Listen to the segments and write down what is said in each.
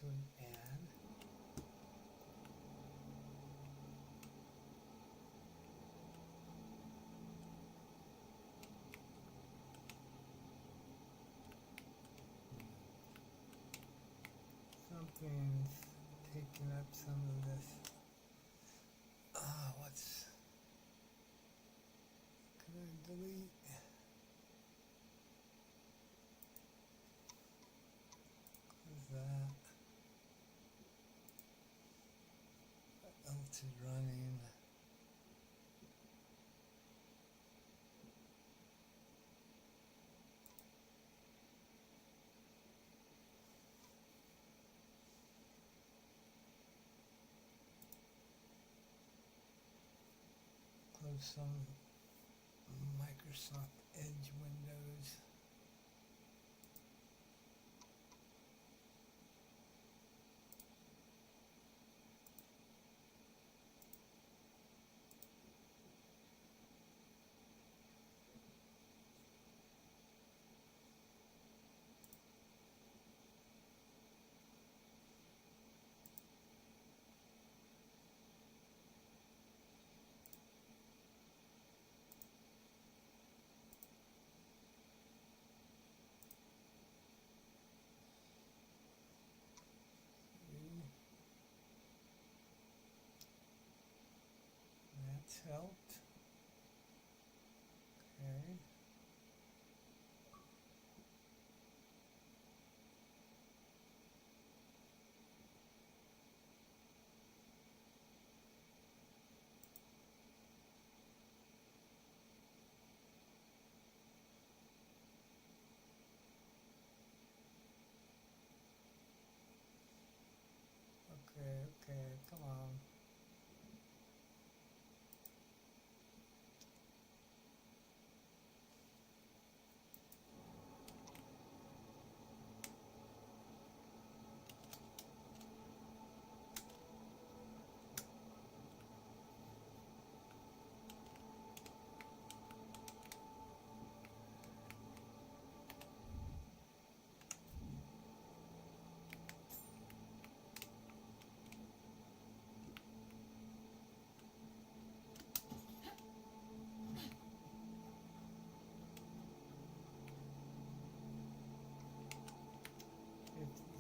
to an add. Something's taking up some of this. What's... Could I delete? Close that. What else is running? Close some Microsoft Edge windows. That's helped. Okay. Okay, come on.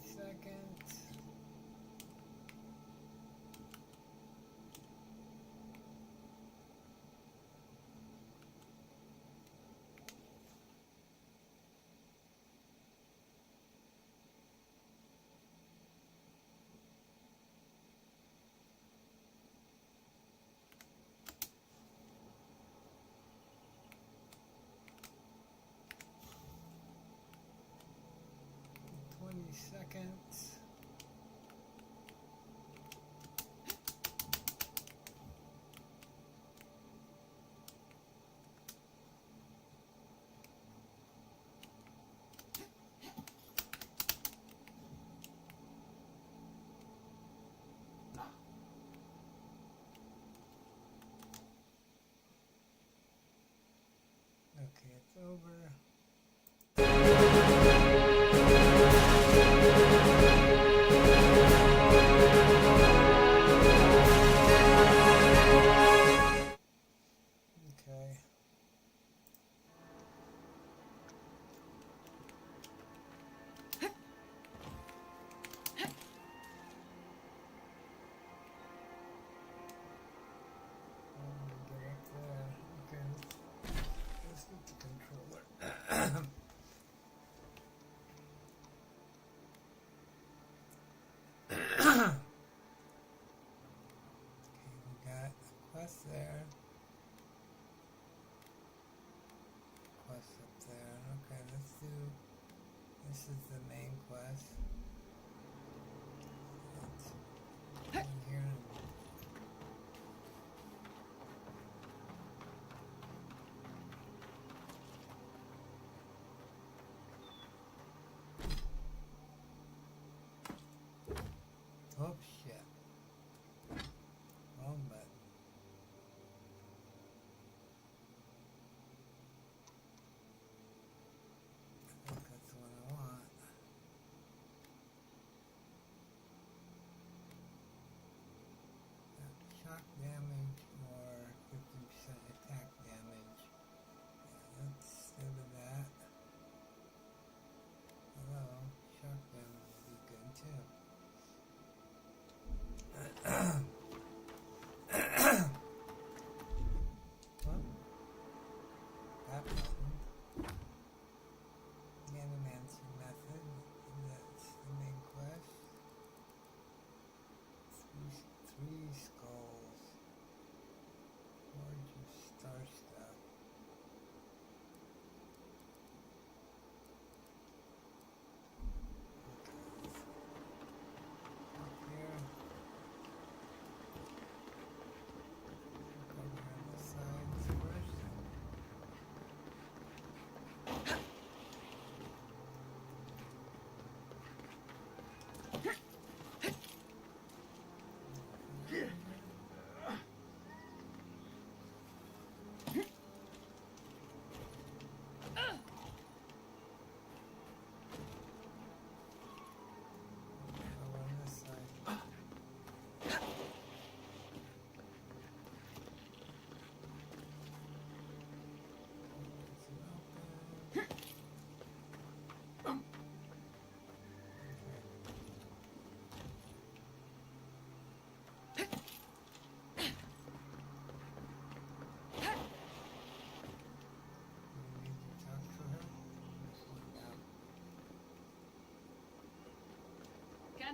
Seconds. Seconds. Okay, it's over. There. Quest up there. Okay, let's do. This is the main quest. Let's go in here. Oh shit. Wrong button.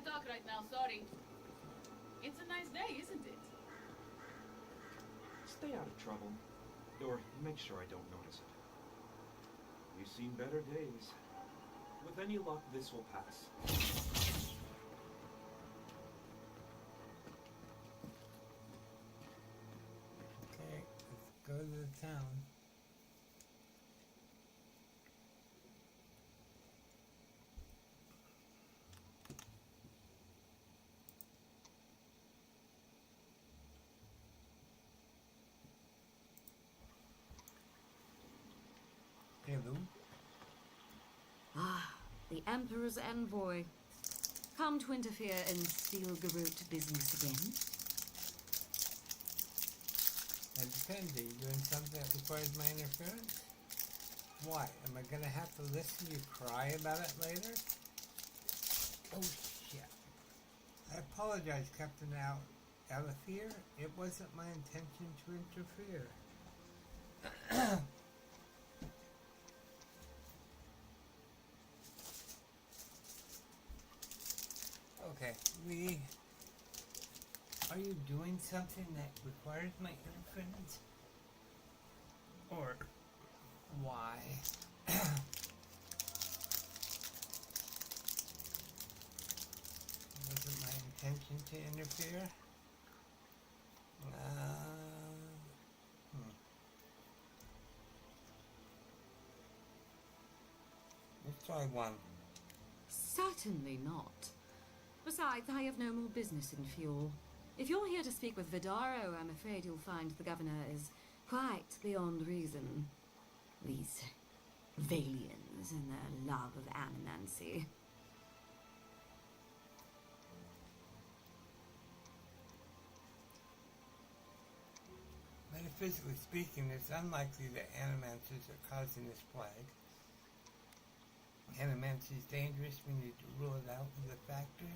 can't talk right now, sorry. It's a nice day, isn't it? Stay out of trouble. Or make sure I don't notice it. We've seen better days. With any luck, this will pass. Okay, let's go to the town. Hello. Ah, the Emperor's envoy. Come to interfere in Stilgarrote business again? It depends. Are you doing something that requires my interference? Why? Am I gonna have to listen to you cry about it later? Oh shit. I apologize, Captain out of fear. It wasn't my intention to interfere. Okay, are you doing something that requires my interference? Or why? Wasn't my intention to interfere? Let's try one. Certainly not. Besides, I have no more business in Fjord. If you're here to speak with Vidaro, I'm afraid you'll find the governor is quite beyond reason. These Valians and their love of animancy. Metaphysically speaking, it's unlikely that animancers are causing this plague. Animancy is dangerous. We need to rule it out as a factor.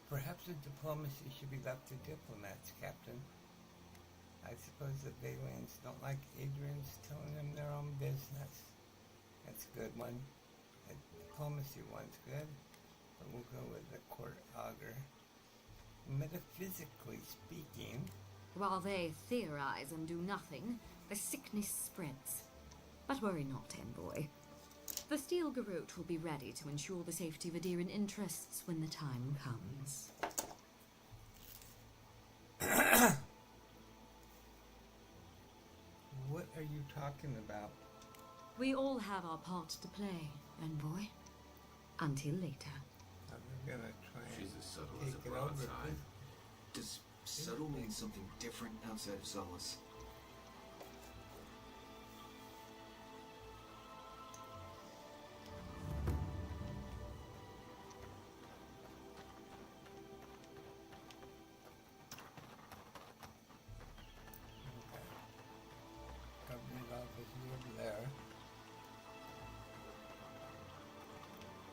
Perhaps the diplomacy should be left to diplomats, Captain. I suppose the Valians don't like Adrian's telling them their own business. That's a good one. The diplomacy one's good, but we'll go with the court augur. Metaphysically speaking, While they theorize and do nothing, the sickness spreads. But worry not, envoy. The Stilgarrote will be ready to ensure the safety of Adirian interests when the time comes. what are you talking about? We all have our part to play, envoy. Until later. I'm gonna try and She's as subtle as take a it over. broadside. Does subtle mean something different outside of solace? Governor's office is over there.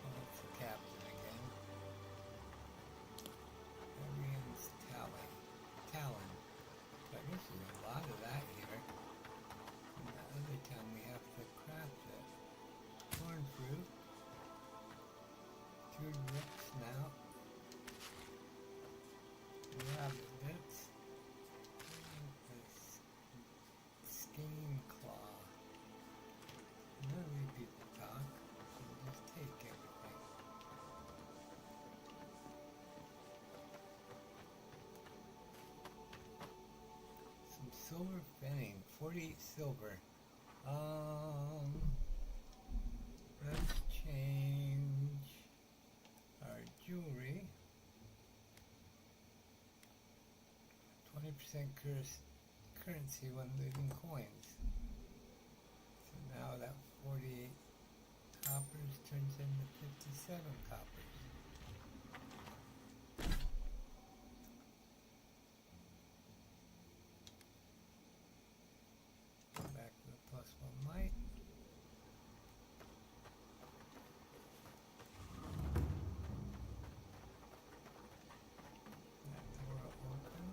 And that's the captain again. Arian's Talon. I guess there's a lot of that here. And the other time we have to craft it. Corn fruit. Cured root snout. Rabbit bits. Skein claw. None of these people talk. They just take everything. Some silver finning. 48 silver. Let's change our jewelry. 20% currency when moving coins. So now that 48 coppers turns into 57 coppers. Go back to the +1 might. That door open.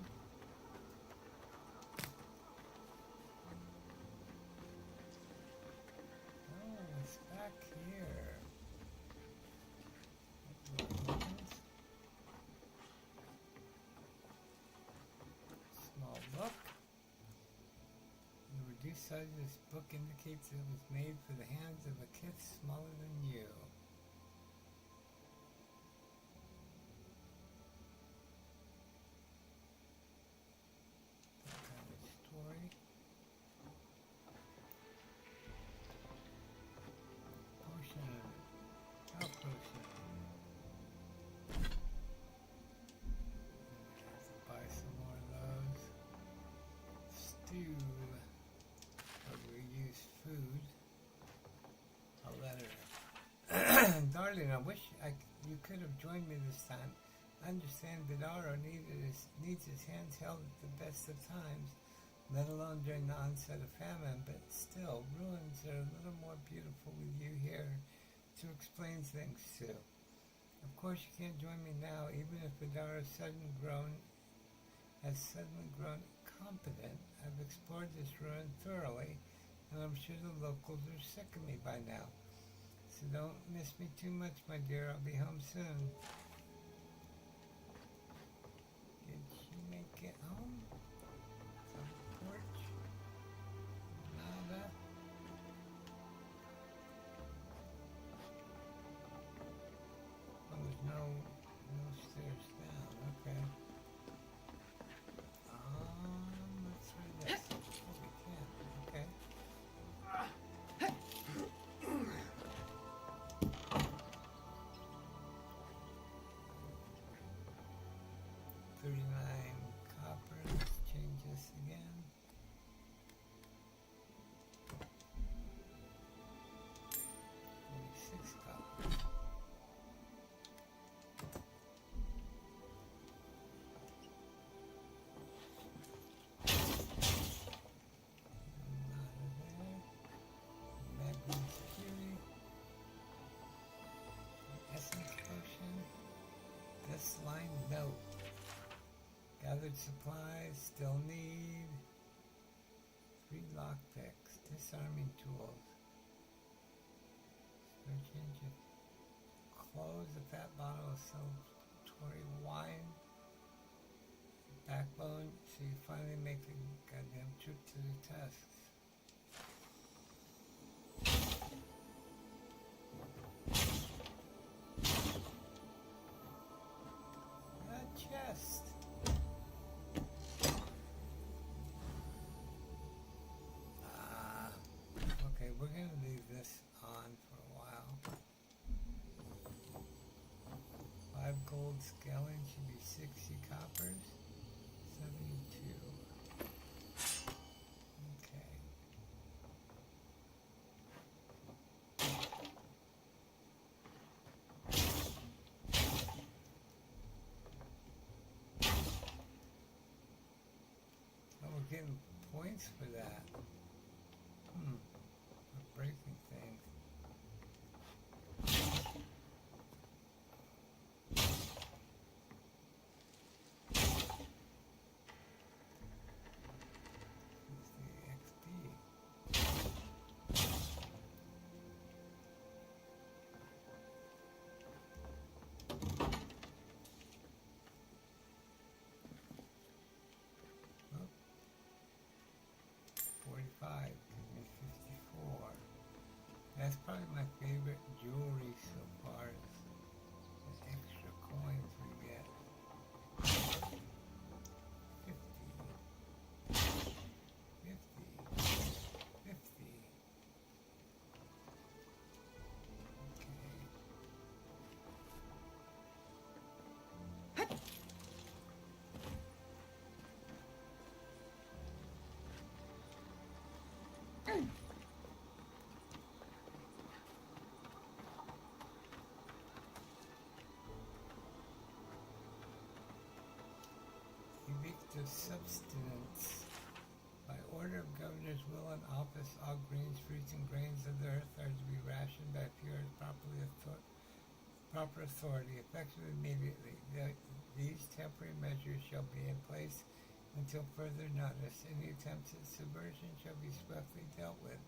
Oh, it's back here. side of this book indicates it was made for the hands of a kith smaller than you. That kind of story. Potion. Health potion. Have to buy some more of those. Stew. But we use food. A letter. Darling, I wish you could have joined me this time. I understand Vidaro needs his hands held at the best of times, let alone during the onset of famine, but still, ruins are a little more beautiful with you here to explain things to. Of course, you can't join me now, even if Vidaro has suddenly grown competent. I've explored this ruin thoroughly, and I'm sure the locals are sick of me by now. So don't miss me too much, my dear. I'll be home soon. Did she make it home? From the porch? Nada? Oh, there's no stairs down. Okay. Let's try this. Oh, we can. Okay. 39 copper. Let's change this again. 46 copper. This line note. Gathered supplies, still need 3 lockpicks, disarming tools. Search engine. Close a fat bottle of celebratory wine. Backbone, so you finally make the goddamn trip to the tests. Chest. Okay, we're gonna leave this on for a while. 5 gold scaling should be 60 coppers. 72. Okay. We're getting points for that. We're breaking things. This is the XP. Oh. 45, gives me 54. That's probably my favorite jewelry so far, is the extra coins we get. 50. 50. 50. Okay. Evictive substance. By order of Governor's will and office, all greens, fruits, and grains of the earth are to be rationed by pure and proper authority, effective immediately. These temporary measures shall be in place until further notice. Any attempts at subversion shall be swiftly dealt with.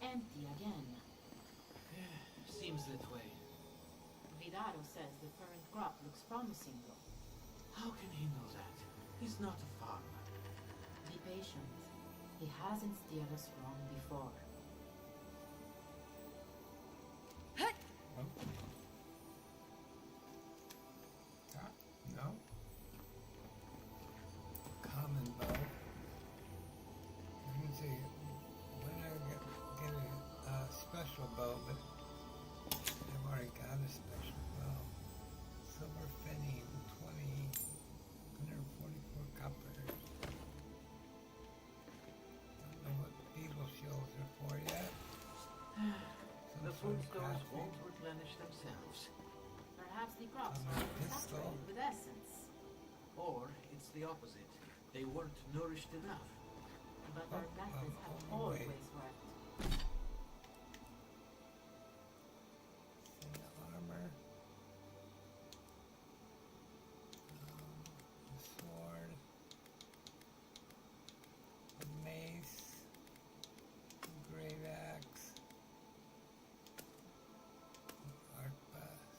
Empty again. Seems that way. Vidaro says the current crop looks promising, though. How can he know that? He's not a farmer. Be patient. He hasn't steered us wrong before. Oh. Ah, no. Common bow. I can see when I get a special bow, but I've already got a special bow. Silver Fenny, 144 copper. Don't know what beetle shields are for yet. The Some food sort of stores crafting. won't replenish themselves. Perhaps the crops Another were pistol. saturated with essence. Or it's the opposite. They weren't nourished enough. But our methods have only way. always worked. Thin armor. A sword. A mace. A great axe. An arquebus.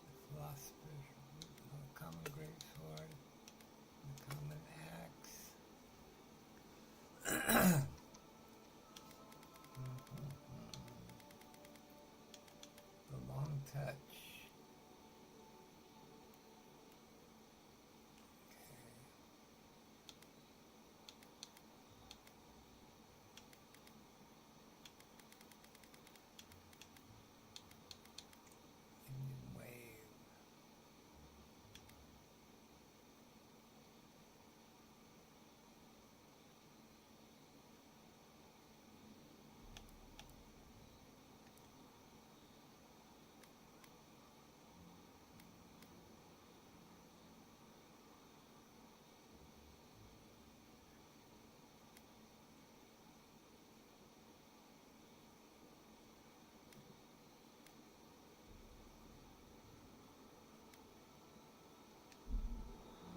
A philosopher's a common great sword. A common axe. The long touch. Indian wave.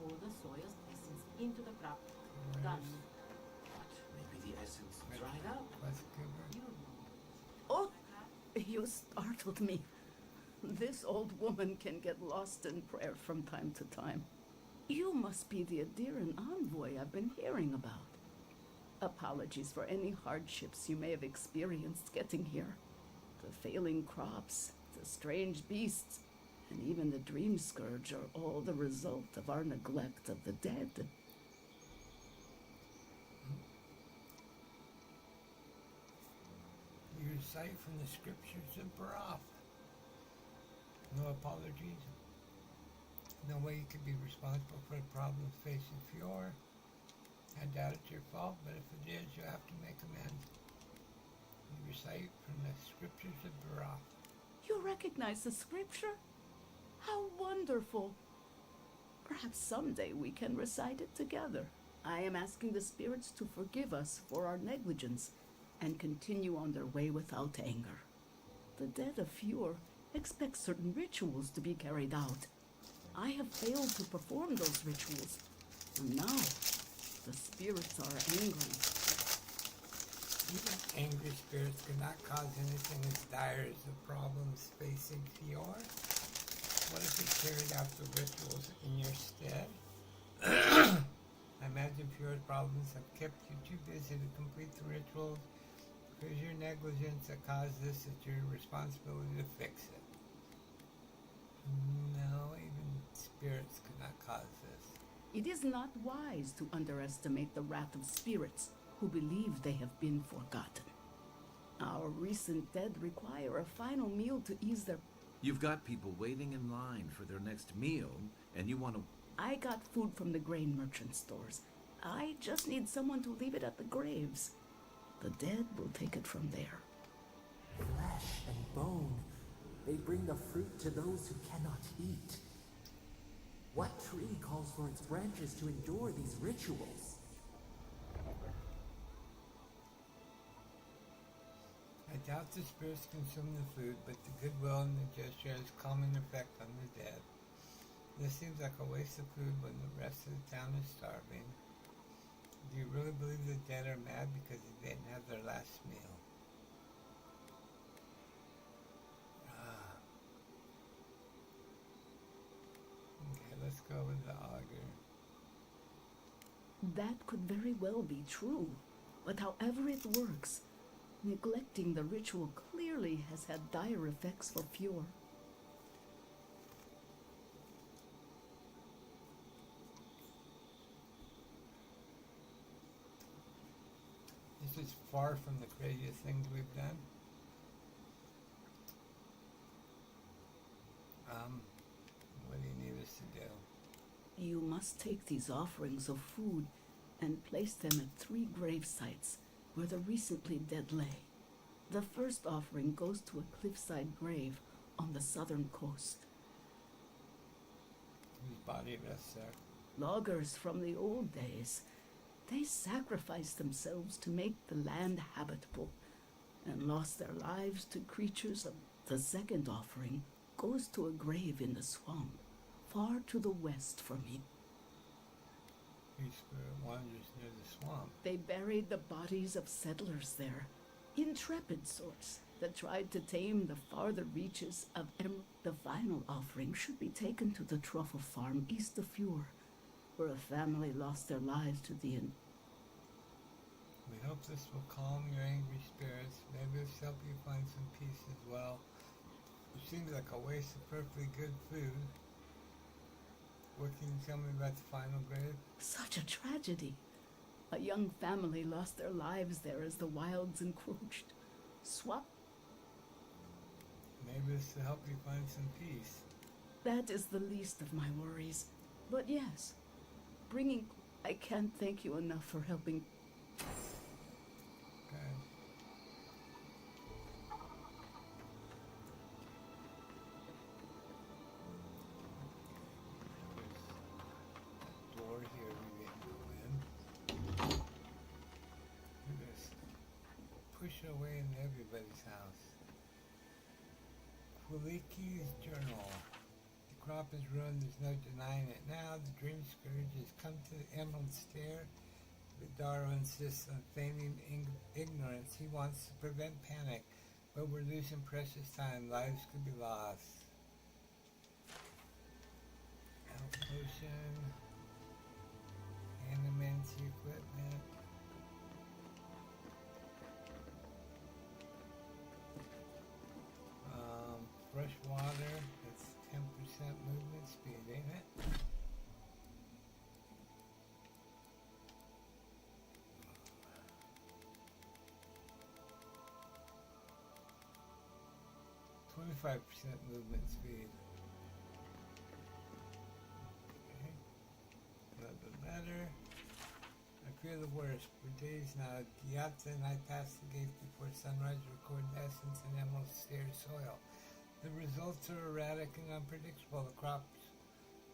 Pour the soil's essence into the crop. Done. But maybe the essence dried up. Let's give her. You know. Oh, you startled me. This old woman can get lost in prayer from time to time. You must be the Adiran envoy I've been hearing about. Apologies for any hardships you may have experienced getting here. The failing crops, the strange beasts, and even the dream scourge are all the result of our neglect of the dead. You recite from the scriptures of Baroth. No apologies. No way you could be responsible for the problems facing Fior. I doubt it's your fault, but if it is, you have to make amends. You recite from the scriptures of Baroth. You recognize the scripture? How wonderful! Perhaps someday we can recite it together. I am asking the spirits to forgive us for our negligence and continue on their way without anger. The dead of Fjord expect certain rituals to be carried out. I have failed to perform those rituals, and now the spirits are angry. Even angry spirits cannot cause anything as dire as the problems facing Fior. What if he carried out the rituals in your stead? I imagine Fior's problems have kept you too busy to complete the rituals. Because your negligence that caused this, it's your responsibility to fix it. No, even spirits cannot cause this. It is not wise to underestimate the wrath of spirits who believe they have been forgotten. Our recent dead require a final meal to ease their... You've got people waiting in line for their next meal, and you want to... I got food from the grain merchant stores. I just need someone to leave it at the graves. The dead will take it from there. Flesh and bone. They bring the fruit to those who cannot eat. What tree calls for its branches to endure these rituals? I doubt the spirits consume the food, but the goodwill and the gesture has calming effect on the dead. This seems like a waste of food when the rest of the town is starving. Do you really believe the dead are mad because they didn't have their last meal? go with the auger. That could very well be true, but however it works, neglecting the ritual clearly has had dire effects for Fjord. This is far from the craziest things we've done. What do you need us to do? You must take these offerings of food and place them at 3 grave sites where the recently dead lay. The first offering goes to a cliffside grave on the southern coast. Whose body rests there? Loggers from the old days. They sacrificed themselves to make the land habitable and lost their lives to creatures. The second offering goes to a grave in the swamp, far to the west from here. Free spirit wanders near the swamp. They buried the bodies of settlers there, intrepid sorts that tried to tame the farther reaches of Emerald. The final offering should be taken to the truffle farm east of Fjord, where a family lost their lives to the We hope this will calm your angry spirits. Maybe this help you find some peace as well. It seems like a waste of perfectly good food. What can you tell me about the final grave? Such a tragedy. A young family lost their lives there as the wilds encroached. Maybe this will help you find some peace. That is the least of my worries. But yes, I can't thank you enough for helping. Okay. There's a door here we didn't go in. Look at this. Push our way into everybody's house. Kwiliki's journal. The crop is ruined, there's no denying it now. The dream scourge has come to the Emerald Stair. Vidaro insists on feigning ignorance. He wants to prevent panic, but we're losing precious time. Lives could be lost. Health potion. Animancy equipment. Fresh water. That's 10% movement speed, ain't it? .25% movement speed. Okay. Another letter. I fear the worst. For days now, Diata and I passed the gates before sunrise, record the essence in Emerald Stair soil. The results are erratic and unpredictable. The crops,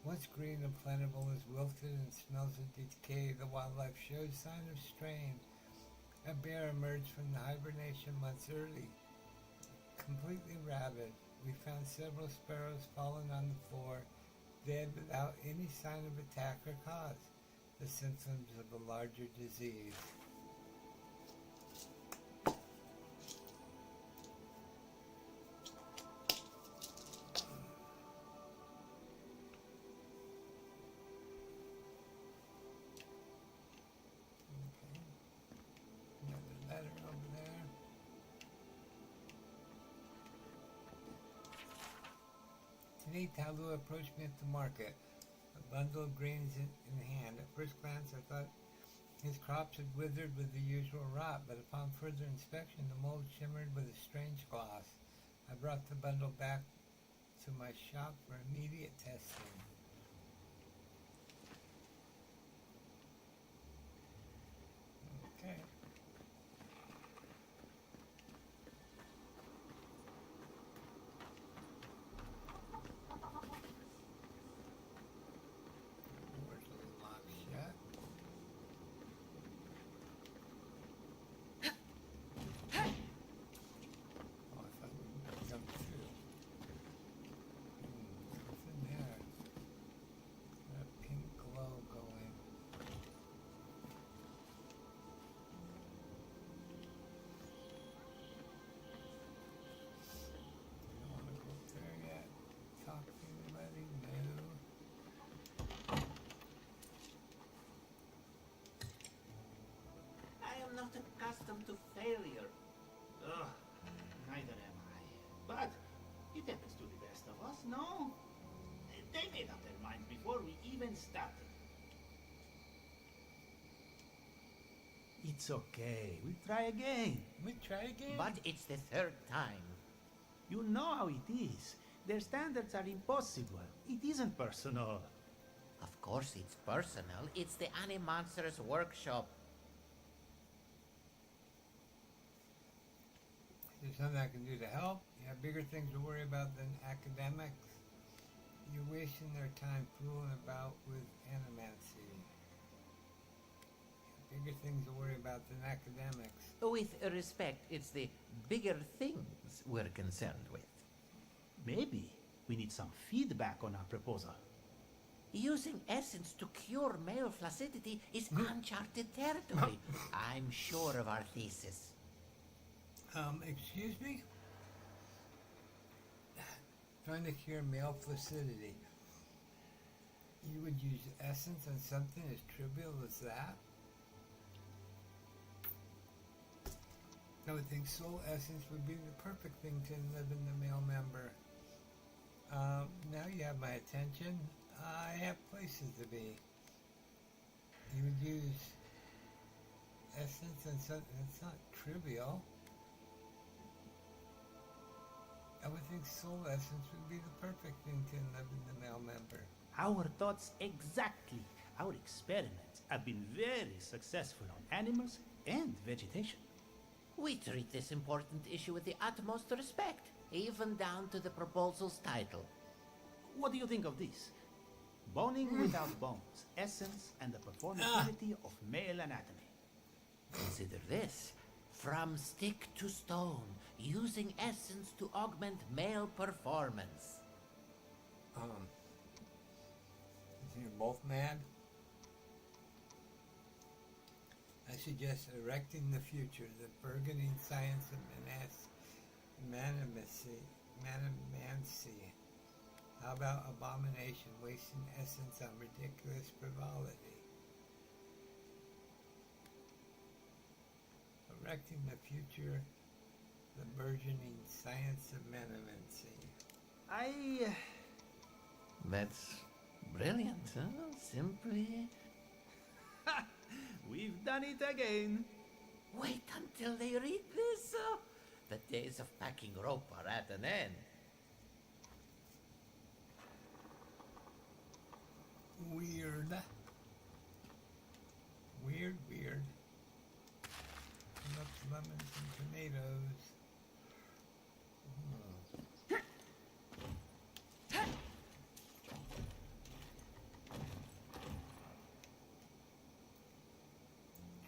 once green and plentiful, is wilted and smells of decay. The wildlife shows sign of strain. A bear emerged from the hibernation months early, completely rabid. We found several sparrows fallen on the floor, dead without any sign of attack or cause. The symptoms of a larger disease. Today, Talu approached me at the market, a bundle of grains in hand. At first glance, I thought his crops had withered with the usual rot, but upon further inspection, the mold shimmered with a strange gloss. I brought the bundle back to my shop for immediate testing. Okay. failure. Ugh, neither am I. But it happens to the best of us, no? They made up their minds before we even started. It's okay. We'll try again. We try again. But it's the third time. You know how it is. Their standards are impossible. It isn't personal. Of course it's personal. It's the Animonsters workshop. There's something I can do to help. You have bigger things to worry about than academics. You're wasting their time fooling about with animancy. Bigger things to worry about than academics. With respect, it's the bigger things we're concerned with. Maybe we need some feedback on our proposal. Using essence to cure male flaccidity is uncharted territory. I'm sure of our thesis. Excuse me? Trying to cure male flaccidity. You would use essence on something as trivial as that? I would think soul essence would be the perfect thing to live in the male member. Now you have my attention. I have places to be. You would use essence on something that's not trivial. I would think soul essence would be the perfect thing to live in the male member. Our thoughts exactly. Our experiments have been very successful on animals and vegetation. We treat this important issue with the utmost respect, even down to the proposal's title. What do you think of this? Boning without bones, essence and the performability of male anatomy. Consider this. From stick to stone, using essence to augment male performance. You're both mad? I suggest erecting the future, the burgeoning science of manamancy. How about abomination, wasting essence on ridiculous frivolity? Erecting the future, the burgeoning science of manamancy. That's brilliant, huh? Simply... We've done it again. Wait until they read this. The days of packing rope are at an end. Weird. Weird. Enough lemons and tomatoes.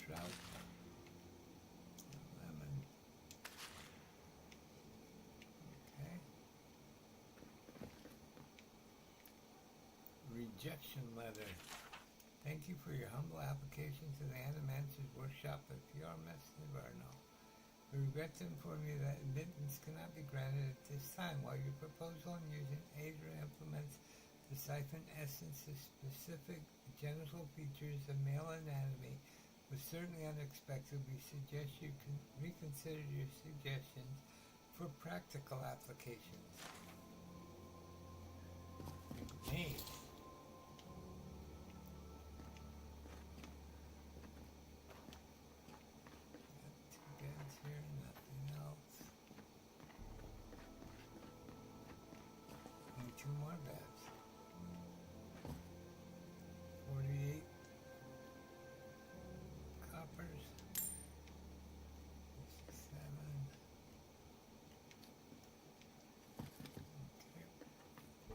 Trout. Lemon. Okay. Rejection letter. Thank you for your humble application to the Animancer's workshop at PR Mess Niverno. We regret to inform you that admittance cannot be granted at this time. While your proposal on using Aether implements the siphon essence of specific genital features of male anatomy was certainly unexpected, we suggest you reconsider your suggestions for practical applications. Hey. Here, nothing else. Only 2 more beds. 48 coppers. 7. Okay.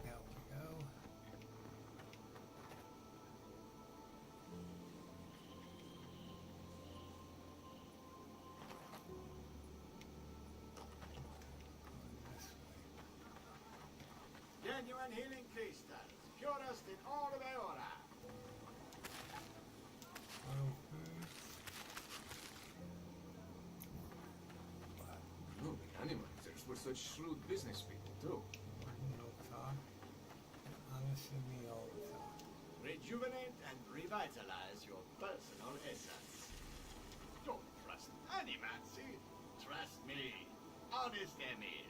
Now we go. Genuine healing crystals, purest in all of Aora. No, the animators were such shrewd business people, too. No talk. Honestly, me all the time. Rejuvenate and revitalize your personal essence. Don't trust Animazi, trust me. Honest Emil.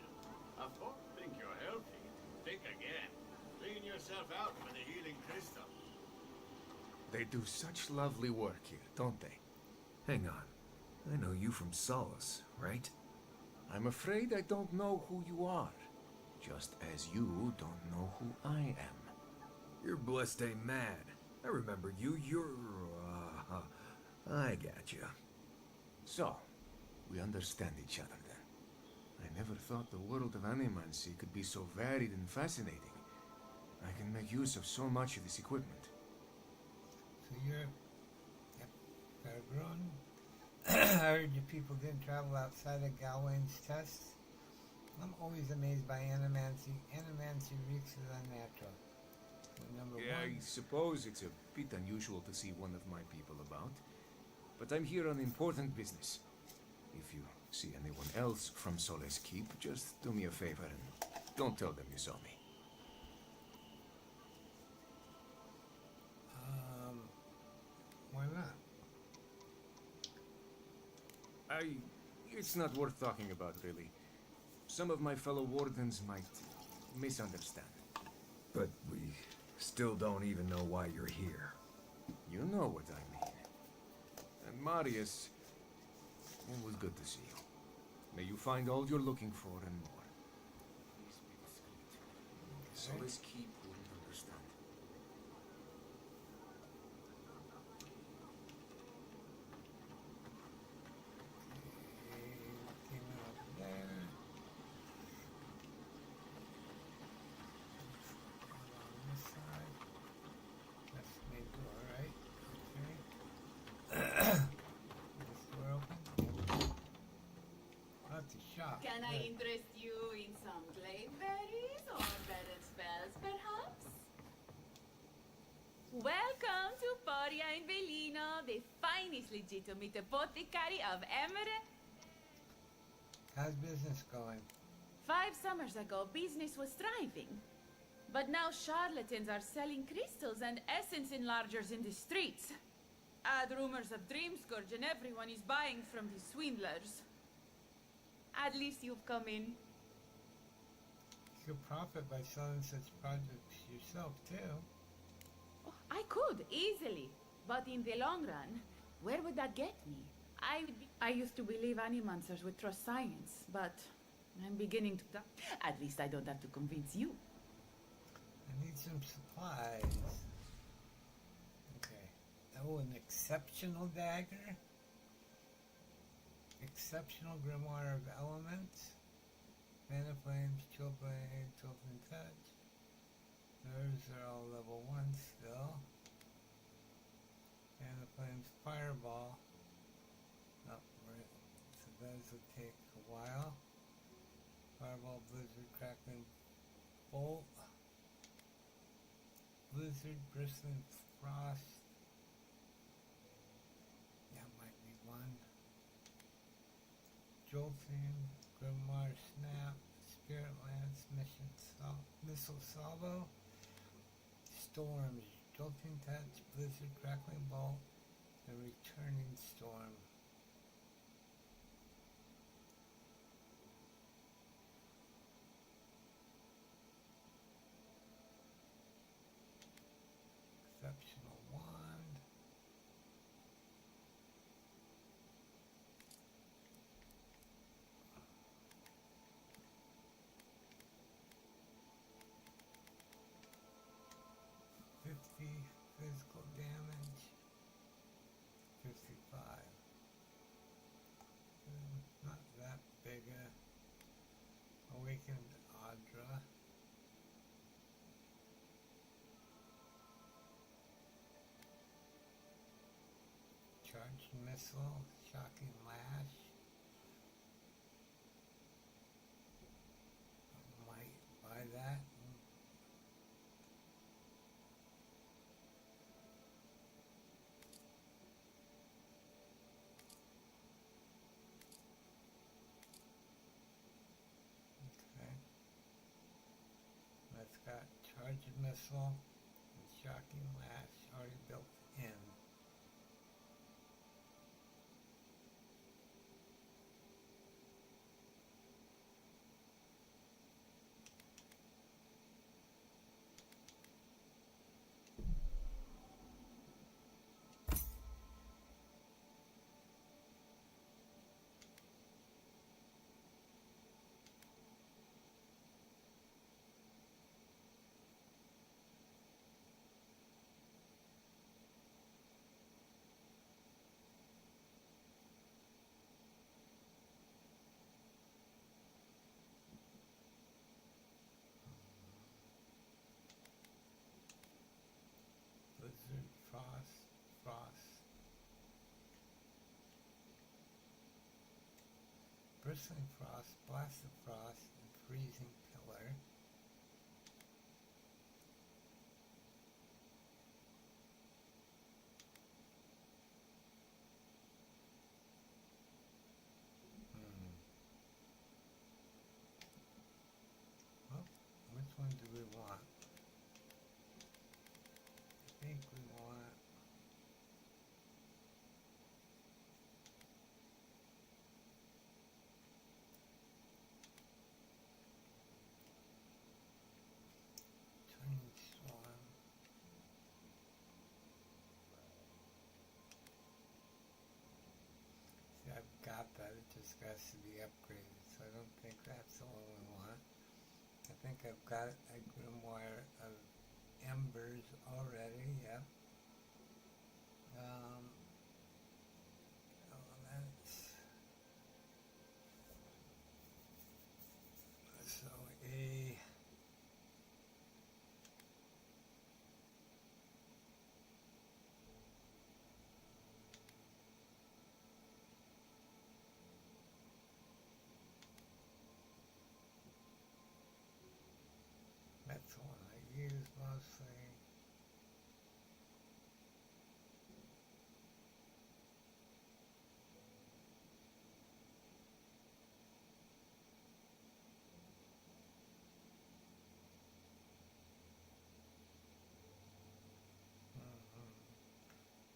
Of course, think you're healthy. Think again. Clean yourself out for the healing crystal. They do such lovely work here, don't they? Hang on. I know you from Solace, right? I'm afraid I don't know who you are. Just as you don't know who I am. You're blessed ain't mad. I remember you. I got you. So, we understand each other then. I never thought the world of animancy could be so varied and fascinating. I can make use of so much of this equipment. So you're... Yep, Fairgrown. I heard you people didn't travel outside of Galwain's tests. I'm always amazed by animancy. Animancy reeks of unnatural. So number I one... suppose it's a bit unusual to see one of my people about. But I'm here on important business. If you see anyone else from Solace Keep, just do me a favor and don't tell them you saw me. Why not? It's not worth talking about, really. Some of my fellow wardens might misunderstand. But we still don't even know why you're here. You know what I mean. And Marius, it was good to see you. May you find all you're looking for and more. Please be discreet. Solace Keep wouldn't understand. Came up there. On this side. That's the main door, right? Okay. This door open? That's a shop. Can I Good. interest you in some glade berries or better spells, perhaps? Welcome to Poria in Velino, the finest legitimate apothecary of Emere. How's business going? 5 summers ago, business was thriving. But now charlatans are selling crystals and essence enlargers in the streets. Add rumors of Dreamscourge and everyone is buying from the swindlers. At least you've come in. You could profit by selling such projects yourself, too. Oh, I could, easily. But in the long run, where would that get me? I used to believe animancers would trust science, but I'm beginning to doubt. At least I don't have to convince you. I need some supplies. Okay. Oh, an exceptional dagger? Exceptional grimoire of elements. Mana flames, chill blade, tilting touch. Nerves are all level 1 still. Mana flames, fireball. Oh, right. So those will take a while. Fireball, blizzard, crackling, bolt. Blizzard, bristling frost. That might be one. Jolting, Grimoire Snap, Spirit Lance, Missile Salvo, Storms, Jolting Touch, Blizzard, Crackling Bolt, and Returning Storm. Exceptional Wand. Physical damage. 55. Not that big a awakened Audra. Charged missile, shocking lash. Might buy that. Okay. That's got charged missile and shocking lash already built in. Whistling Frost, Blast of Frost, and Freezing Pillar. Well, which one do we want? I think we want... Twin Storm. See, I've got that, it just has to be upgraded, so I don't think that's the one we want. I think I've got a grimoire of embers already, yep. Elements. So that's the one I use mostly.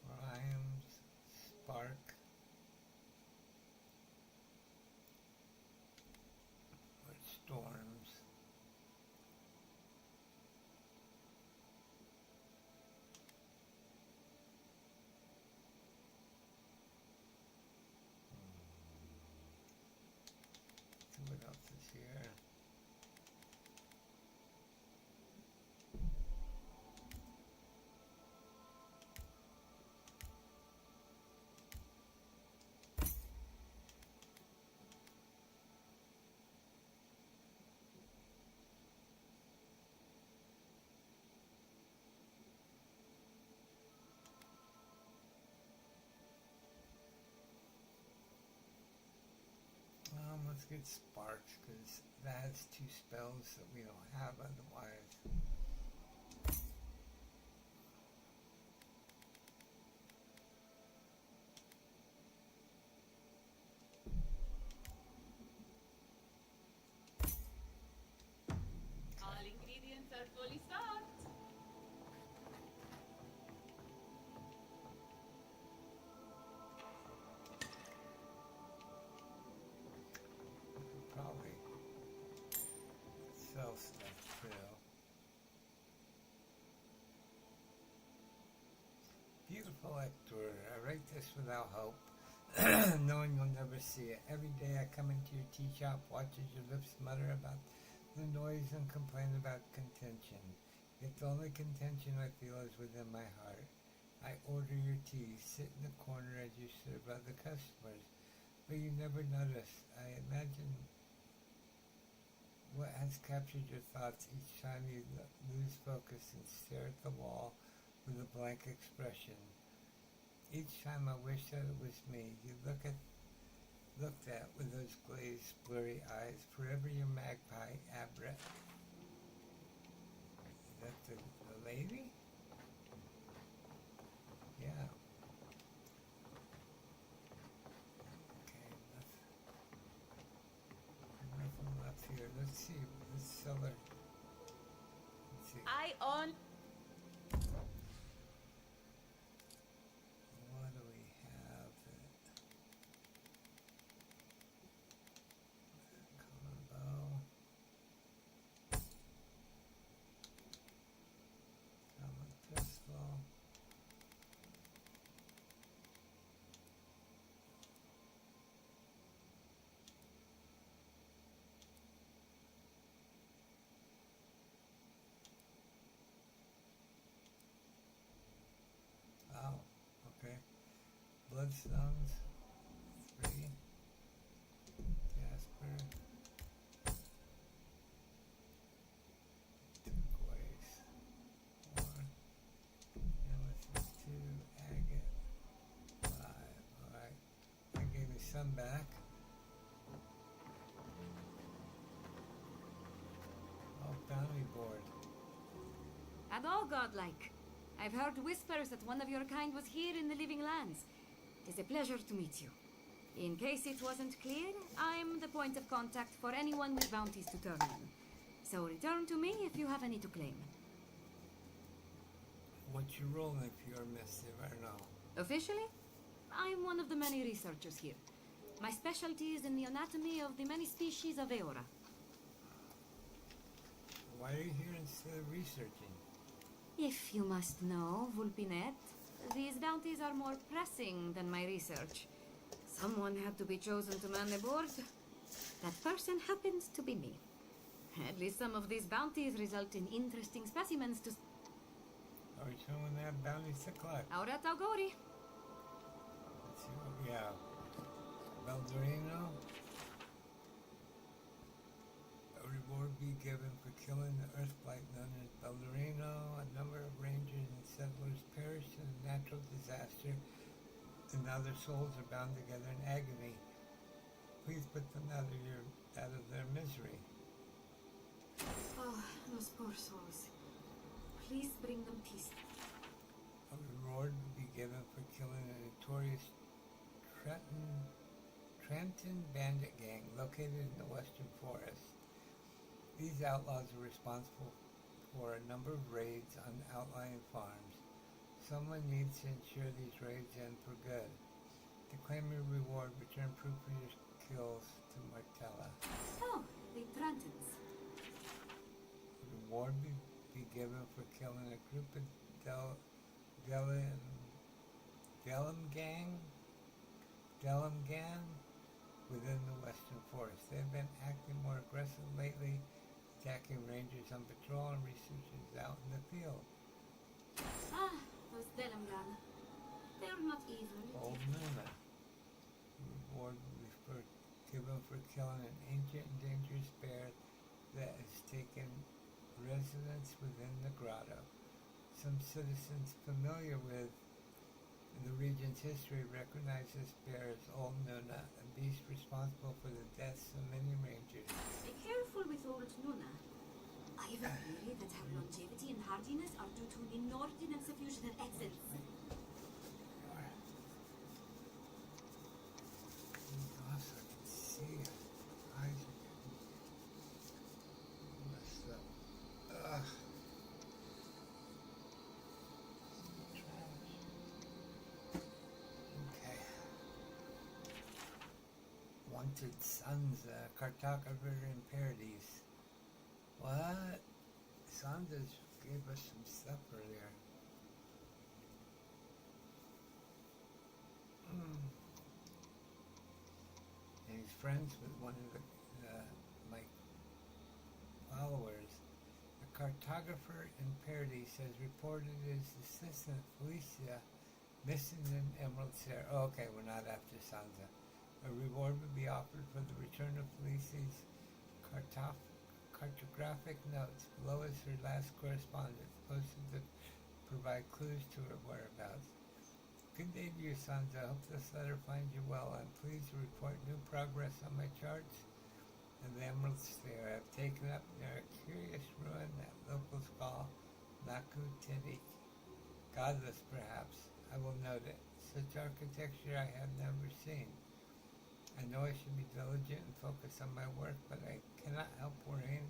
Rhymes, Spark, or Storms. See what else is here. Let's get Sparks, because that has 2 spells that we don't have otherwise. All ingredients are fully stocked. Probably sell stuff too. Beautiful Hector, I write this without hope, knowing you'll never see it. Every day I come into your tea shop, watch as your lips mutter about the noise and complain about contention. Yet the only contention I feel is within my heart. I order your tea, sit in the corner as you serve other customers, but you never notice. I imagine what has captured your thoughts each time you lose focus and stare at the wall with a blank expression. Each time I wish that it was me. You looked at with those glazed, blurry eyes. Forever your magpie, Abra. Is that the lady? Yeah. Okay, nothing left here. Let's see. Let's sell her. Let's see. I own. What do we have? Common bow. Common pistol. Oh, okay. Bloodstones, 3. Jasper. Turquoise, 4. Amethyst, 2. Agate, 5. Alright. I gave you some back. bounty board. And all godlike. I've heard whispers that one of your kind was here in the living lands. It is a pleasure to meet you. In case it wasn't clear, I'm the point of contact for anyone with bounties to turn in. So return to me if you have any to claim. What's your role if you're missive or no? Officially, I'm one of the many researchers here. My specialty is in the anatomy of the many species of Eora. Why are you here instead of researching? If you must know, Vulpinet, these bounties are more pressing than my research. Someone had to be chosen to man the board. That person happens to be me. At least some of these bounties result in interesting specimens to... Are we showing that bounty to collect? Ahora Taugori. Let's see what we have. Baldurino. A reward be given for killing the Earthblight known as Baldurino. A number of rangers and settlers perished in a natural disaster, and now their souls are bound together in agony. Please put them out of their misery. Oh, those poor souls. Please bring them peace. A reward will be given for killing a notorious Trenton bandit gang located in the Western Forest. These outlaws are responsible for a number of raids on outlying farms. Someone needs to ensure these raids end for good. To claim your reward, return proof of your kills to Martella. Oh, the Trentons. A reward will be given for killing a group of Delham gang within the Western Forest. They've been acting more aggressive lately, attacking rangers on patrol and researchers out in the field. Ah, those Delamgan. They're not evil. Old Nuna. Reward will be given for killing an ancient and dangerous bear that has taken residence within the grotto. Some citizens familiar with the region's history recognize this bear as Old Nuna, a beast responsible for the deaths of many rangers. Be careful with Old Nuna. I have a theory that her longevity and hardiness are due to an inordinate suffusion of essence. Gosh, I can see it. Eyes are getting messed up. Ugh. Okay. Wanted Sons, cartographer in Paradise. What? Sanders gave us some stuff earlier. And he's friends with one of my followers. A cartographer in Paradise has reported his assistant Felicia missing in Emerald Stair. Oh, okay, we're not after Sansa. A reward would be offered for the return of Felicia's cartographic notes. Below is her last correspondence, posted to provide clues to her whereabouts. Good day to you, Sansa. I hope this letter finds you well. I'm pleased to report new progress on my charts and the Emerald Stair. I've taken up near a curious ruin that locals call Naku Tidik. Godless, perhaps. I will note it. Such architecture I have never seen. I know I should be diligent and focus on my work, but I cannot help worrying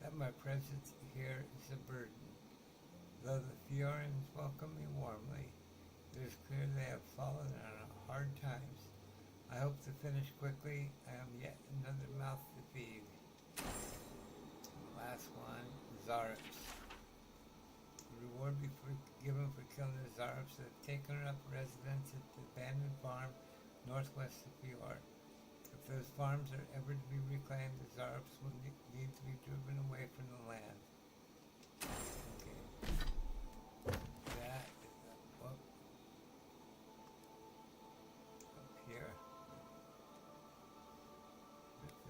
that my presence here is a burden. Though the Fiorans welcome me warmly, it is clear they have fallen on hard times. I hope to finish quickly. I am yet another mouth to feed. Last one, Zarops. The reward be given for killing the Zarops that have taken up residence at the abandoned farm northwest of Fjord. If those farms are ever to be reclaimed, the Zarops will need to be driven away from the land. Okay. That is a book. Up here.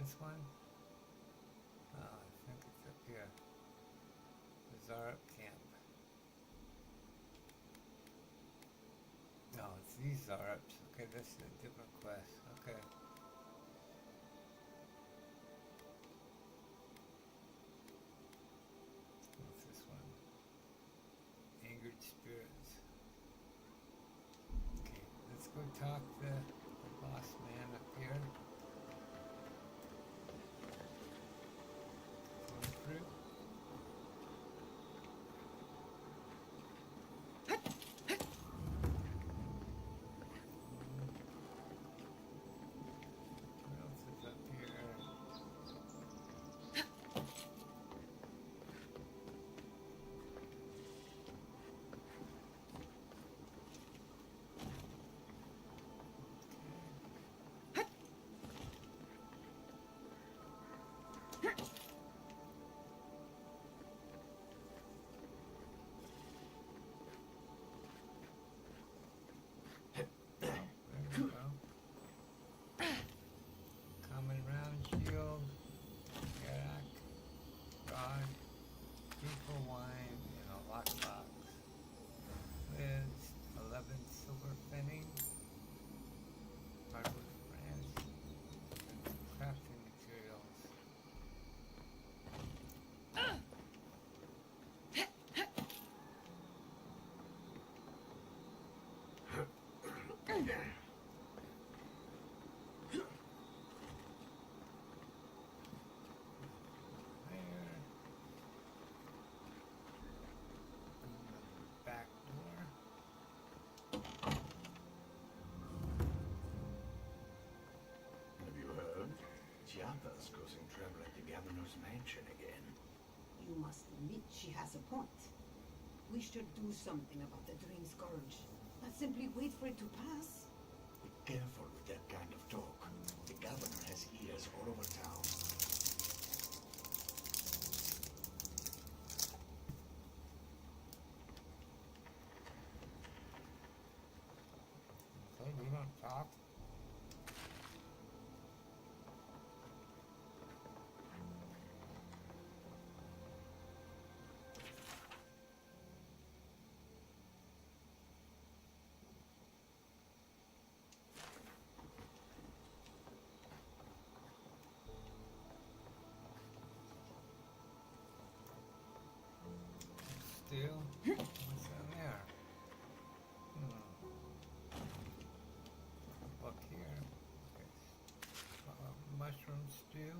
This one? Oh, I think it's up here. The Zarup camp. No, it's these Zarups. Okay, this is a different quest. Okay. talk the boss man up here. One fruit. What else is up here? There we go. Common round shield, Garak, rod, equal wine, and a lockbox. With 11 silver penny, hardwood branch, and some crafting materials. There. Back door. Have you heard? Chiapa's causing trouble at the governor's mansion again. You must admit she has a point. We should do something about the Dream Scourge. Not simply wait for it to pass. Be careful with that kind of talk. The governor has ears all over town. So we don't talk. Steel. What's down there? Book here. Okay. Mushroom stew.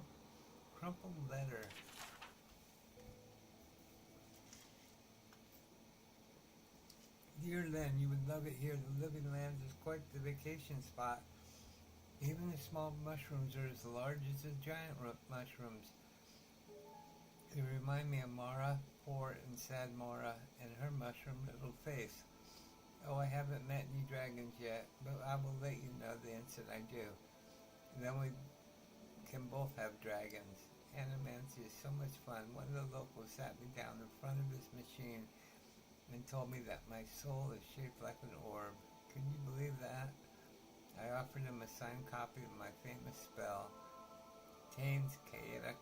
Crumpled letter. Dear Len, you would love it here. The Living Lands is quite the vacation spot. Even the small mushrooms are as large as the giant mushrooms. They remind me of Mara, poor and sad Mara, and her mushroom little face. Oh, I haven't met any dragons yet, but I will let you know the instant I do. And then we can both have dragons. Animancy is so much fun. One of the locals sat me down in front of his machine and told me that my soul is shaped like an orb. Can you believe that? I offered him a signed copy of my famous spell, Tane's chaotic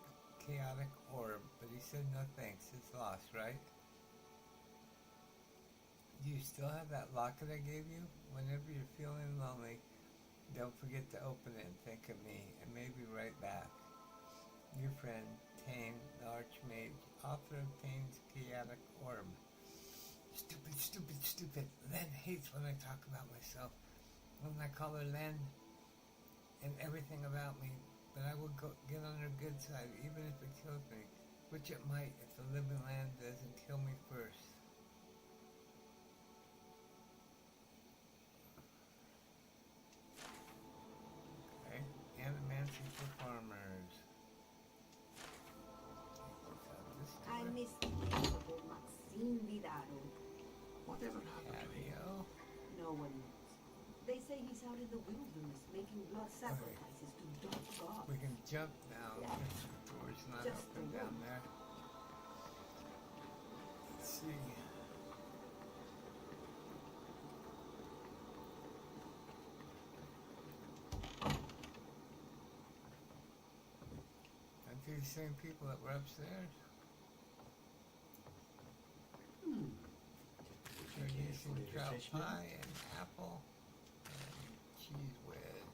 orb, but he said no thanks. It's lost, right? Do you still have that locket I gave you? Whenever you're feeling lonely, don't forget to open it and think of me, and maybe write back. Your friend, Tane, the Archmage, author of Tane's chaotic orb. Stupid, stupid, stupid. Len hates when I talk about myself. When I call her Len and everything about me, but I will get on her good side, even if it kills me, which it might if the Living Land doesn't kill me first. Okay, Animancy for farmers. I miss the beautiful Maxine Vidaro. Whatever happened to him? Patio. No one knows. They say he's out in the wilderness making blood sacrifices to dark gods. We can jump now. Yeah. This door's not Just open a down room. there. Let's see. Aren't these the same people that were upstairs? Introducing trout pie and apple and cheese wedge.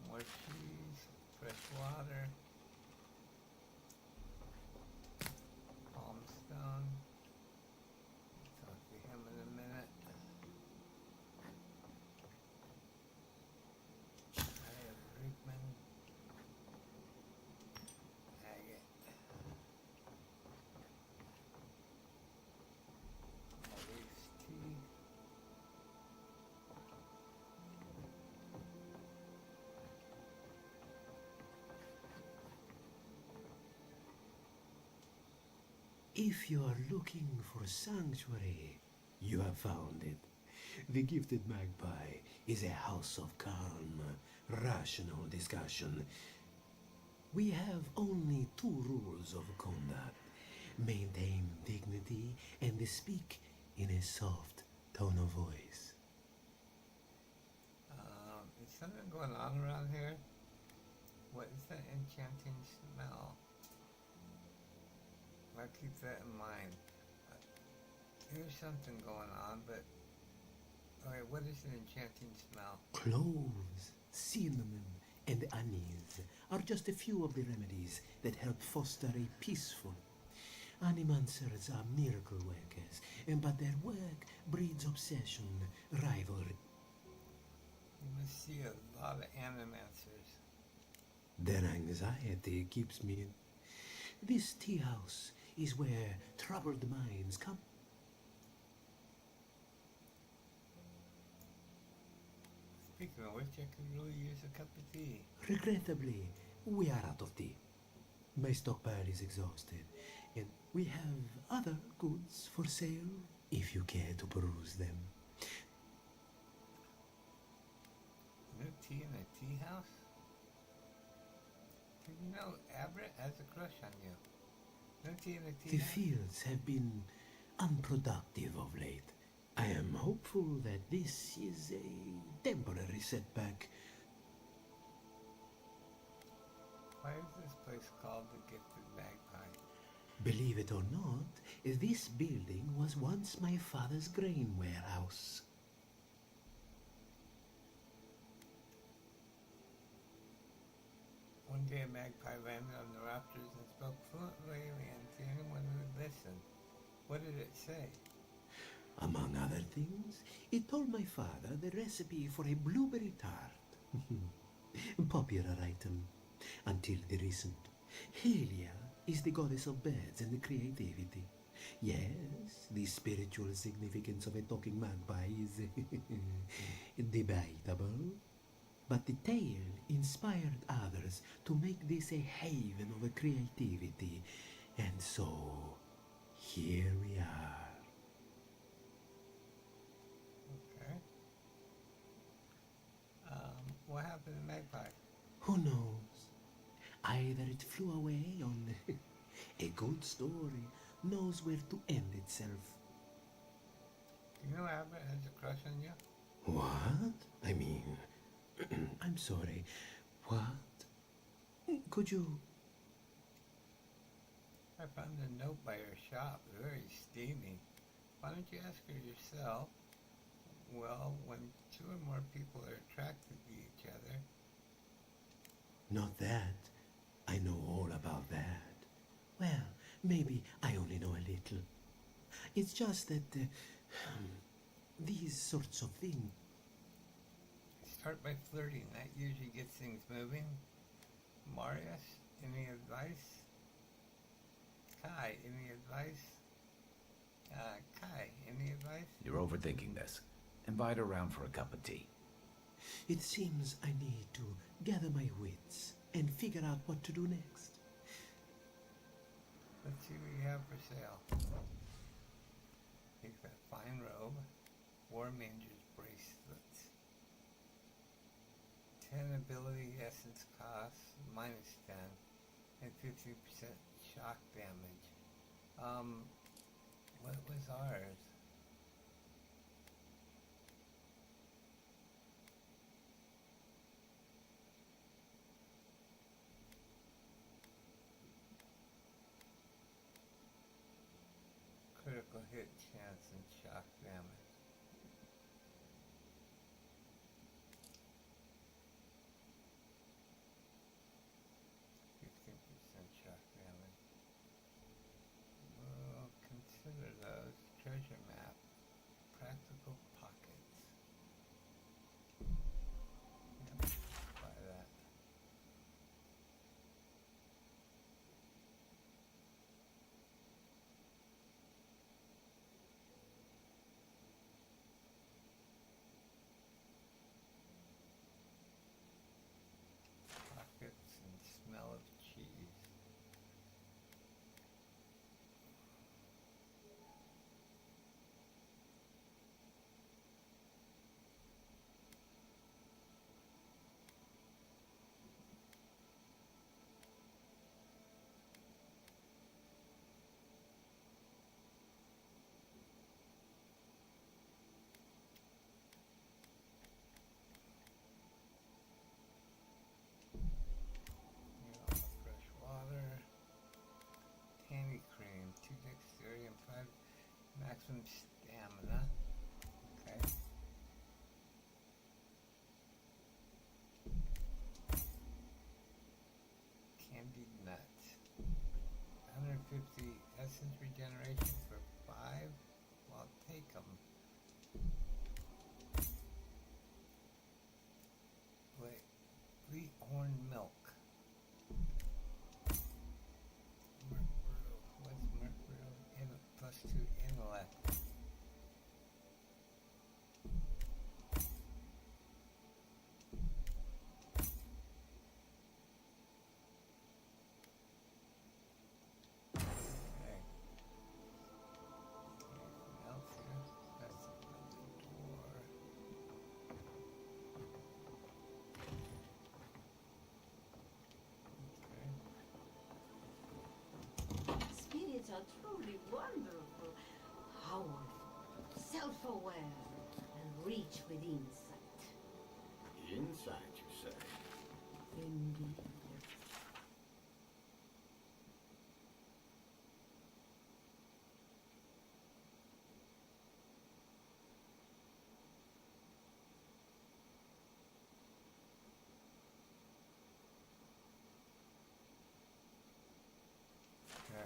More cheese, fresh water, palm stone. Talk to him in a minute. If you are looking for sanctuary, you have found it. The Gifted Magpie is a house of calm, rational discussion. We have only 2 rules of conduct. Maintain dignity and speak in a soft tone of voice. Is something going on around here? What is that enchanting smell? I'll keep that in mind. There's something going on, but... Alright, what is an enchanting smell? Cloves, cinnamon, and anise are just a few of the remedies that help foster a peaceful. Animancers are miracle workers, but their work breeds obsession, rivalry. You must see a lot of animancers. Their anxiety keeps me in. This tea house is where troubled minds come. Speaking of which, I could really use a cup of tea. Regrettably, we are out of tea. My stockpile is exhausted, and we have other goods for sale if you care to peruse them. No tea in a tea house? Did you know Everett has a crush on you? No tea in a tea The house? fields have been unproductive of late. I am hopeful that this is a temporary setback. Why is this place called the Gifted Magpie? Believe it or not, this building was once my father's grain warehouse. One day a magpie landed on the rafters and spoke fluently to anyone who would listen. What did it say? Among other things, it told my father the recipe for a blueberry tart. Popular item. Until the recent. Helia is the goddess of birds and creativity. Yes, the spiritual significance of a talking magpie is debatable. But the tale inspired others to make this a haven of creativity. And so, here we are. Okay. What happened to Magpie? Who knows? Either it flew away on a good story knows where to end itself. You know Everett has a crush on you? What? I mean, I'm sorry. What? Could you... I found a note by her shop, very steamy. Why don't you ask her yourself? Well, when 2 or more people are attracted to each other. Not that. I know all about that. Well, maybe I only know a little. It's just that these sorts of things... Start by flirting. That usually gets things moving. Marius, any advice? Kai, any advice? Kai, any advice? You're overthinking this. Invite her around for a cup of tea. It seems I need to gather my wits and figure out what to do next. Let's see what you have for sale. Take that fine robe. War Manger's bracelets. 10 ability essence cost, -10, and 50% shock damage. What was ours? Critical hit chance and shock damage. Shock damage. We'll consider those. Treasure map. Practical pockets. Yep, buy that. candy cream, 2 dexterity and 5 maximum stamina. Okay. Candied nuts. 150 essence regeneration for 5. Well, I'll take them. Wait, wheat-horn milk. Merc brew. What's merc brew? Plus 2 intellect. Okay. Anything else here? That's another door. Okay. Spirits are truly wonderful, powerful, self-aware, and rich with insight. Insight, you say? Indeed.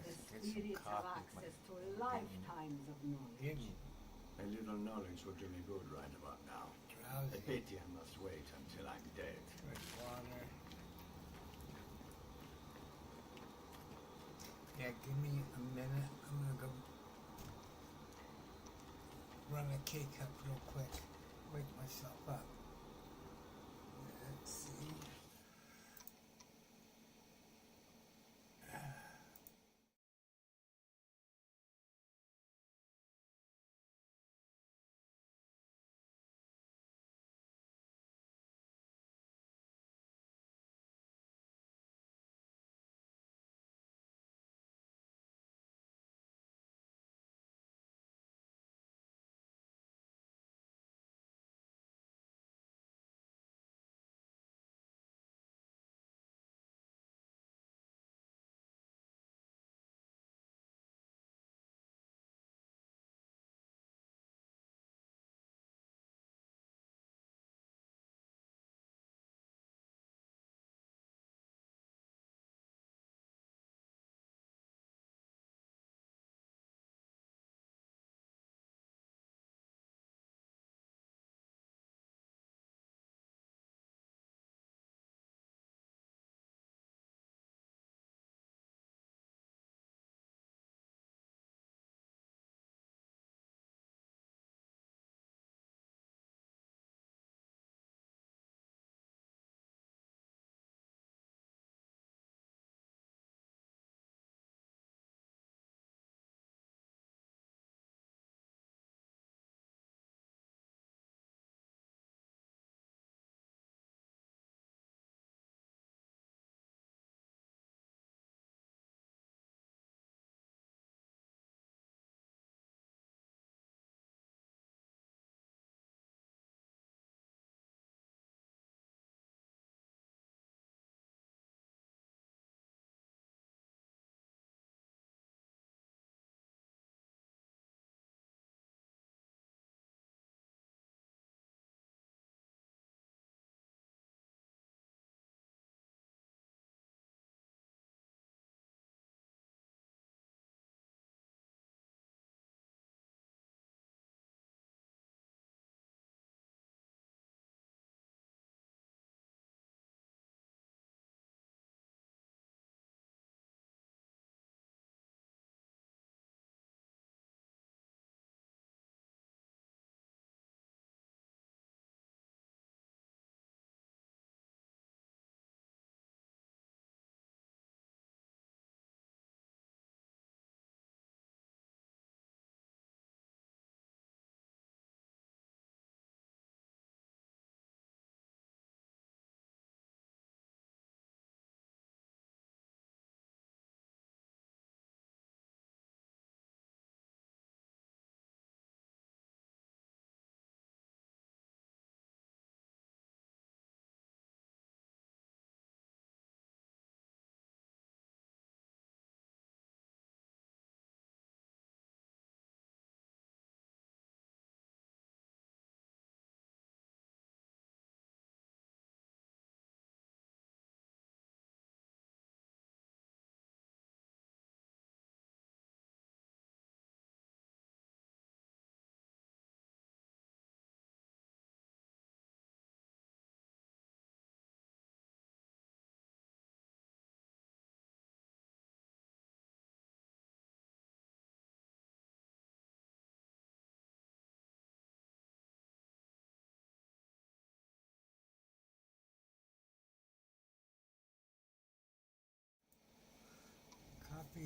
The spirits have access to lifetimes of knowledge. A little knowledge would do me good right about now. Drowsy. I pity I must wait until I'm dead. Drink water. Yeah, give me a minute. I'm gonna go run a K-cup real quick. Wake myself up. Let's see.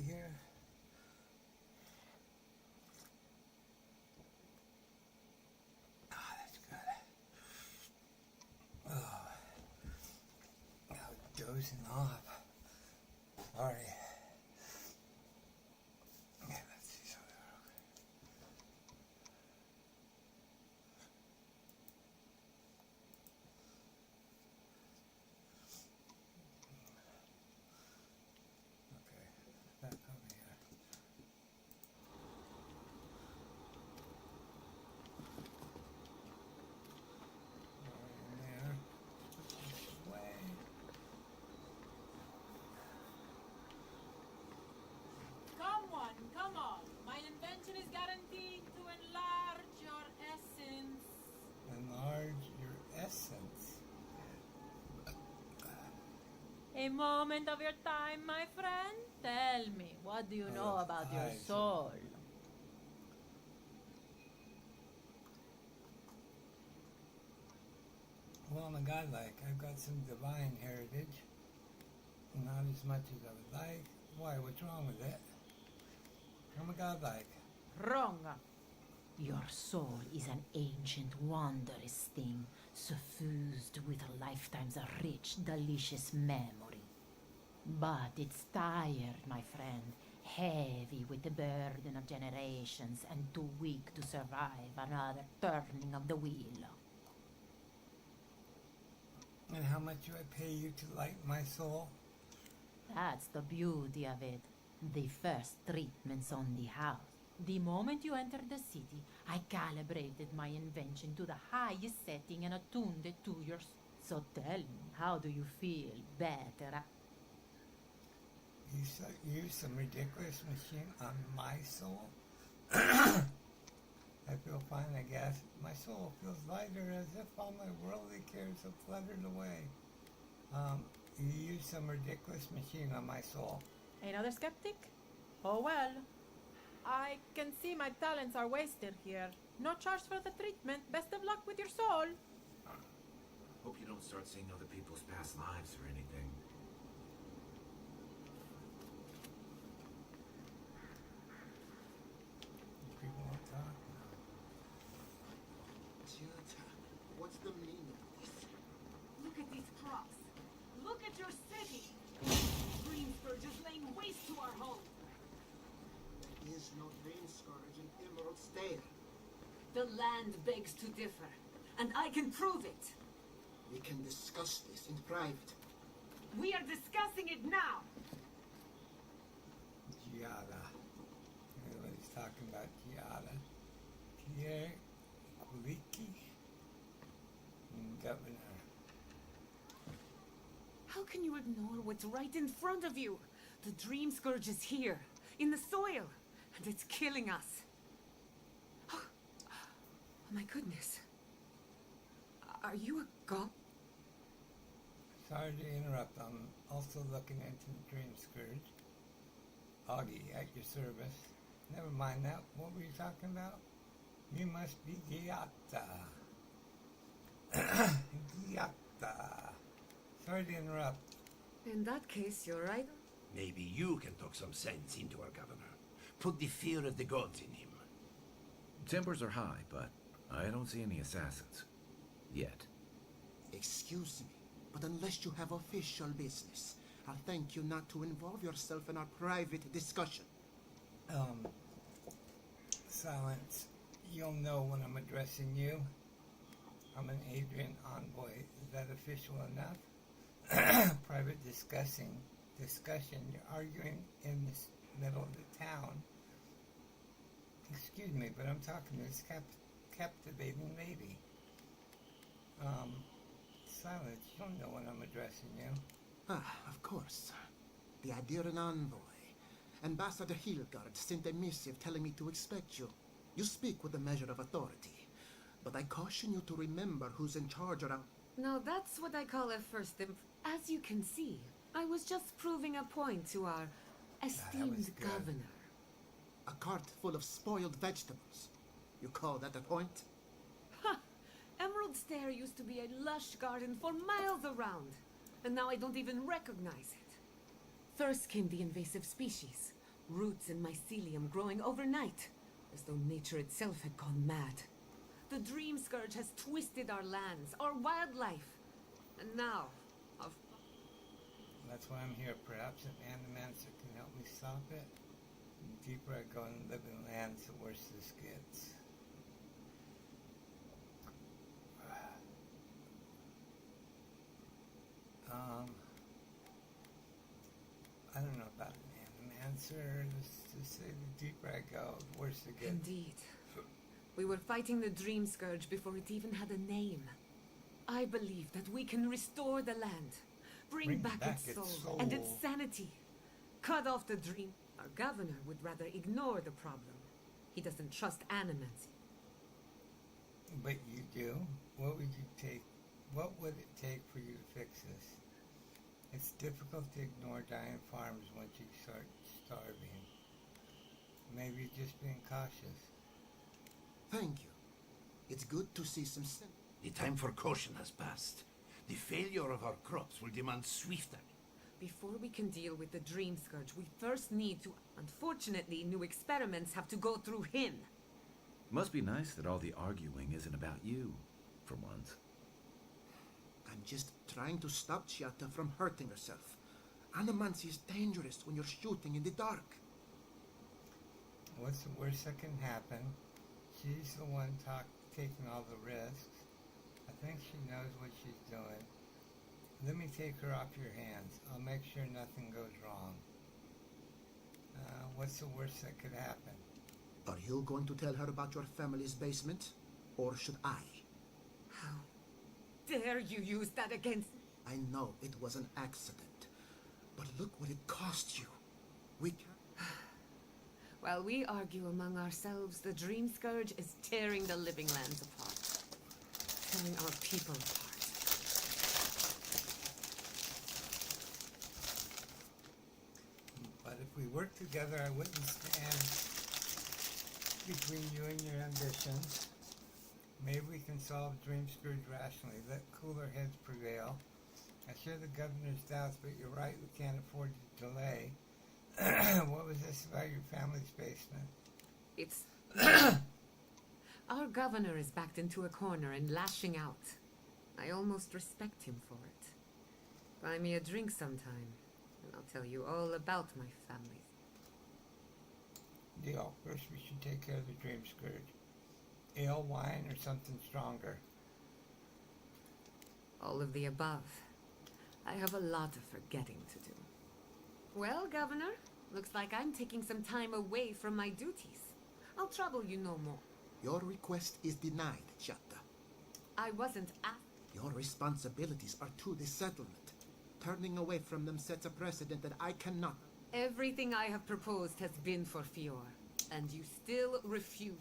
here. Ah, that's good. Oh, I was dozing off. Sorry. Yeah, let's see something. Okay, back over here. Right in there. Put this away. Come on. My invention is guaranteed to enlarge your essence. Enlarge your essence. A moment of your time, my friend. Tell me, what do you know about your eyes. soul? Well, I'm a godlike. I've got some divine heritage. Not as much as I would like. Why? What's wrong with it? I'm a godlike. Wrong. Your soul is an ancient, wondrous thing, suffused with a lifetime's rich, delicious memory. But it's tired, my friend, heavy with the burden of generations, and too weak to survive another turning of the wheel. And how much do I pay you to light my soul? That's the beauty of it. The first treatments on the house. The moment you entered the city, I calibrated my invention to the highest setting and attuned it to yours. So tell me, how do you feel? Better? You use some ridiculous machine on my soul? I feel fine, I guess. My soul feels lighter, as if all my worldly cares have fluttered away. You use some ridiculous machine on my soul. Another skeptic? Oh well. I can see my talents are wasted here. No charge for the treatment. Best of luck with your soul. Hope you don't start seeing other people's past lives or anything. People won't talk. What's the meaning of this? Look at these crops. Look at your city. Dream Scourge is laying waste to our home. There is no Dream Scourge in Emerald Stair. The land begs to differ, and I can prove it. We can discuss this in private. We are discussing it now. Giada. Everybody's talking about Giada. Pierre Kuliki, Governor. How can you ignore what's right in front of you? The Dream Scourge is here, in the soil, and it's killing us. Oh my goodness. Are you a god? Sorry to interrupt. I'm also looking into the Dream Scourge. Augie, at your service. Never mind that. What were you talking about? You must be Giata. Giata. Sorry to interrupt. In that case, you're right. Maybe you can talk some sense into our governor. Put the fear of the gods in him. Tempers are high, but I don't see any assassins. Yet. Excuse me, but unless you have official business, I'll thank you not to involve yourself in our private discussion. Silence. You'll know when I'm addressing you. I'm an Adrian envoy. Is that official enough? Private discussion. You're arguing in the middle of the town. Excuse me, but I'm talking to this captivating lady. Silence. You don't know when I'm addressing you. Ah, of course. The Adiran envoy. Ambassador Hilgard sent a missive telling me to expect you. You speak with a measure of authority, but I caution you to remember who's in charge around. Now that's what I call a first As you can see, I was just proving a point to our esteemed governor. A cart full of spoiled vegetables. You call that a point? Ha! Emerald Stair used to be a lush garden for miles around, and now I don't even recognize it. First came the invasive species, Roots and mycelium growing overnight, as though nature itself had gone mad. The Dream Scourge has twisted our lands, our wildlife. And now, That's why I'm here. Perhaps an animancer can help me stop it. The deeper I go in living lands, the worse this gets. I don't know about an animancer. Just say the deeper I go, the worse it gets. Indeed. We were fighting the Dream Scourge before it even had a name. I believe that we can restore the land. Bring back its soul and its sanity. Cut off the dream. Our governor would rather ignore the problem. He doesn't trust animancy. But you do? What would it take for you to fix this? It's difficult to ignore dying farms once you start starving. Maybe just being cautious. Thank you. It's good to see some sense. The time for caution has passed. The failure of our crops will demand swift action. Before we can deal with the Dream Scourge, we first need to... Unfortunately, new experiments have to go through him. Must be nice that all the arguing isn't about you, for once. I'm just trying to stop Chiata from hurting herself. Animancy is dangerous when you're shooting in the dark. What's the worst that can happen? She's the one taking all the risks. I think she knows what she's doing. Let me take her off your hands. I'll make sure nothing goes wrong. What's the worst that could happen? Are you going to tell her about your family's basement? Or should I? How dare you use that against... I know it was an accident. But look what it cost you. We can't... While we argue among ourselves, the Dream Scourge is tearing the living lands apart. Tearing our people apart. But if we work together, I wouldn't stand between you and your ambitions. Maybe we can solve Dream Scourge rationally. Let cooler heads prevail. I share the governor's doubts, but you're right, we can't afford to delay. What was this about your family's basement? It's... Our governor is backed into a corner and lashing out. I almost respect him for it. Buy me a drink sometime, and I'll tell you all about my family. Deal. First we should take care of the Dream Scourge. Ale, wine, or something stronger? All of the above. I have a lot of forgetting to do. Well, Governor, looks like I'm taking some time away from my duties. I'll trouble you no more. Your request is denied, Chiata. I wasn't asked. Your responsibilities are to the settlement. Turning away from them sets a precedent that I cannot. Everything I have proposed has been for Fior, and you still refuse.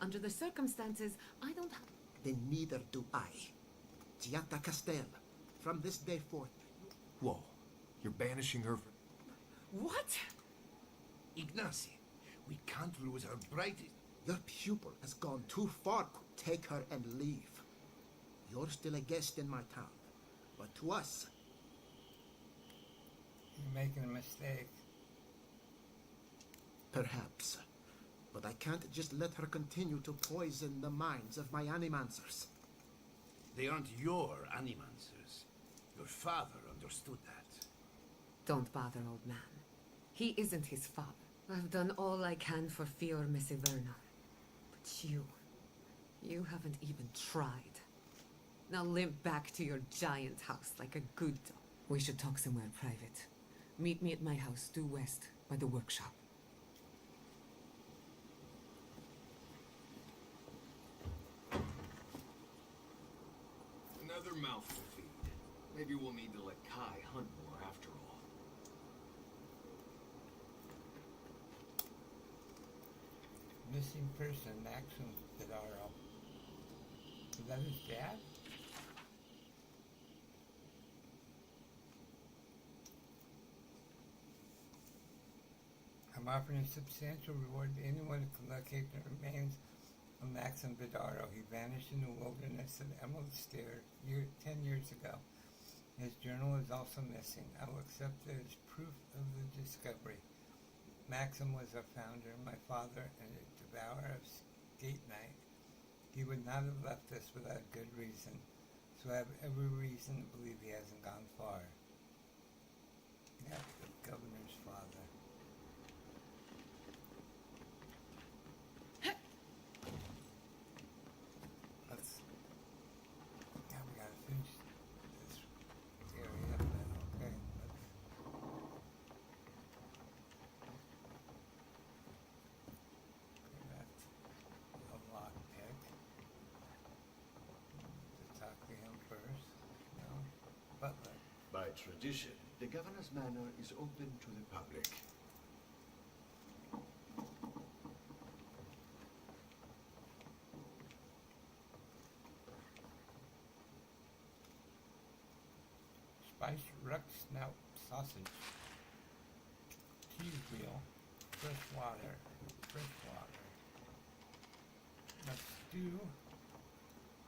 Under the circumstances, I don't have... Then neither do I. Chiata Castel, from this day forth... Whoa, you're banishing her for... What? Ignacy, we can't lose our brightest... Your pupil has gone too far. Take her and leave. You're still a guest in my town, but to us... You're making a mistake. Perhaps. But I can't just let her continue to poison the minds of my animancers. They aren't your animancers. Your father understood that. Don't bother, old man. He isn't his father. I've done all I can for Fior Mesiverna. But you haven't even tried. Now limp back to your giant house like a good dog. We should talk somewhere private. Meet me at my house due west by the workshop. Another mouth to feed. Maybe we'll need to let Kai hunt more after all. Missing person, Maxim Vidaro. Is that his dad? I'm offering a substantial reward to anyone who can locate the remains of Maxim Vidaro. He vanished in the wilderness of Emerald Stair 10 years ago. His journal is also missing. I will accept it as proof of the discovery. Maxim was our founder, my father, and a devourer of skate night. He would not have left us without good reason, so I have every reason to believe he hasn't gone far. Yeah, the governor's father. Now we gotta finish this area, but okay. That's a lockpick. To talk to him first. No? Butler. By tradition, the governor's manor is open to the public. Spiced ruck snout sausage. Cheese wheel. Fresh water. A stew.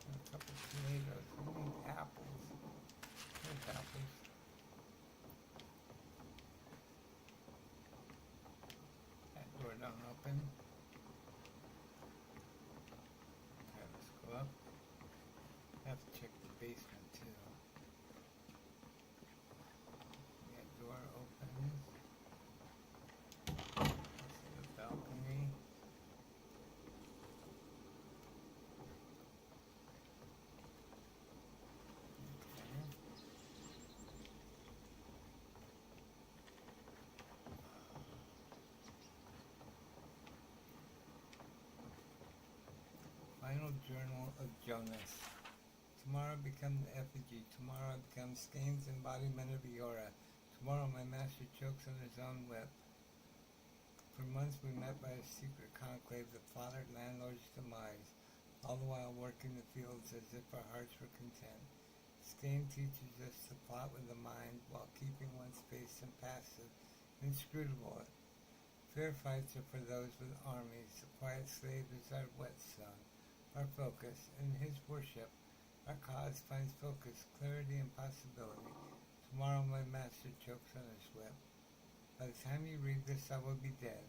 And a couple of tomatoes. We need apples. There's apples. That door don't open. Okay, let's go up. Have to check the basement too. That door opens. This is the balcony. Final Journal of Jonas. Tomorrow I become the effigy. Tomorrow I become Skane's embodiment of Eora. Tomorrow my master chokes on his own whip. For months we met by a secret conclave that plotted landlord's demise, all the while working the fields as if our hearts were content. Skane teaches us to plot with the mind while keeping one's face impassive, inscrutable. Fair fights are for those with armies. The quiet slave is our whetstone, our focus. In his worship, our cause finds focus, clarity, and possibility. Tomorrow my master chokes on his whip. By the time you read this, I will be dead.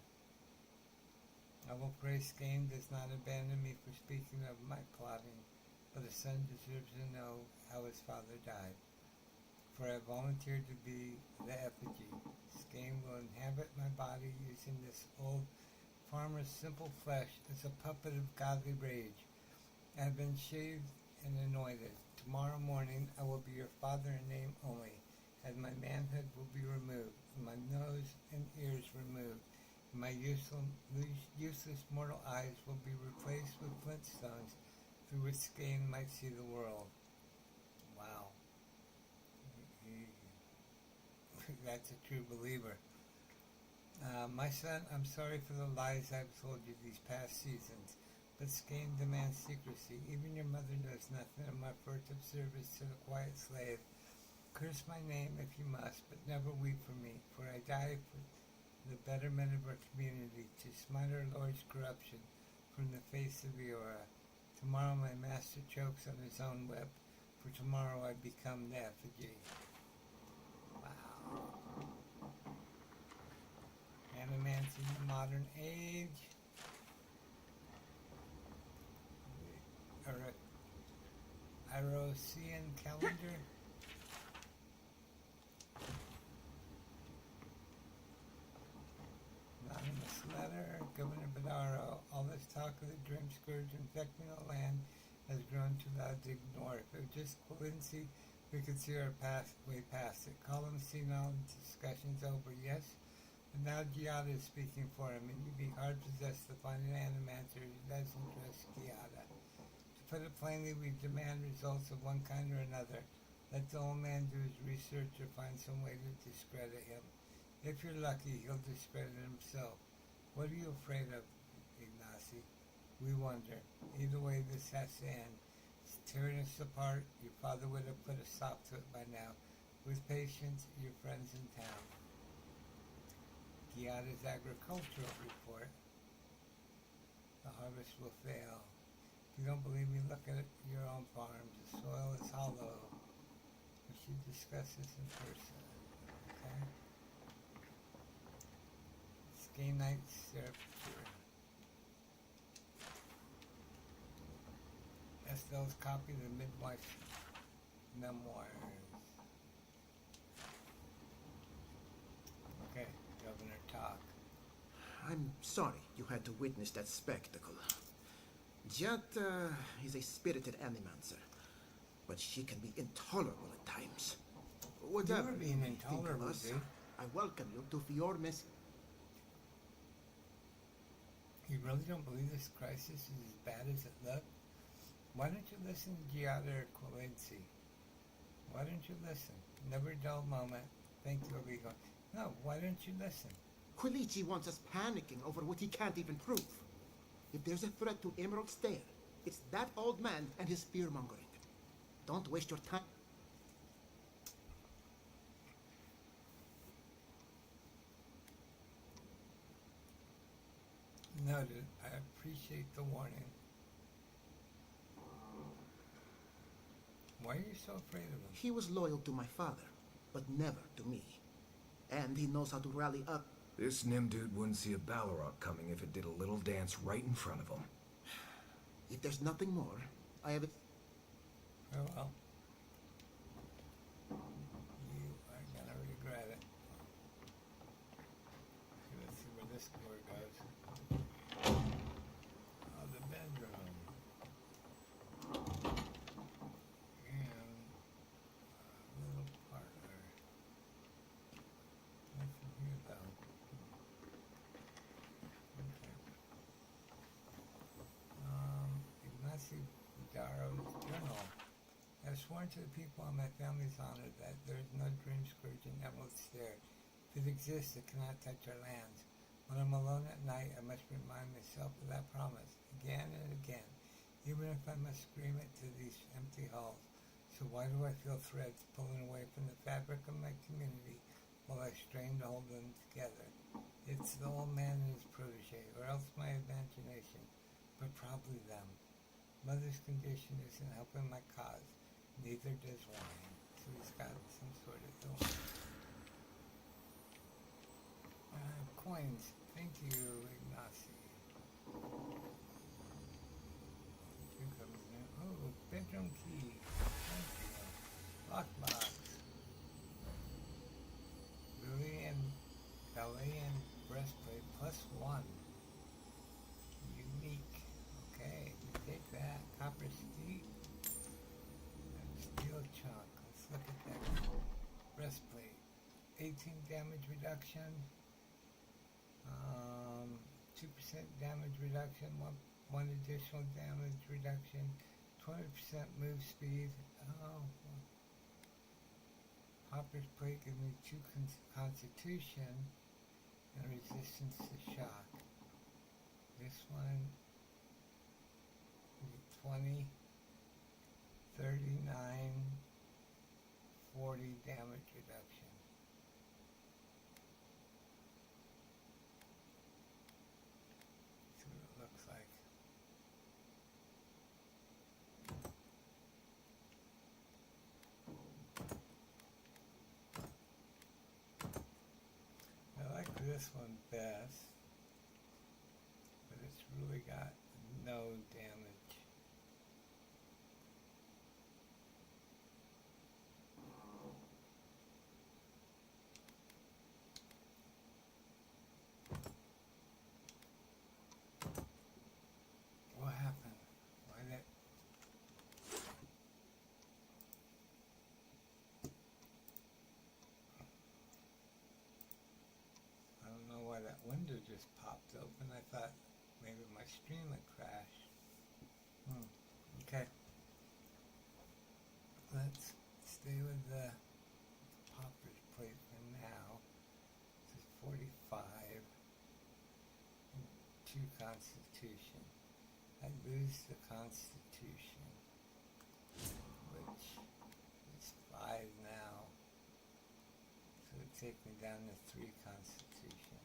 I will pray Skane does not abandon me for speaking of my plotting, but a son deserves to know how his father died. For I volunteered to be the effigy. Skane will inhabit my body using this old farmer's simple flesh as a puppet of godly rage. I have been shaved and anointed. Tomorrow morning I will be your father in name only, and my manhood will be removed, and my nose and ears removed, and my useless mortal eyes will be replaced with flintstones through which Skane might see the world. Wow. That's a true believer. My son, I'm sorry for the lies I've told you these past seasons, but Skane demands secrecy. Even your mother knows nothing of my furtive service to the quiet slave. Curse my name if you must, but never weep for me, for I die for the betterment of our community, to smite our Lord's corruption from the face of Eora. Tomorrow my master chokes on his own whip, for tomorrow I become the effigy. Wow. Animants in the modern age. Irosian calendar. Anonymous letter. Governor Badaro. All this talk of the Dream Scourge infecting the land has grown too loud to ignore. If it was just Quincy, we could see our way past it. Call him senile, discussion's over, yes? But now Giada is speaking for him, and you'd be hard-possessed to find an animancer who doesn't trust Giada. To put it plainly, we demand results of one kind or another. Let the old man do his research or find some way to discredit him. If you're lucky, he'll discredit himself. What are you afraid of, Ignacy? We wonder. Either way, this has to end. It's tearing us apart. Your father would have put a stop to it by now. With patience, your friends in town. Giada's agricultural report. The harvest will fail. If you don't believe me, look at your own farms. The soil is hollow. We should discuss this in person. Okay? Game night syrup. Estelle's copy of the midwife's memoirs. Okay, Governor talk. I'm sorry you had to witness that spectacle. Jat is a spirited animancer, but she can be intolerable at times. Whatever You were being you may think of intolerable, us, dude. I welcome you to Fiormes. You really don't believe this crisis is as bad as it looked? Why don't you listen to Giada or Quincy? Why don't you listen? Never a dull moment. Think you'll be going. No, why don't you listen? Quilici wants us panicking over what he can't even prove. If there's a threat to Emerald Stair, it's that old man and his fear-mongering. Don't waste your time. Noted. I appreciate the warning. Why are you so afraid of him? He was loyal to my father, but never to me. And he knows how to rally up. This Nim dude wouldn't see a Balrog coming if it did a little dance right in front of him. If there's nothing more, I have it. Oh well. You are gonna regret it. Okay, let's see where this door goes. Oh, the bedroom. And a little parlor. Nothing here though. Okay. Ignacio Daro's journal. I have sworn to the people on my family's honor that there is no dream scourge in Emerald Stair. If it exists, it cannot touch our lands. When I'm alone at night, I must remind myself of that promise, again and again, even if I must scream it to these empty halls. So why do I feel threads pulling away from the fabric of my community while I strain to hold them together? It's the old man and his protege, or else my imagination, but probably them. Mother's condition isn't helping my cause. Neither does wine. So he's got some sort of illness. Coins. Thank you, Ignacy. Oh, bedroom key. Thank you. Lockbox. Galilean breastplate +1. Unique. Okay, we take that. Copper steep. Steel chunk. Let's look at that breastplate. 18 damage reduction. 2% damage reduction. One additional damage reduction. 20% move speed. Oh. Hopper's plate gives me 2 constitution and resistance to shock. This one 20, 39, 40 damage reduction. See what it looks like. I like this one best, but it's really got no damage. What happened? Why that? I don't know why that window just popped open. I thought maybe my stream had crashed. Okay. Let's stay with the popper's plate for now. This is 45 and 2 constitution. I lose the constitution, which is 5 now. So it would take me down to 3 constitution.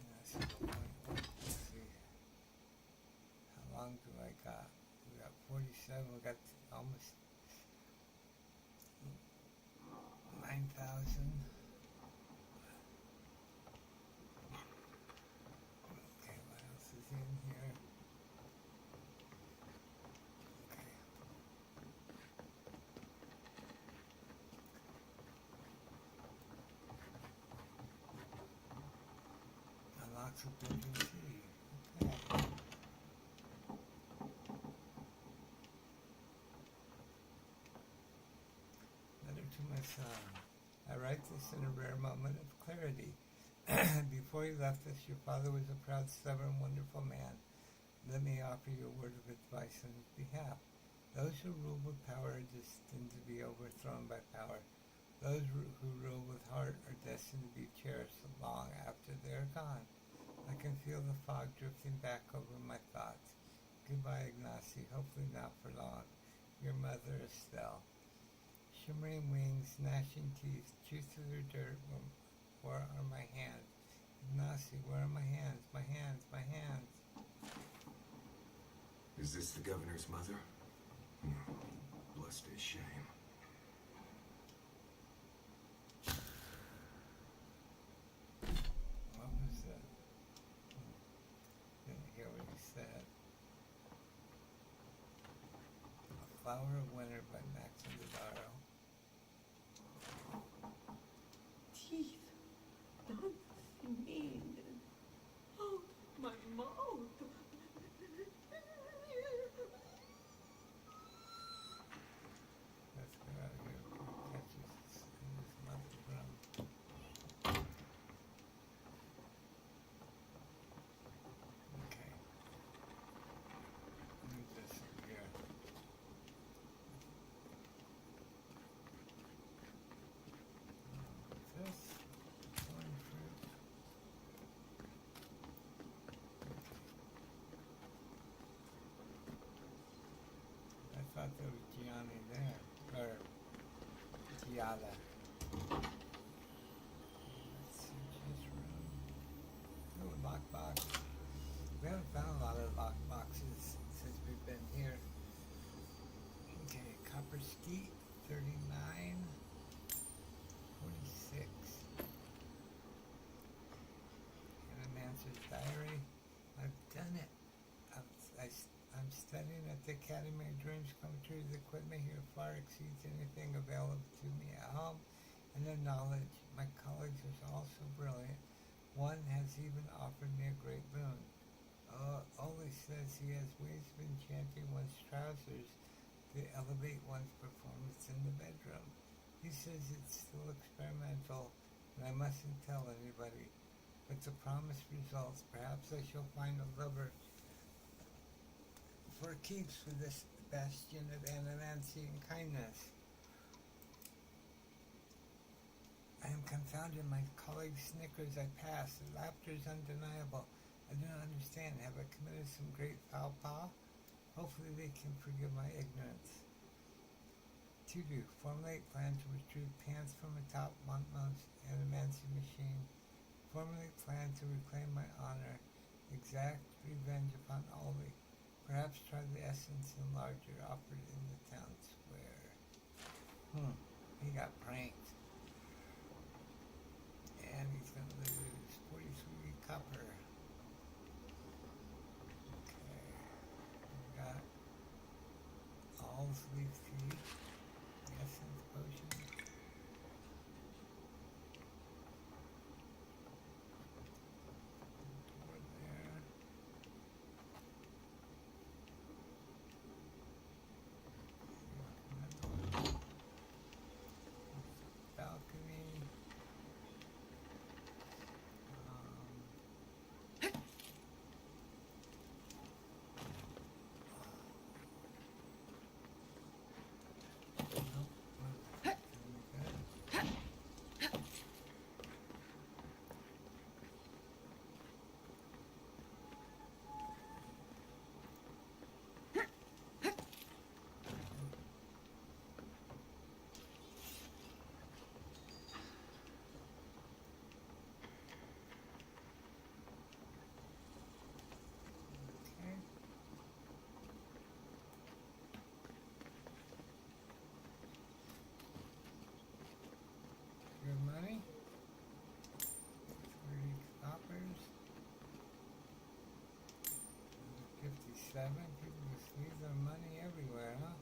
And that's the point. Let's see. How long do I got? We got 47. We got almost 9,000. Lots of building C. Okay. Letter to my son. I write this in a rare moment of clarity. Before he left us, your father was a proud, stubborn, wonderful man. Let me offer you a word of advice on his behalf. Those who rule with power are destined to be overthrown by power. Those who rule with heart are destined to be cherished long after they are gone. I can feel the fog drifting back over my thoughts. Goodbye, Ignacy. Hopefully not for long. Your mother, Estelle. Shimmering wings, gnashing teeth, chew through the dirt. Where are my hands? Ignacy, where are my hands? My hands, my hands. Is this the governor's mother? Blessed his shame. What was that? Didn't hear what he said. A Flower of Winter by Max Vivaro. Teeth. Don't mean. Oh, my mouth. Let's get out of here before he catches his mother from. Okay. Move this up here. This thorn fruit. I thought there was Gianni there, or Giada. Let's see his room. Oh, lockbox. We haven't found a lot of lockboxes since we've been here. Okay, copper skeet, 39, 46. Animancer's diary. I've done it. I'm studying at the Academy of Dreams come true. The equipment here far exceeds anything available to me at home, and the knowledge my colleagues is also brilliant. One has even offered me a great boon. Oli says he has ways of enchanting one's trousers to elevate one's performance in the bedroom. He says it's still experimental, and I mustn't tell anybody. But the promised results, perhaps I shall find a lover for keeps for this bastion of animancy and kindness. I am confounded. My colleague snickers. I pass. The laughter is undeniable. I do not understand. Have I committed some great foul pas? Hopefully they can forgive my ignorance. To do. Formulate plan to retrieve pants from a top montmost animancy machine. Formulate plan to reclaim my honor. Exact revenge upon Ollie. Perhaps try the essence enlarger offered in the town square. He got pranked. And he's gonna lose 43 copper. Okay. We got all sleeve tea. Essence potion. Door there. Balcony. Okay. Your money? 30 coppers. 57. People just leave their money everywhere, huh?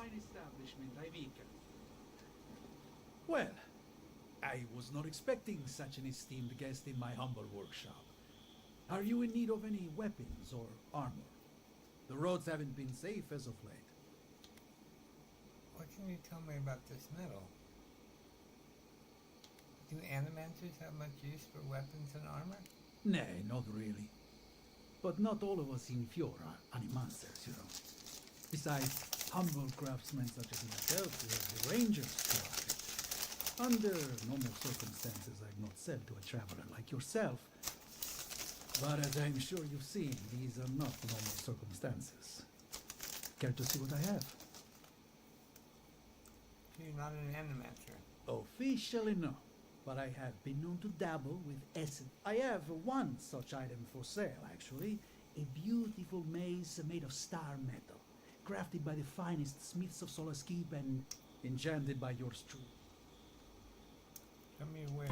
fine establishment, Ivica. Well, I was not expecting such an esteemed guest in my humble workshop. Are you in need of any weapons or armor? The roads haven't been safe as of late. What can you tell me about this metal? Do animancers have much use for weapons and armor? Nay, not really. But not all of us in Fjord are animancers, you know. Besides, humble craftsmen such as myself were the rangers to our Under normal circumstances, I'd not sell to a traveler like yourself. But as I'm sure you've seen, these are not normal circumstances. Care to see what I have? You're not an animator. Officially no, but I have been known to dabble with essence. I have one such item for sale, actually. A beautiful maze made of star metal, crafted by the finest smiths of Solace Keep and enchanted by yours truly. Show me where.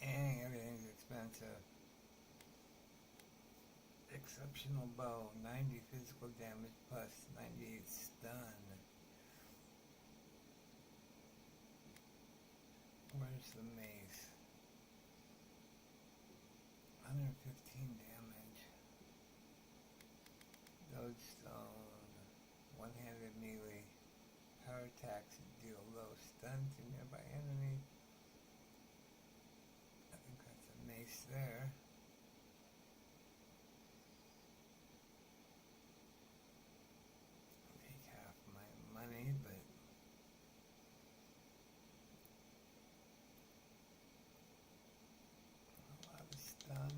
Dang, everything's expensive. Exceptional bow, 90 physical damage plus 98 stun. Where's the mace? 115 damage. Lodestone, one-handed melee, power attacks deal low stun to nearby enemy. I think that's a mace there. I'll take half my money, but a lot of stun.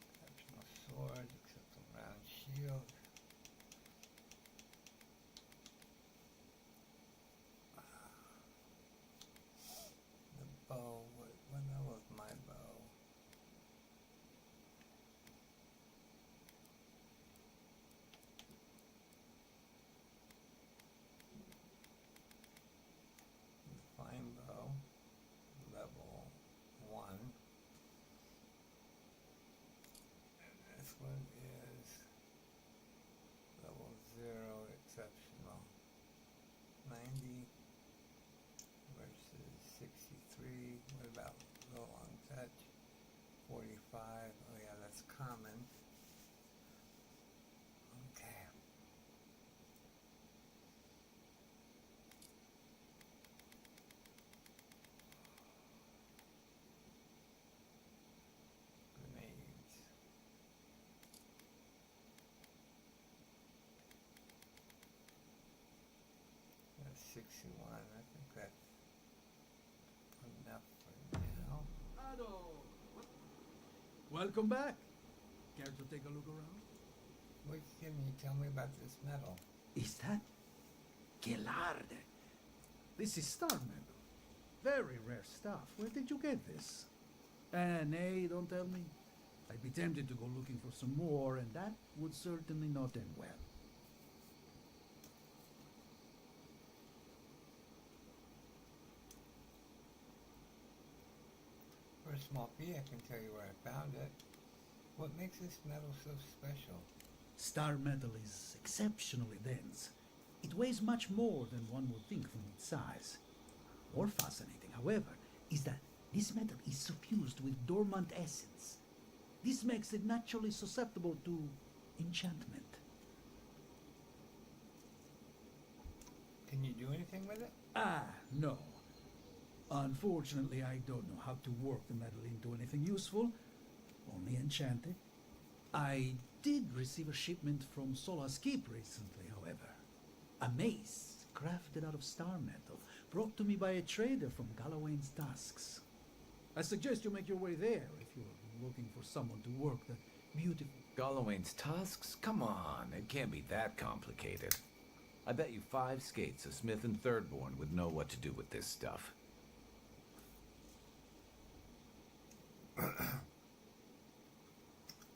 Exceptional sword, exceptional round shield. The bow, what level is my bow? The fine bow, level 1. And this one is level 0, exceptional. 90 versus 63. What about low long touch? 45. Oh yeah, that's common. Okay. Grenades. That's 61. I think that's enough for now. Welcome back. Care to take a look around? What can you tell me about this metal? Is that? Gelarde. This is star metal. Very rare stuff. Where did you get this? Nay, don't tell me. I'd be tempted to go looking for some more, and that would certainly not end well. For a small fee, I can tell you where I found it. What makes this metal so special? Star metal is exceptionally dense. It weighs much more than one would think from its size. More fascinating, however, is that this metal is suffused with dormant essence. This makes it naturally susceptible to enchantment. Can you do anything with it? No. Unfortunately, I don't know how to work the metal into anything useful. Only enchant it. I did receive a shipment from Solace Keep recently, however. A mace crafted out of star metal, brought to me by a trader from Galloway's Tusks. I suggest you make your way there if you're looking for someone to work the beautiful... Galloway's Tusks? Come on, it can't be that complicated. I bet you 5 skates a Smith and Thirdborn would know what to do with this stuff.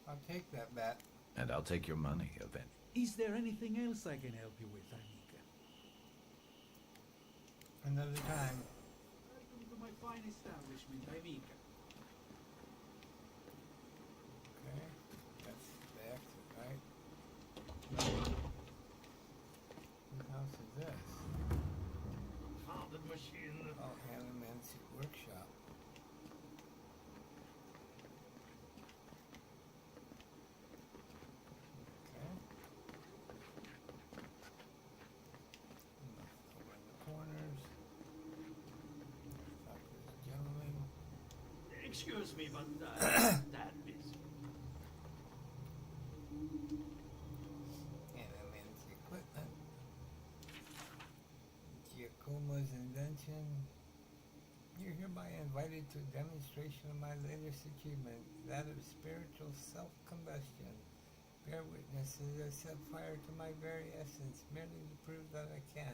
I'll take that bet. And I'll take your money, eventually. Is there anything else I can help you with, Anika? Another time. Welcome to my fine establishment, Ivica. Excuse me, but that is... Animated equipment. Giacomo's invention. You're hereby invited to a demonstration of my latest achievement, that of spiritual self-combustion. Bear witness as I set fire to my very essence, merely to prove that I can.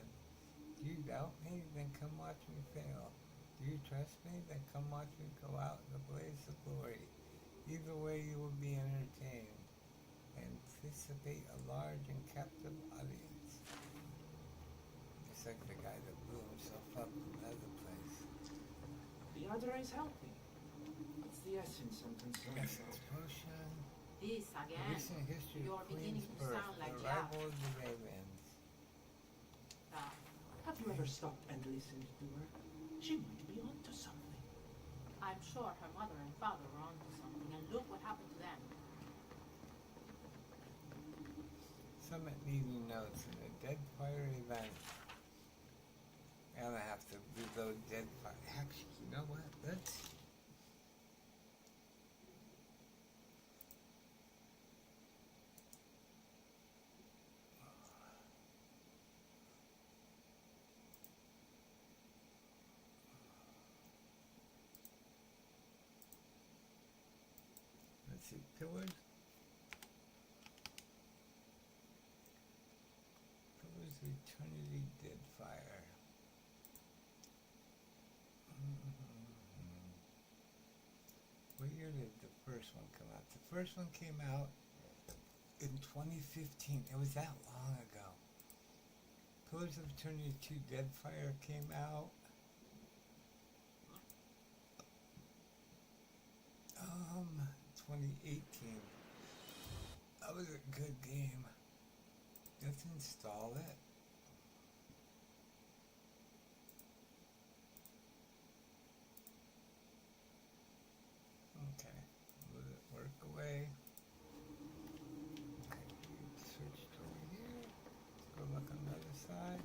Do you doubt me? Then come watch me fail. Do you trust me? Then come watch me go out in a blaze of glory. Either way you will be entertained. Anticipate a large and captive audience. It's like the guy that blew himself up in another place. The other eye's healthy. It's the essence I'm concerned Essence potion. This The again. recent history You're of Queen's beginning to birth, sound like the Jack. arrival of the Ravens. Have you ever stopped and listened to her? She might be onto something. I'm sure her mother and father were onto something, and look what happened to them. Summit meeting notes in a dead fire event. I'm gonna have to reload dead fire. Actually, you know what? Let's. Let's see, pillars. Pillars of Eternity, Dead Fire. What year did the first one come out? The first one came out in 2015. It was that long ago. Pillars of Eternity 2, Dead Fire came out. 2018. That was a good game. Let's install it. Okay, let it work away. Okay, switched over here. Let's go look on the other side.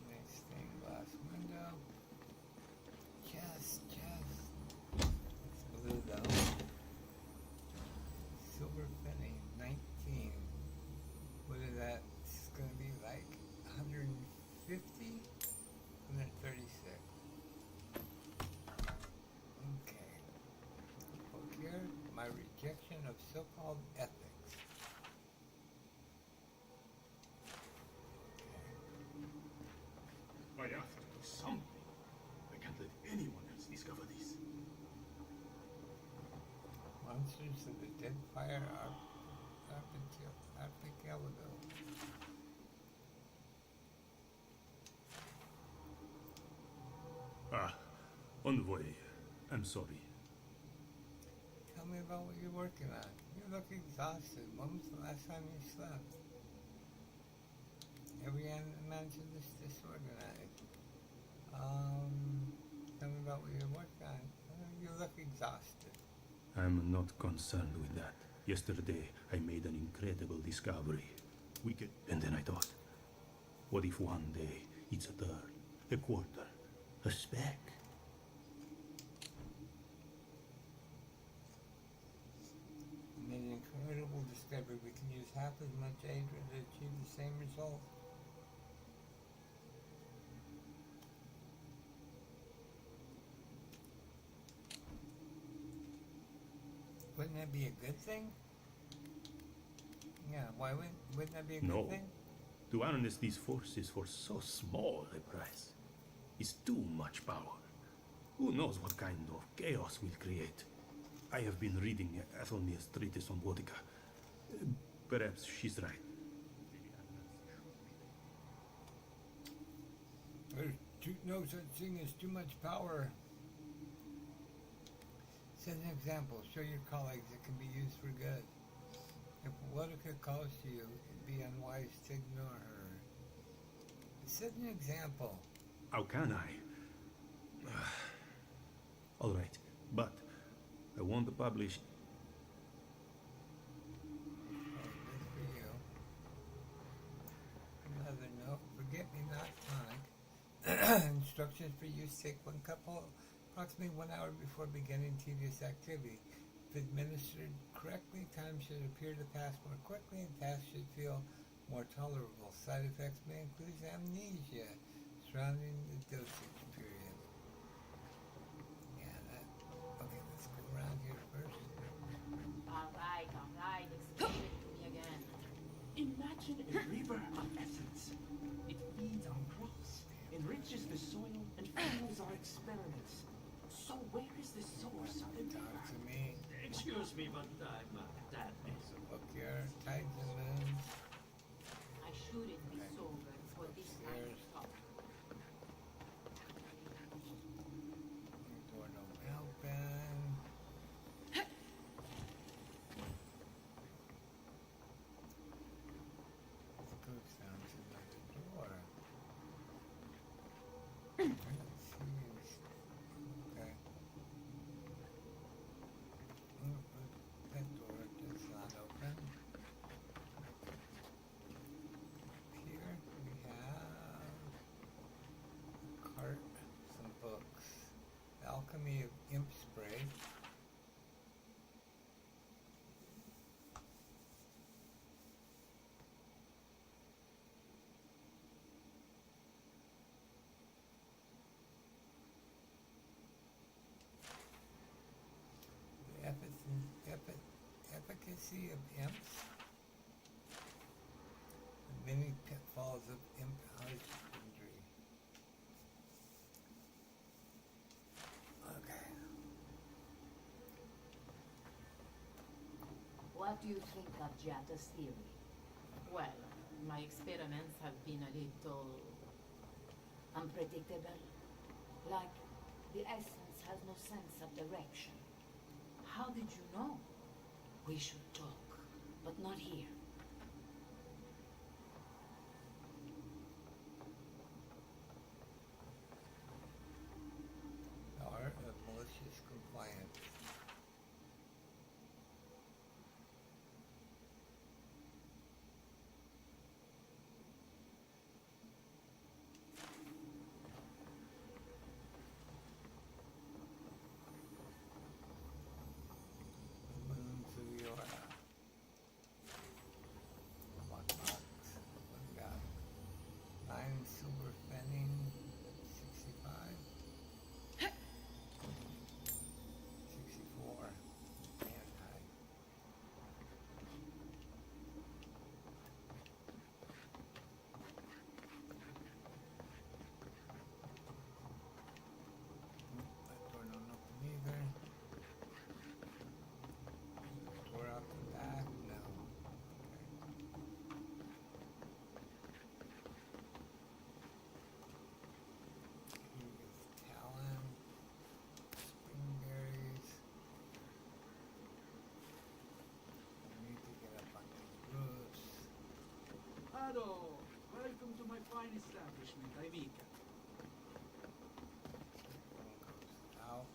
Nice stained glass window. Chest. It's blue though. Silver penny, 19. What is that? It's gonna be like 150? 136. Okay. Look here, my rejection of so-called ethics. I have to do something. I can't let anyone else discover this. Monsters of the Dead Fire Archipelago. Envoy, I'm sorry. Tell me about what you're working on. You look exhausted. When was the last time you slept? Every mansion is disorganized. Tell me about what you're working on. You look exhausted. I'm not concerned with that. Yesterday, I made an incredible discovery. And then I thought, what if one day it's a third, a quarter, a speck? You made an incredible discovery. We can use half as much Adra to achieve the same result. Wouldn't that be a good thing? Yeah, why wouldn't that be a good thing? To harness these forces for so small a price is too much power. Who knows what kind of chaos we'll create? I have been reading Athelmir's treatise on Boudica. Perhaps she's right. There's no such thing as too much power. Set an example. Show your colleagues it can be used for good. If Boudica calls to you, it'd be unwise to ignore her. Set an example. How can I? All right, but I want to publish. Okay, good for you. Another note. Forget me not tonic. Instructions for use. Take 1 cup approximately 1 hour before beginning tedious activity. If administered correctly, time should appear to pass more quickly and tasks should feel more tolerable. Side effects may include amnesia surrounding the dosage period. Yeah, okay, let's go around here first. Alright, explain it to me again. Imagine a river of essence. It feeds on crops, enriches the soil, and fuels our experiments. So where is the source of the river? To me. Excuse me, but I'm that There's a book here, Tides and Moons. I shouldn't be sober for this kind of talk. Door don't open. Let's go down to another door. Okay. That door does not open. Here we have a cart, some books. The Alchemy of Imp Spray. Efficacy of imps. The many pitfalls of imp husbandry. Okay. What do you think of Giada's theory? Well, my experiments have been a little unpredictable. Like, the essence has no sense of direction. How did you know? We should talk, but not here. The art of malicious compliance. Hello! Welcome to my fine establishment, Amica. Out.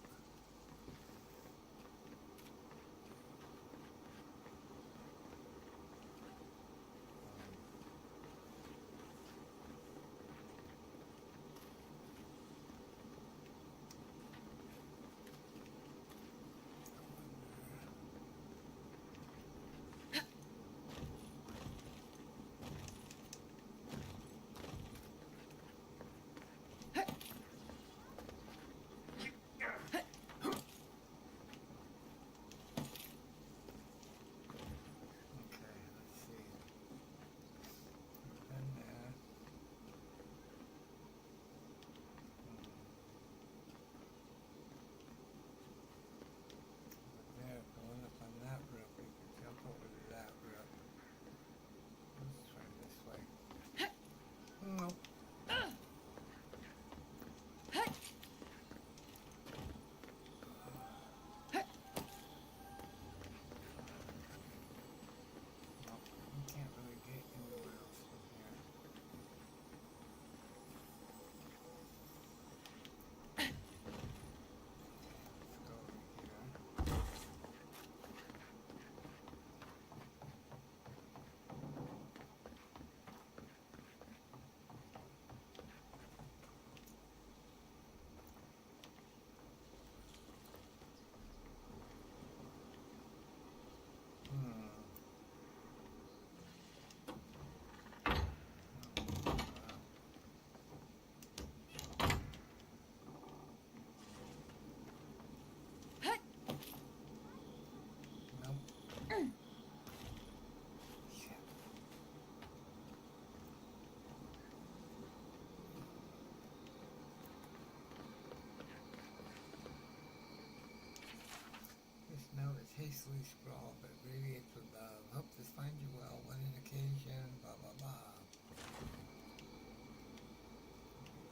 hastily scrawl, but radiates with love. Hope this finds you well. What an occasion, blah, blah, blah.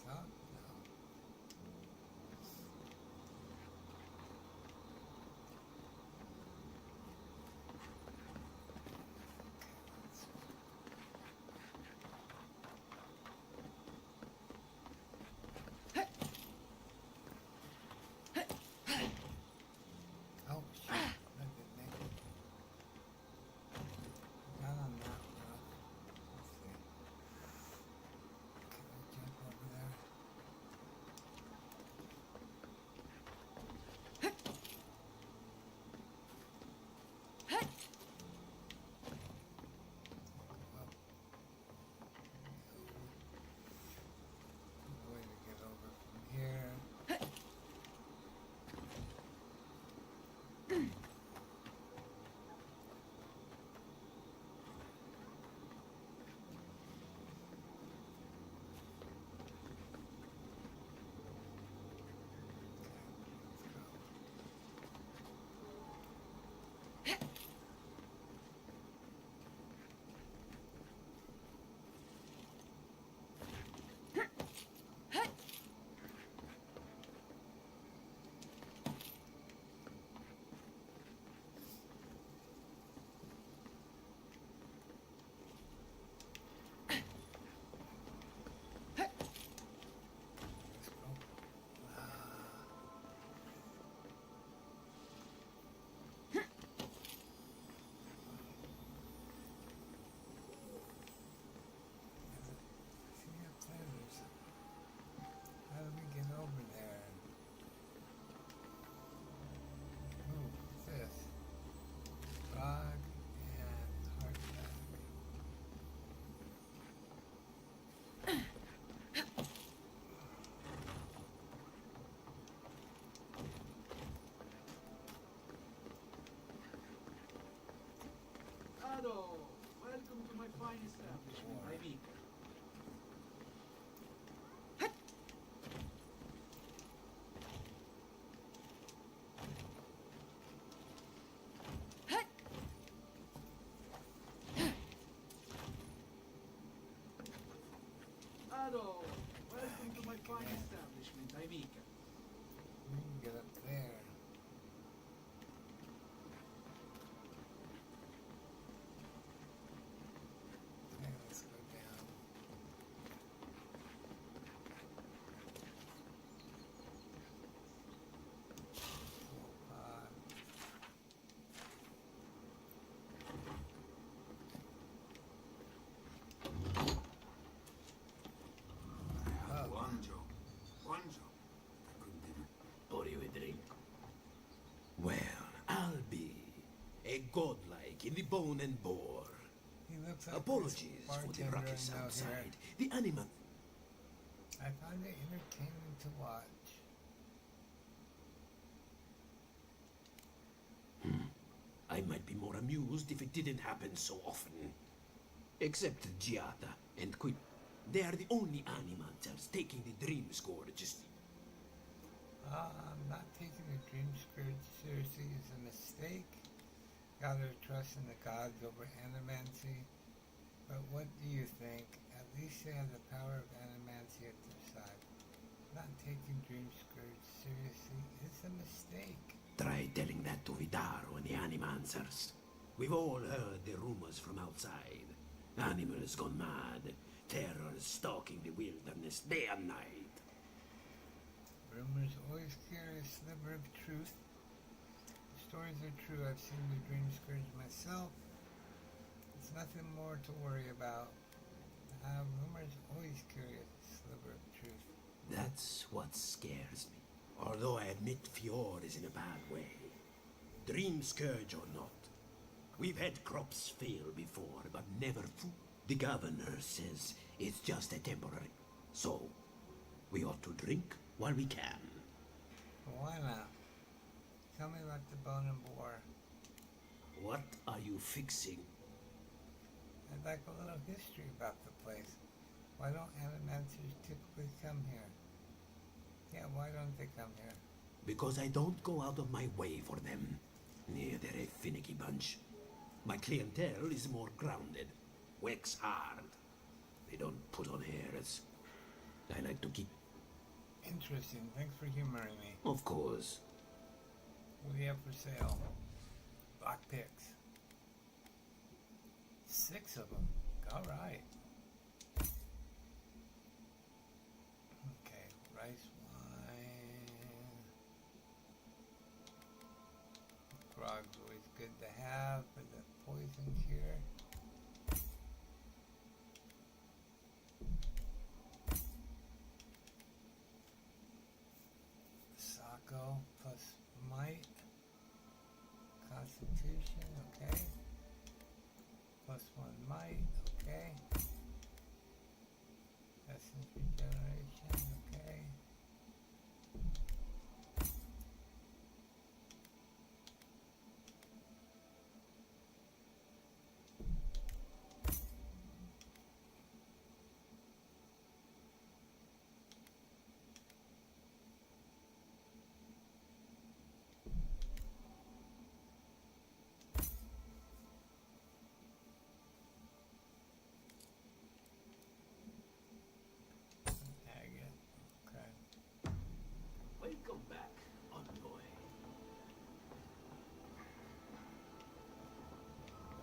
Talk? No. Oh, shit. That didn't make it. Not on that rock. Let's see. Can I jump over there? Up. No way to get over from here. Let's go. See up there, how do we get over there? Oh, what's this? Frog and hardback. Ado, welcome to my fine establishment, Ivika. Ado, welcome to my fine establishment, Ivika. We can get up there. Okay, let's go down. Buongiorno. Buongiorno. I couldn't even... Pour you a drink. Well, I'll be a godlike in the bone and bore. He looks like Apologies this for the bartender ruckus I know outside. here. The animal. I find it entertaining to watch. I might be more amused if it didn't happen so often. Except Giata and Quinn. They are the only animals taking the dream scourges. Not taking the dream scourge seriously is a mistake. Gotta trust in the gods over animancy. But what do you think? At least they have the power of animancy at their side. Not taking dream scourge seriously is a mistake. Try telling that to Vidaro and the Animancers. We've all heard the rumors from outside. Animals gone mad. Terror stalking the wilderness day and night. Rumors always carry a sliver of truth. The stories are true. I've seen the dream scourge myself. It's nothing more to worry about. Rumors always carry a sliver of truth. That's what scares me. Although I admit Fjord is in a bad way. Dream scourge or not. We've had crops fail before, but never food. The governor says it's just a temporary. So, we ought to drink while we can. Why not? Tell me about the bone and boar. What are you fixing? I'd like a little history about the place. Why don't animancers typically come here? Yeah, why don't they come here? Because I don't go out of my way for them. Yeah, they're a finicky bunch. My clientele is more grounded. Works hard. They don't put on airs. I like to keep... Interesting. Thanks for humoring me. Of course. What do you have for sale? Lockpicks. 6 of them. All right. Okay, rice wine. Grog's always good to have, but the poison's here. Sacco plus might. Constitution, okay. Plus 1 might, okay. Essence regeneration, okay. Agate, okay. Welcome back, envoy.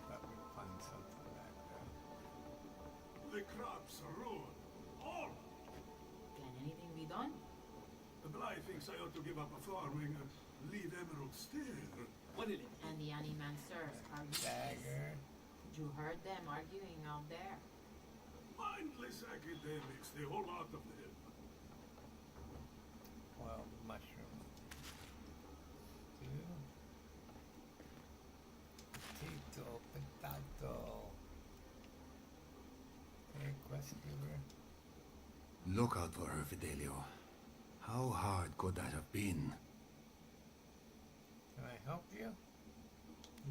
Thought we'd find something back there. The crops are ruined. All. Can anything be done? The Bly thinks I ought to give up farming and leave Emerald Stair. What is it? And the animancers are Dagger. You heard them arguing out there. Mindless academics, the whole lot of them. Well, mushroom. Stew. Potato, potato. Okay, quest giver. Look out for her, Fidelio. How hard could that have been? Can I help you?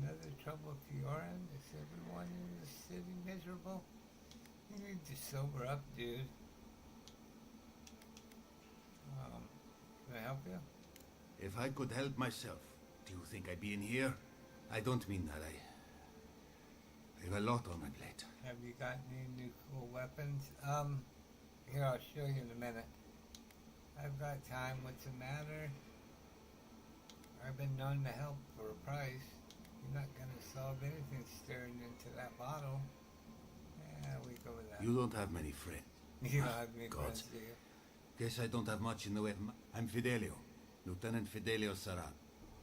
Another trouble for your end? Is everyone in the city miserable? You need to sober up, dude. Can I help you? If I could help myself, do you think I'd be in here? I don't mean that. I have a lot on my plate. Have you got any new cool weapons? Here, I'll show you in a minute. I've got time. What's the matter? I've been known to help for a price. You're not gonna solve anything staring into that bottle. Yeah, we go with that. You don't have many friends. You don't have any God. friends, do you? Guess I don't have much in the way of... I'm Fidelio. Lieutenant Fidelio Saran.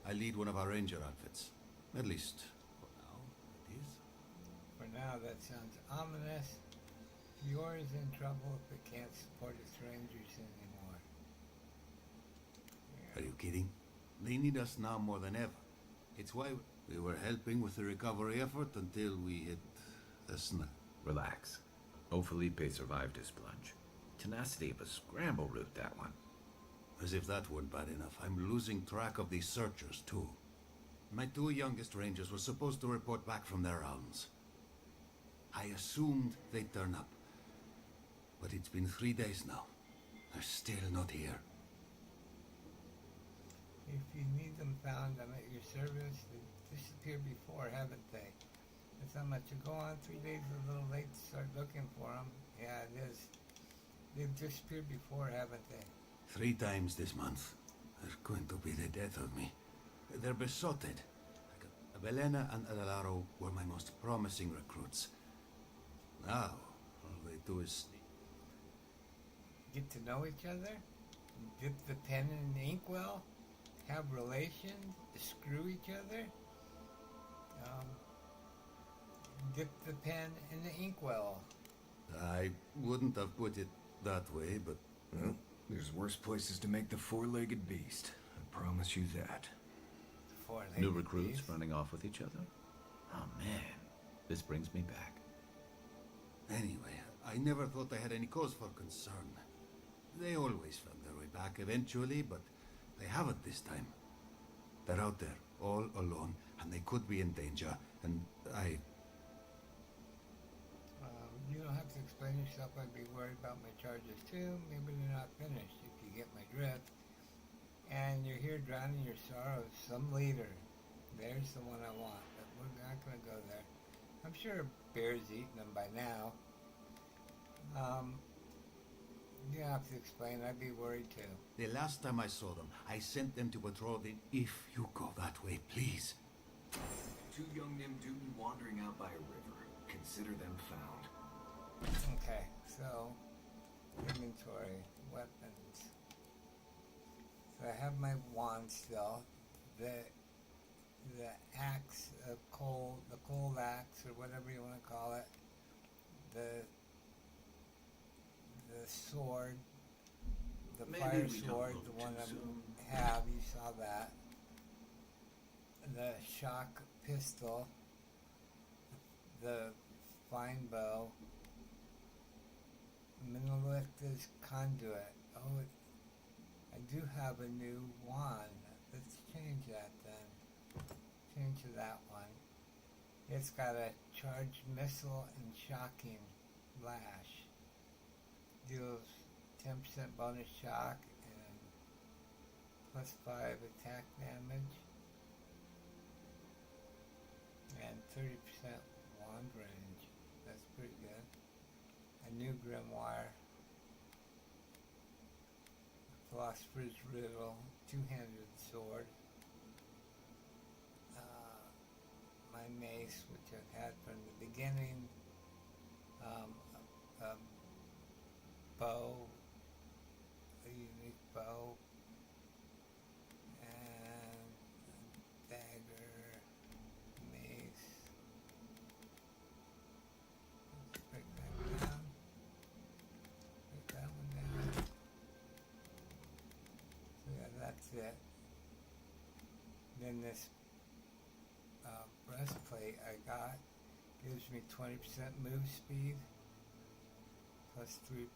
I lead one of our ranger outfits. At least, for now, it is. For now, that sounds ominous. Yours in trouble if it can't support its rangers anymore. Are you kidding? They need us now more than ever. It's why we were helping with the recovery effort until we hit the snap. Relax. O Felipe survived his plunge. Tenacity of a scramble route, that one. As if that weren't bad enough, I'm losing track of these searchers, too. My 2 youngest rangers were supposed to report back from their rounds. I assumed they'd turn up. But it's been 3 days now. They're still not here. If you need them found, I'm at your service. They've disappeared before, haven't they? That's not much to go on. 3 days is a little late to start looking for them. Yeah, it is. They've disappeared before, haven't they? 3 times this month. They're going to be the death of me. They're besotted. Belena and Adelaro were my most promising recruits. Now, all they do is... Get to know each other? Dip the pen in the inkwell? Have relations? Screw each other? Dip the pen in the inkwell. I wouldn't have put it that way, but... Well, there's worse places to make the four-legged beast. I promise you that. New recruits running off with each other? Oh man, this brings me back. Anyway, I never thought I had any cause for concern. They always found their way back eventually, but they haven't this time. They're out there, all alone, and they could be in danger, and I... You don't have to explain yourself. I'd be worried about my charges too. Maybe they're not finished, if you get my drift. And you're here drowning your sorrows. Some leader There's the one I want, but we're not gonna go there. I'm sure a bear's eaten them by now. You don't have to explain, I'd be worried too. The last time I saw them, I sent them to patrol the... If you go that way, please. 2 young Nimdutin wandering out by a river. Consider them found. Okay, so inventory, weapons. So I have my wand still. The axe of coal, the cold axe or whatever you want to call it. The sword, the Maybe fire we don't sword, look the one too I soon. have, you saw that. The shock pistol, the fine bow, Minolith's conduit. Oh, I do have a new wand. Let's change that then. Change to that one. It's got a charged missile and shocking lash. Deals 10% bonus shock and plus 5 attack damage. And 30% wand range. That's pretty good. A new grimoire. Philosopher's Riddle. Two-handed sword. My mace, which I've had from the beginning. A bow. A unique bow. And a dagger. Mace. Let's break that down. Break that one down. So yeah, that's it. Then this breastplate I got gives me 20% move speed plus 3%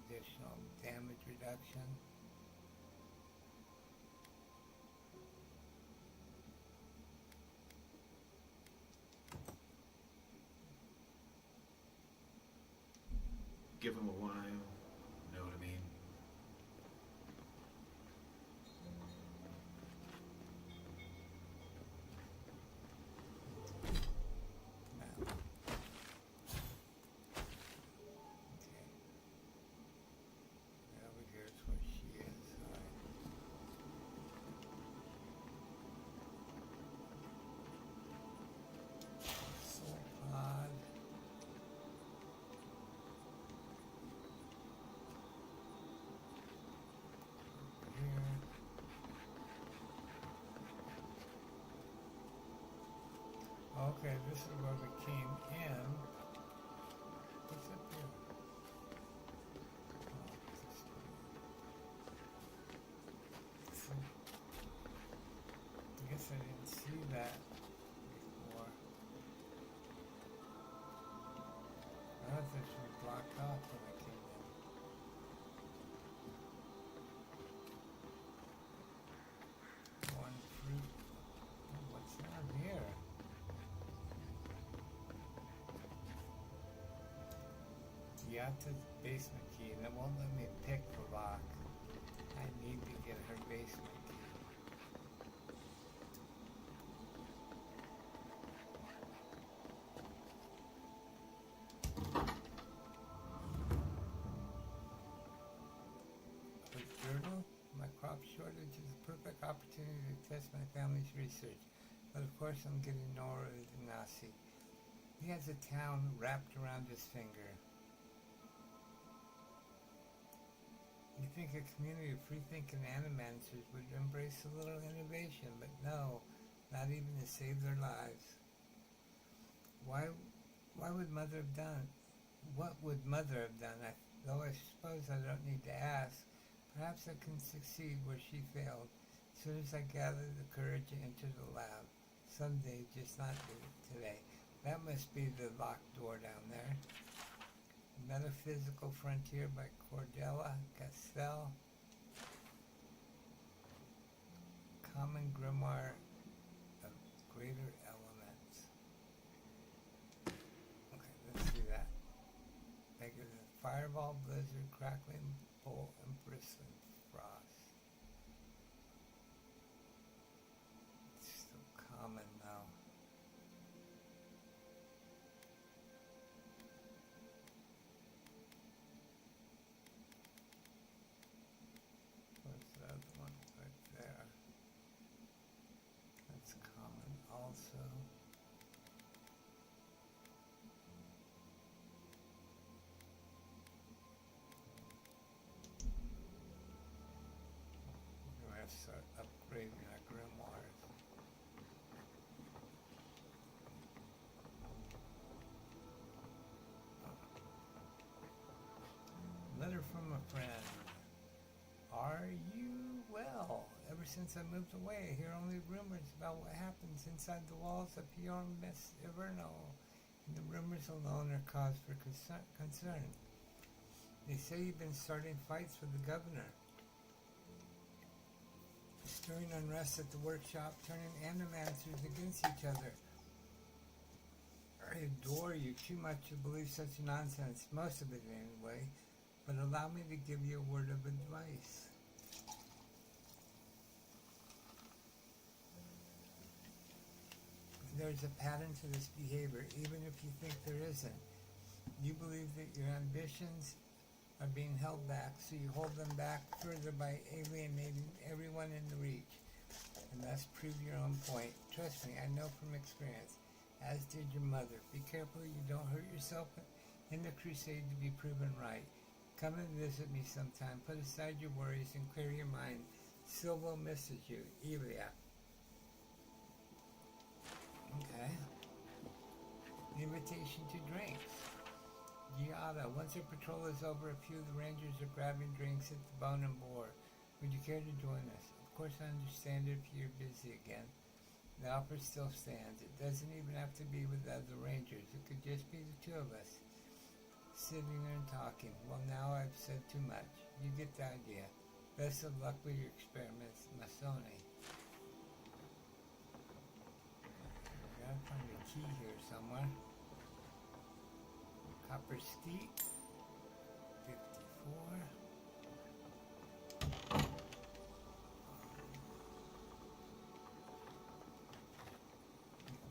additional damage reduction. Give him a while, know what I mean? Over here is where she is. Soul pod. Here. Okay, this is where we came in. What's up here? So, I guess I didn't see that before. I thought this was blocked off when I came in. One fruit. Oh, what's down here? Yatta's basement key, and it won't let me pick the lock. I need to get her basement key. With Girdle, my crop shortage is a perfect opportunity to test my family's research. But of course I'm getting nowhere with Nasi. He has a town wrapped around his finger. You think a community of free-thinking animancers would embrace a little innovation, but no, not even to save their lives. Why would Mother have done? What would Mother have done? Though I suppose I don't need to ask. Perhaps I can succeed where she failed. As soon as I gather the courage to enter the lab. Someday, just not today. That must be the locked door down there. Metaphysical Frontier by Cordella Castell. Common Grimoire of Greater Elements. Okay, let's do that. Bigger than Fireball, Blizzard, Crackling, Bolt, and Bristling Frost. It's still common. are you? Well, ever since I moved away, I hear only rumors about what happens inside the walls of Miss Everno, and the rumors alone are cause for concern. They say you've been starting fights with the governor, stirring unrest at the workshop, turning animancers against each other. I adore you too much to believe such nonsense, most of it anyway, but allow me to give you a word of advice. There's a pattern to this behavior, even if you think there isn't. You believe that your ambitions are being held back, so you hold them back further by alienating everyone in the reach, and thus prove your own point. Trust me, I know from experience, as did your mother. Be careful you don't hurt yourself in the crusade to be proven right. Come and visit me sometime. Put aside your worries and clear your mind. Silvo misses you. Elia. Okay. Invitation to drinks. Giada. Once your patrol is over, a few of the rangers are grabbing drinks at the Bone and Boar. Would you care to join us? Of course I understand if you're busy again. The offer still stands. It doesn't even have to be with other rangers. It could just be the two of us, sitting there and talking. Well, now I've said too much. You get the idea. Best of luck with your experiments, Masoni. I gotta find a key here somewhere. Copper Skeet. 54.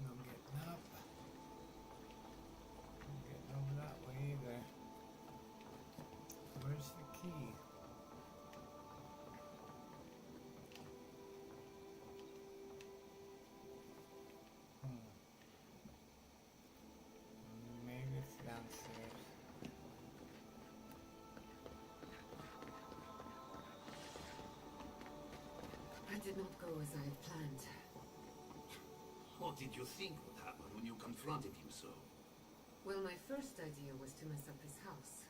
No getting up. No getting over that way either. Where's the key? Maybe it's downstairs. That did not go as I had planned. What did you think would happen when you confronted him so? Well, my first idea was to mess up his house.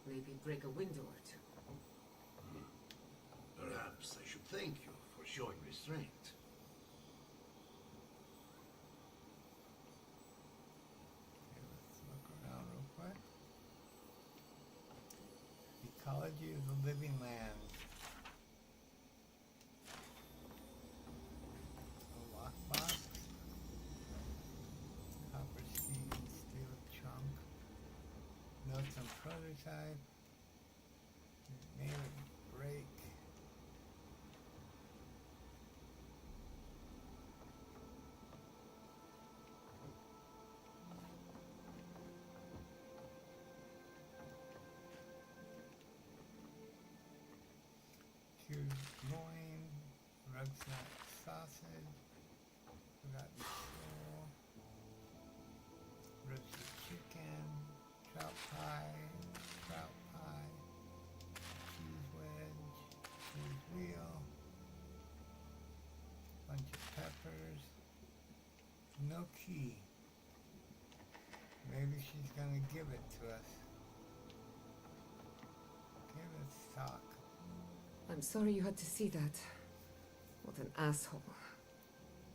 Maybe break a window or two. Perhaps I should thank you for showing restraint. Okay, let's look around real quick. Ecology of the living land. A lockbox. Copper scheme, steel chunk. Notes on prototype. Native break. Loin, rugsnack sausage, forgotten soul, roasted chicken, trout pie, cheese wedge, cheese wheel, bunch of peppers, no key. Maybe she's gonna give it to us. Okay, let's talk. I'm sorry you had to see that. What an asshole.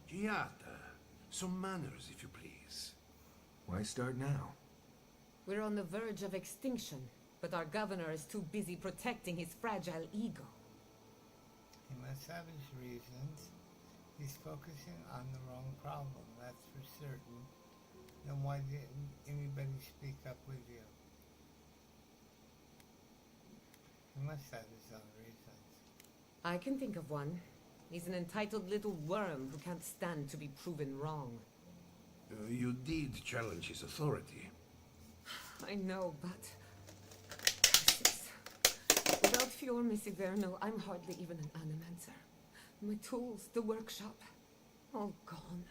Giata, some manners, if you please. Why start now? We're on the verge of extinction, but our governor is too busy protecting his fragile ego. He must have his reasons. He's focusing on the wrong problem, that's for certain. Then why didn't anybody speak up with you? He must have his own reasons. I can think of one. He's an entitled little worm who can't stand to be proven wrong. You did challenge his authority. I know, but... Without Fior Missiverno, I'm hardly even an animancer. My tools, the workshop, all gone.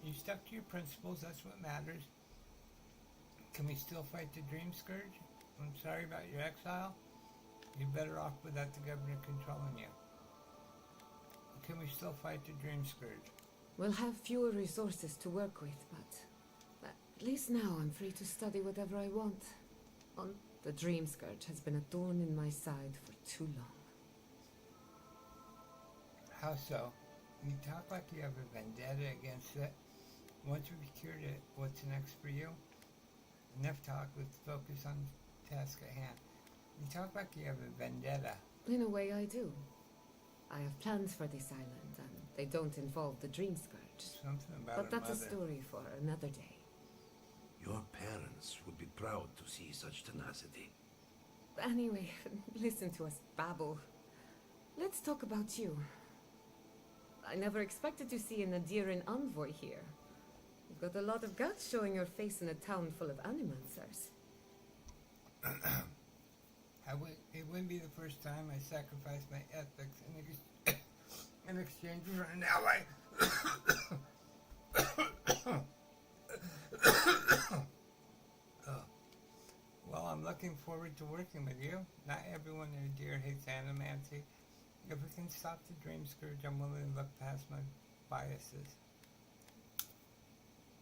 You stuck to your principles, that's what matters. Can we still fight the Dream Scourge? I'm sorry about your exile. You're better off without the governor controlling you. can we still fight the Dream Scourge? We'll have fewer resources to work with, but at least now I'm free to study whatever I want. The Dream Scourge has been a thorn in my side for too long. How so? You talk like you have a vendetta against it. Once we've cured it, what's next for you? Enough talk, let's focus on the task at hand. You talk like you have a vendetta. In a way, I do. I have plans for this island, and they don't involve the Dream Scourge. Something about But her that's mother. a story for another day. Your parents would be proud to see such tenacity. Anyway, listen to us babble. Let's talk about you. I never expected to see an Adiran envoy here. You've got a lot of guts showing your face in a town full of animancers. It wouldn't be the first time I sacrificed my ethics in exchange for an ally. Well, I'm looking forward to working with you. Not everyone in Deer hates animancy. If we can stop the Dream Scourge, I'm willing to look past my biases.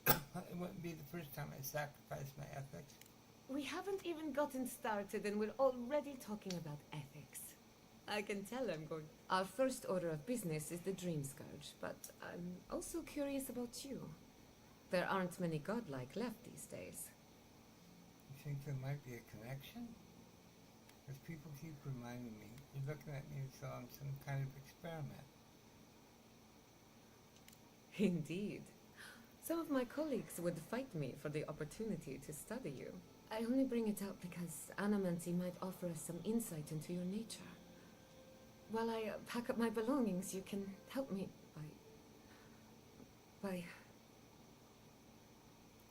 It wouldn't be the first time I sacrificed my ethics. We haven't even gotten started and we're already talking about ethics. I can tell I'm going. Our first order of business is the Dream Scourge, but I'm also curious about you. There aren't many godlike left these days. You think there might be a connection? Because people keep reminding me, you're looking at me as though I'm some kind of experiment. Indeed. Some of my colleagues would fight me for the opportunity to study you. I only bring it up because animancy might offer us some insight into your nature. While I pack up my belongings, you can help me by...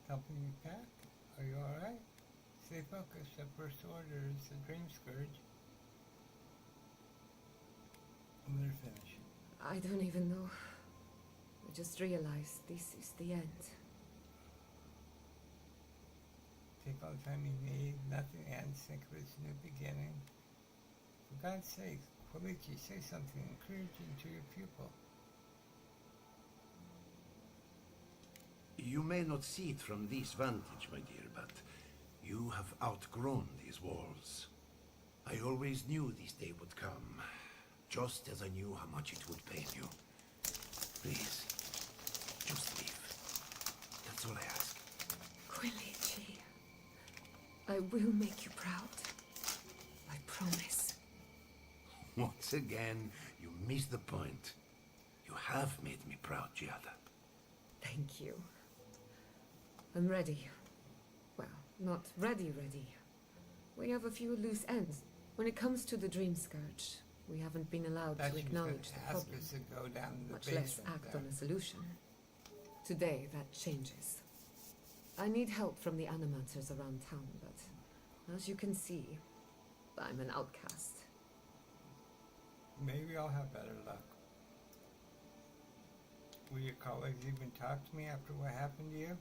Helping you pack? Are you alright? Stay focused. The first order is the Dream Scourge. I'm gonna finish. I don't even know. I just realized this is the end. Take all the time you need. Nothing ends. Think of it as a new beginning. For God's sake, Quilici, say something encouraging to your pupil. You may not see it from this vantage, my dear, but you have outgrown these walls. I always knew this day would come, just as I knew how much it would pain you. Please, just leave. That's all I ask. Quilici, I will make you proud. I promise. Once again, you missed the point. You have made me proud, Giada. Thank you. I'm ready. Well, not ready. We have a few loose ends. When it comes to the Dream Scourge, we haven't been allowed to acknowledge the problem, Ask us to go down the much less basement act there. on a solution. Today, that changes. I need help from the animancers around town, but as you can see, I'm an outcast. Maybe I'll have better luck. Will your colleagues even talk to me after what happened to you?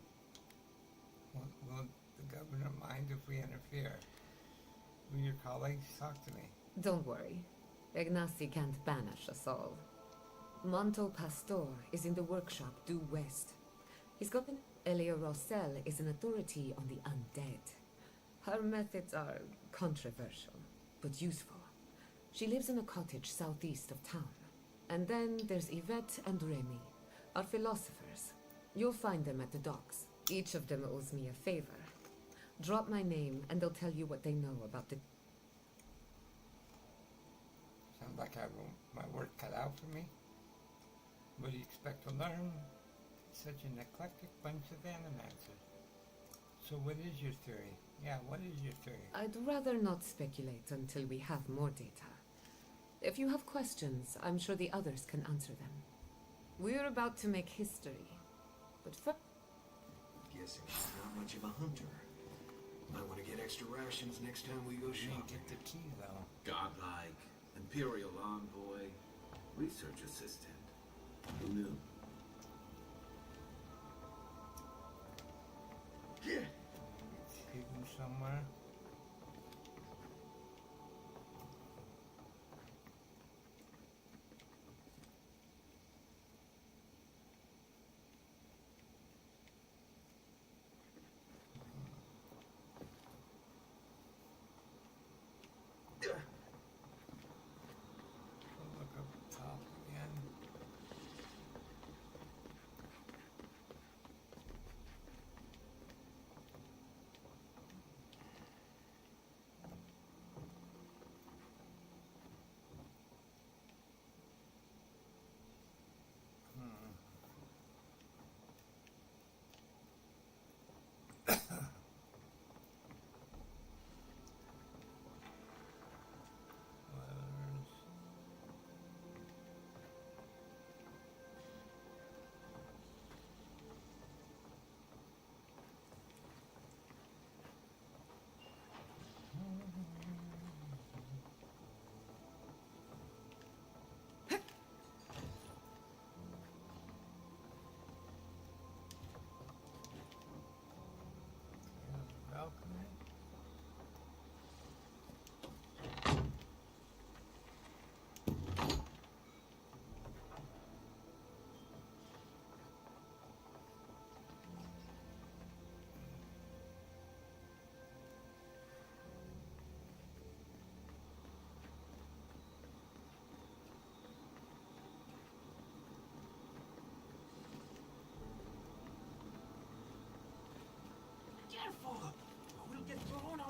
Will the governor mind if we interfere? Will your colleagues talk to me? Don't worry. Ignasi can't banish us all. Monto Pastor is in the workshop due west. His company, Elia Rossell, is an authority on the undead. Her methods are controversial, but useful. She lives in a cottage southeast of town. And then there's Yvette and Remy, our philosophers. You'll find them at the docks. Each of them owes me a favor. Drop my name and they'll tell you what they know about the... Sounds like I have my work cut out for me. What do you expect to learn? Such an eclectic bunch of animancers. So what is your theory? Yeah, what is your theory? I'd rather not speculate until we have more data. If you have questions, I'm sure the others can answer them. We're about to make history. But first... Guessing she's not much of a hunter. Might want to get extra rations next time we go shopping. Get the key, though. Godlike, Imperial Envoy, Research Assistant. Who knew? Yeah. It's hidden somewhere.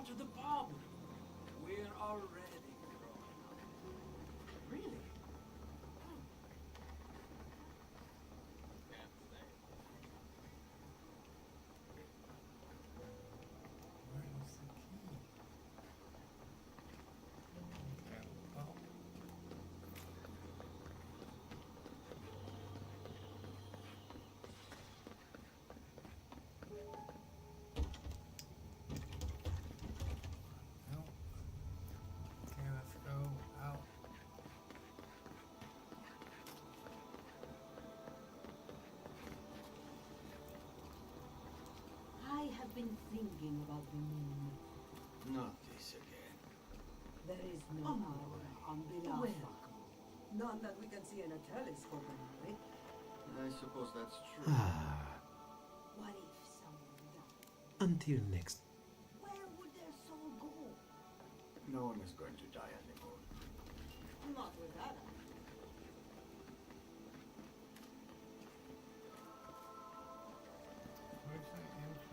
encounter the pub. We're already growing up. Really? Can't say. Where's the key? Okay, well. No. Okay, let's go out. I have been thinking about the moon. Not this again. There is no power on Bilal. None that we can see in a telescope anyway. I suppose that's true. What if someone died? Until next. Where would their soul go? No one is going to die anymore. Not with that. Where's the entrance?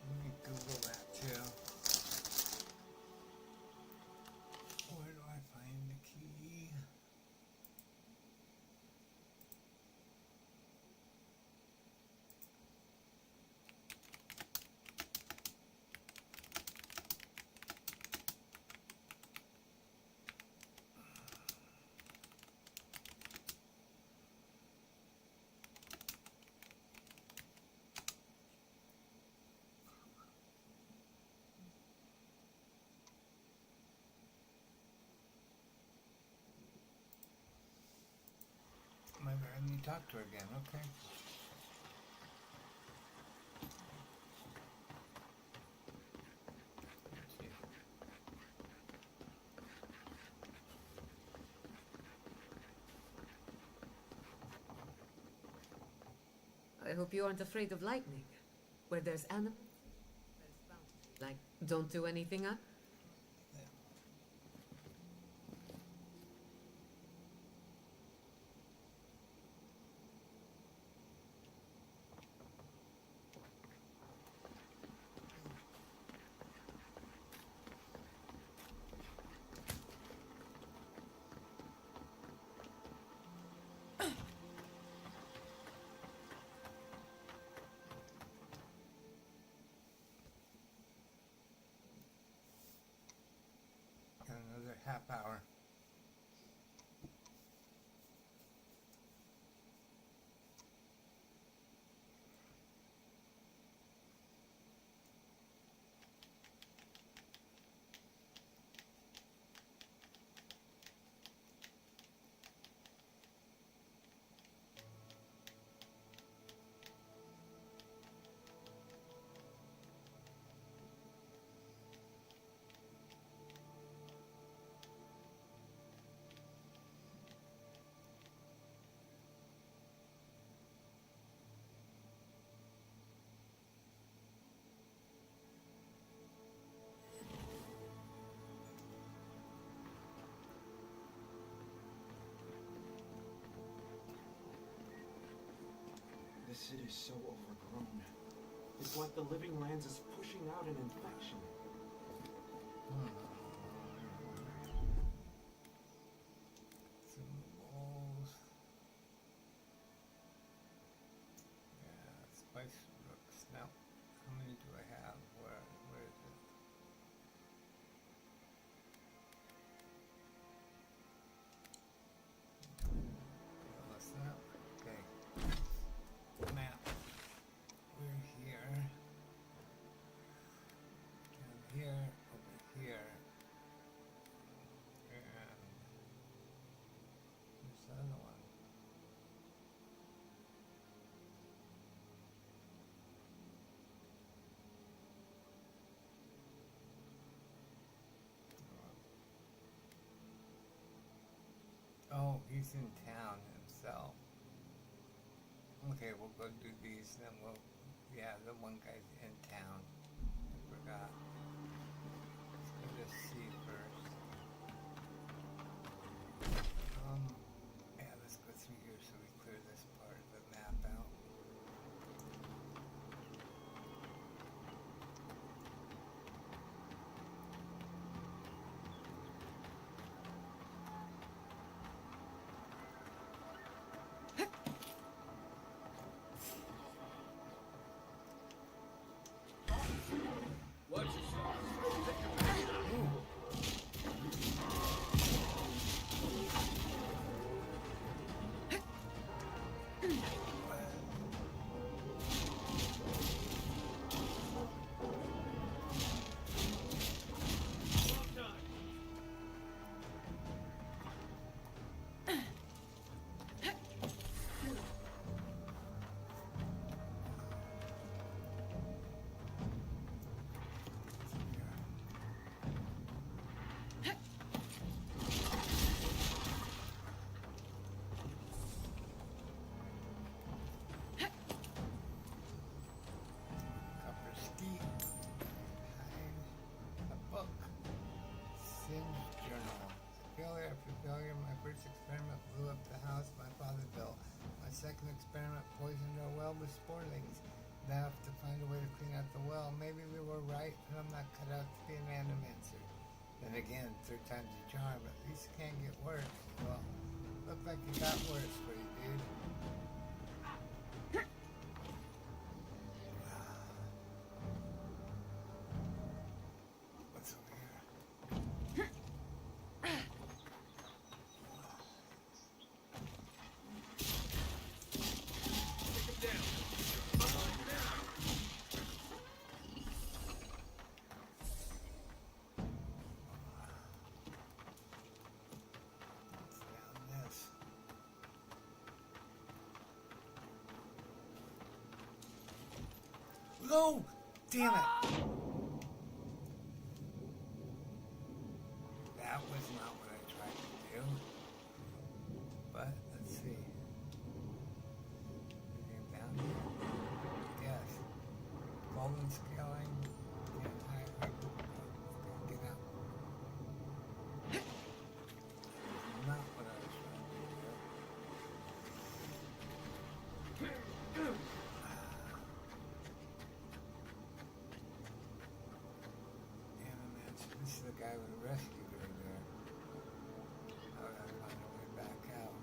Let me Google that too. Where do I find the key? Maybe I need to talk to her again, okay. Let's see. I hope you aren't afraid of lightning. Where there's animals, there's bounty. Like, don't do anything up? Another half hour. This city's so overgrown. It's like the Living Lands is pushing out an infection. Some walls. Yeah, spice rooks. Now, how many do I have? Where is it? Listen up. Okay. Map. We're here. Down here, over here. And there's the other one. Oh, he's in town himself. Okay, we'll go do these, then we'll... Yeah, the one guy's in town. I forgot. failure after failure. My first experiment blew up the house my father built. My second experiment poisoned our well with sporelings. Now I have to find a way to clean out the well. Maybe we were right, but I'm not cut out to be an animancer. Then again, third time's a charm. At least it can't get worse. Well, looked like it got worse for you, dude. What's over here? No! Damn it! That was not what I tried to do. But, let's see. Anything down here? Yes. Golden scaling. Yeah, I get out. Not what I was trying to do. This is the guy we rescued right there. I gotta find a way back out.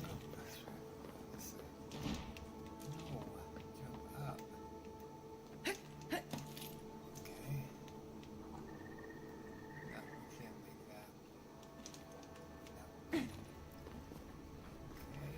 No, jump up. Okay. No, we can't make that. No. Okay.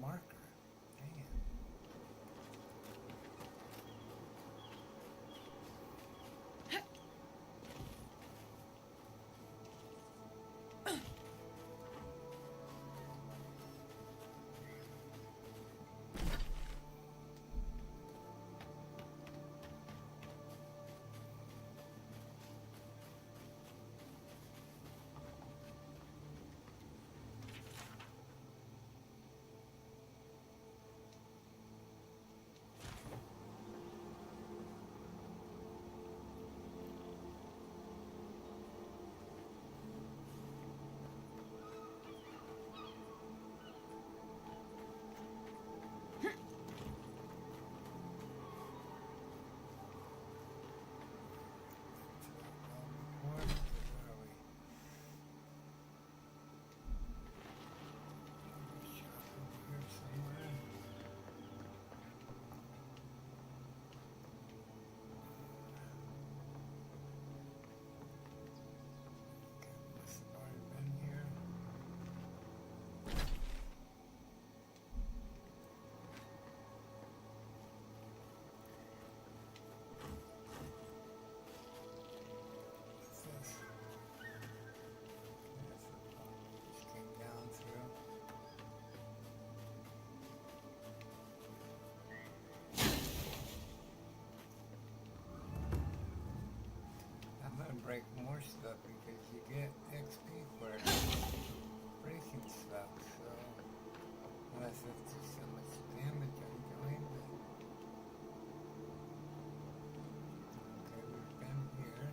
marker. Dang it. Break more stuff because you get XP for breaking stuff, so unless it's just so much damage I'm doing, but okay, we've been here.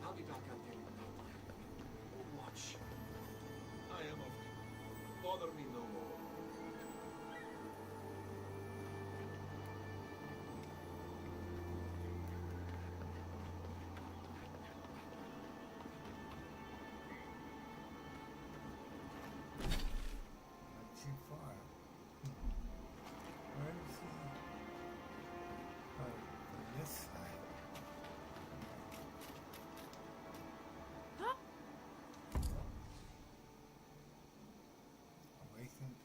I'll be back on duty. Watch. I am off. Bother me no more. Not too far. Where is he? Oh, on this side. Awakened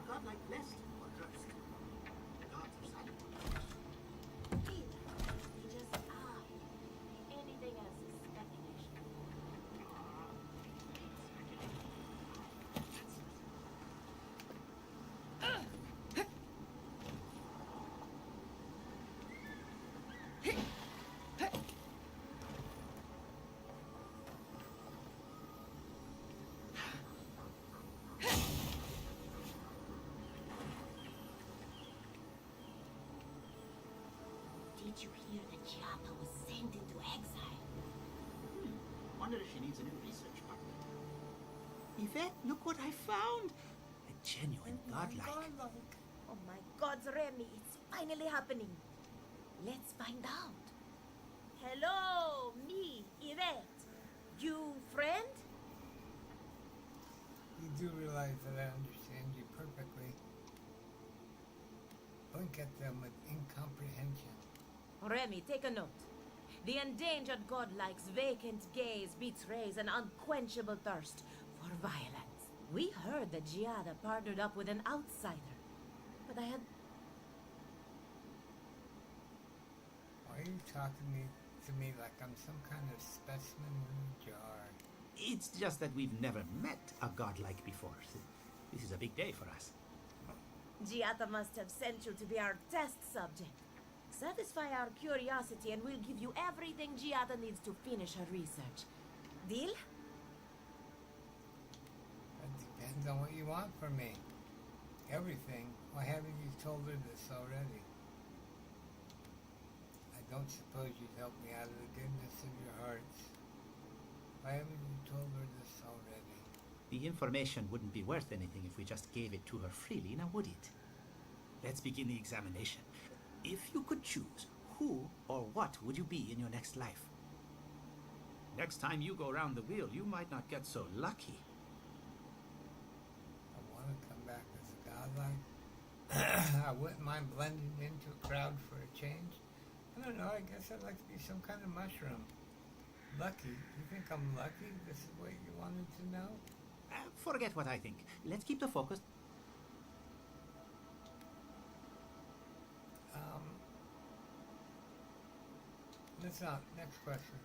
godlike blessed or cursed? The gods are silent. They just are. Anything else is speculation. Did you hear that Giada was sent into exile? Wonder if she needs a new research partner. Yvette, look what I found! A genuine godlike. Oh my God, Remy, it's finally happening. Let's find out. Hello, me, Yvette. You friend? You do realize that I understand you perfectly. Blink at them with incomprehension. Remy, take a note. The endangered godlike's vacant gaze betrays an unquenchable thirst for violence. We heard that Giada partnered up with an outsider, but I had... Why are you talking to me like I'm some kind of specimen in a jar? It's just that we've never met a godlike before. This is a big day for us. Giada must have sent you to be our test subject. Satisfy our curiosity and we'll give you everything Giada needs to finish her research. Deal? That depends on what you want from me. Everything. Why haven't you told her this already? I don't suppose you'd help me out of the goodness of your hearts. Why haven't you told her this already? The information wouldn't be worth anything if we just gave it to her freely, now would it? Let's begin the examination. If you could choose, who or what would you be in your next life? Next time you go round the wheel, you might not get so lucky. I want to come back as a godlike. I wouldn't mind blending into a crowd for a change. I don't know, I guess I'd like to be some kind of mushroom. Lucky? You think I'm lucky? This is what you wanted to know? Forget what I think. Let's keep the focus. Let's not. Next question.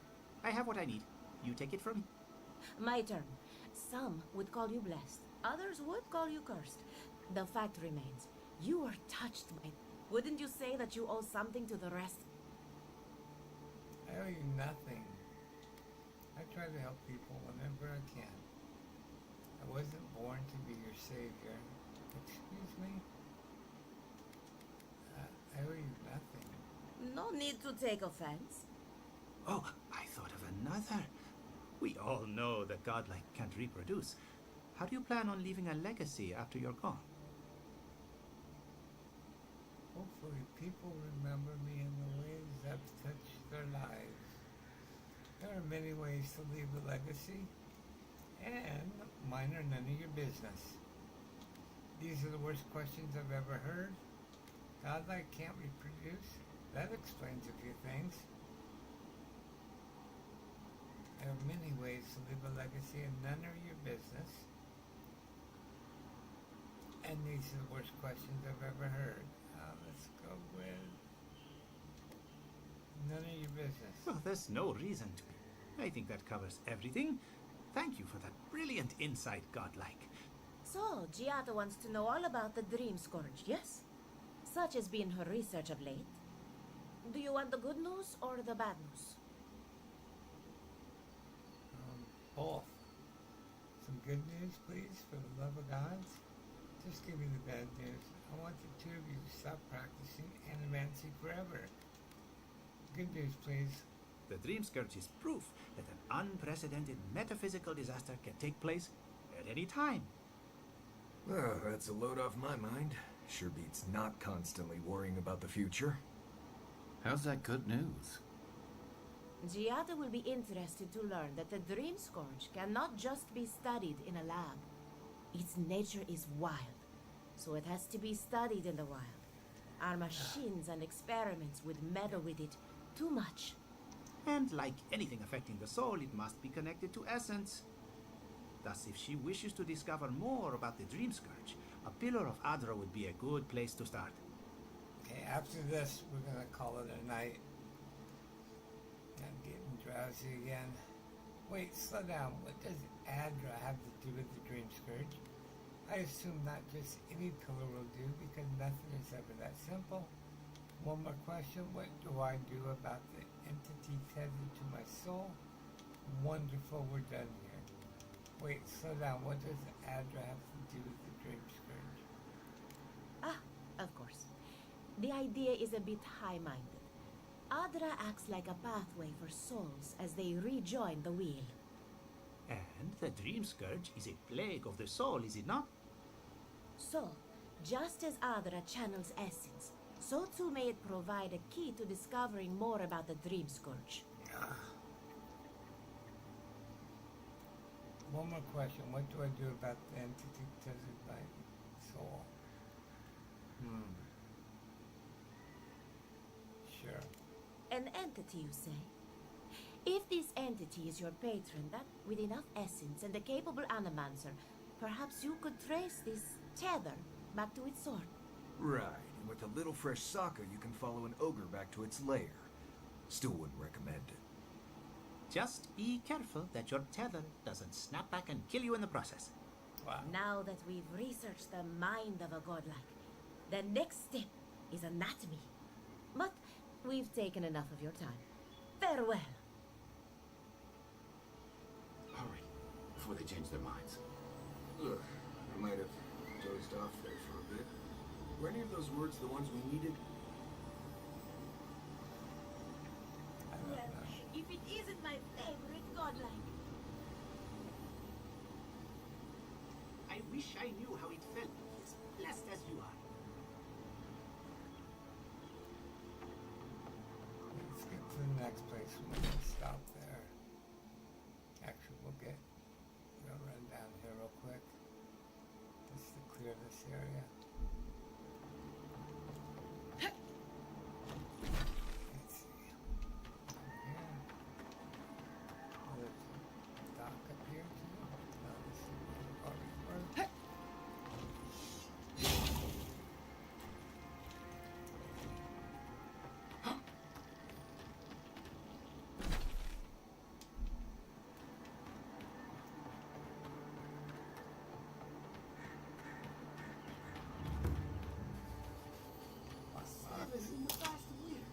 I have what I need. You take it from me. My turn. Some would call you blessed. Others would call you cursed. The fact remains, you were touched by... Wouldn't you say that you owe something to the rest? I owe you nothing. I try to help people whenever I can. I wasn't born to be your savior. Excuse me? I owe you nothing. No need to take offense. Oh, I thought of another. We all know that godlike can't reproduce. How do you plan on leaving a legacy after you're gone? Hopefully people remember me in the ways that touch their lives. There are many ways to leave a legacy, and mine are none of your business. These are the worst questions I've ever heard. Godlike can't reproduce? That explains a few things. There are many ways to leave a legacy, and none are your business. And these are the worst questions I've ever heard. Let's go with none of your business. Well, there's no reason to be. I think that covers everything. Thank you for that brilliant insight, godlike. So, Giada wants to know all about the Dream Scourge, yes? Such has been her research of late. Do you want the good news or the bad news? Both. Some good news, please, for the love of God. Just give me the bad news. I want the two of you to stop practicing animancy forever. Good news, please. The Dream Scourge is proof that an unprecedented metaphysical disaster can take place at any time. Well, that's a load off my mind. Sure beats not constantly worrying about the future. How's that good news? Giada will be interested to learn that the Dream Scourge cannot just be studied in a lab. Its nature is wild, so it has to be studied in the wild. Our machines and experiments would meddle with it too much. And like anything affecting the soul, it must be connected to essence. Thus, if she wishes to discover more about the Dream Scourge, a Pillar of Adra would be a good place to start. Okay, after this, we're gonna call it a night. I'm getting drowsy again. Wait, slow down. What does Adra have to do with the Dream Scourge? I assume not just any pillar will do, because nothing is ever that simple. One more question. What do I do about the entity tethered to my soul? Wonderful, we're done here. Wait, slow down. What does Adra have to do with the Dream Scourge? Ah, of course. The idea is a bit high-minded. Adra acts like a pathway for souls as they rejoin the wheel. And the Dream Scourge is a plague of the soul, is it not? So, just as Adra channels essence, so too may it provide a key to discovering more about the Dream Scourge. One more question. What do I do about the entity tethered by soul? Sure. An entity, you say? If this entity is your patron, that with enough essence and a capable animancer, perhaps you could trace this tether back to its sword. Right, and with a little fresh soccer, you can follow an ogre back to its lair. Still wouldn't recommend it. Just be careful that your tether doesn't snap back and kill you in the process. Wow. Now that we've researched the mind of a godlike, the next step is anatomy. But we've taken enough of your time. Farewell. Hurry, before they change their minds. Look, I might have dozed off there for a bit. Were any of those words the ones we needed? Well, if it isn't my favorite godlike. I wish I knew how it felt to be as blessed as you are. Let's get to the next place. We're gonna stop there. Actually, we'll run down here real quick. Just to clear this area. Let's see. Here. Oh, there's a dock up here too. No, this is where we've already were. In the past week.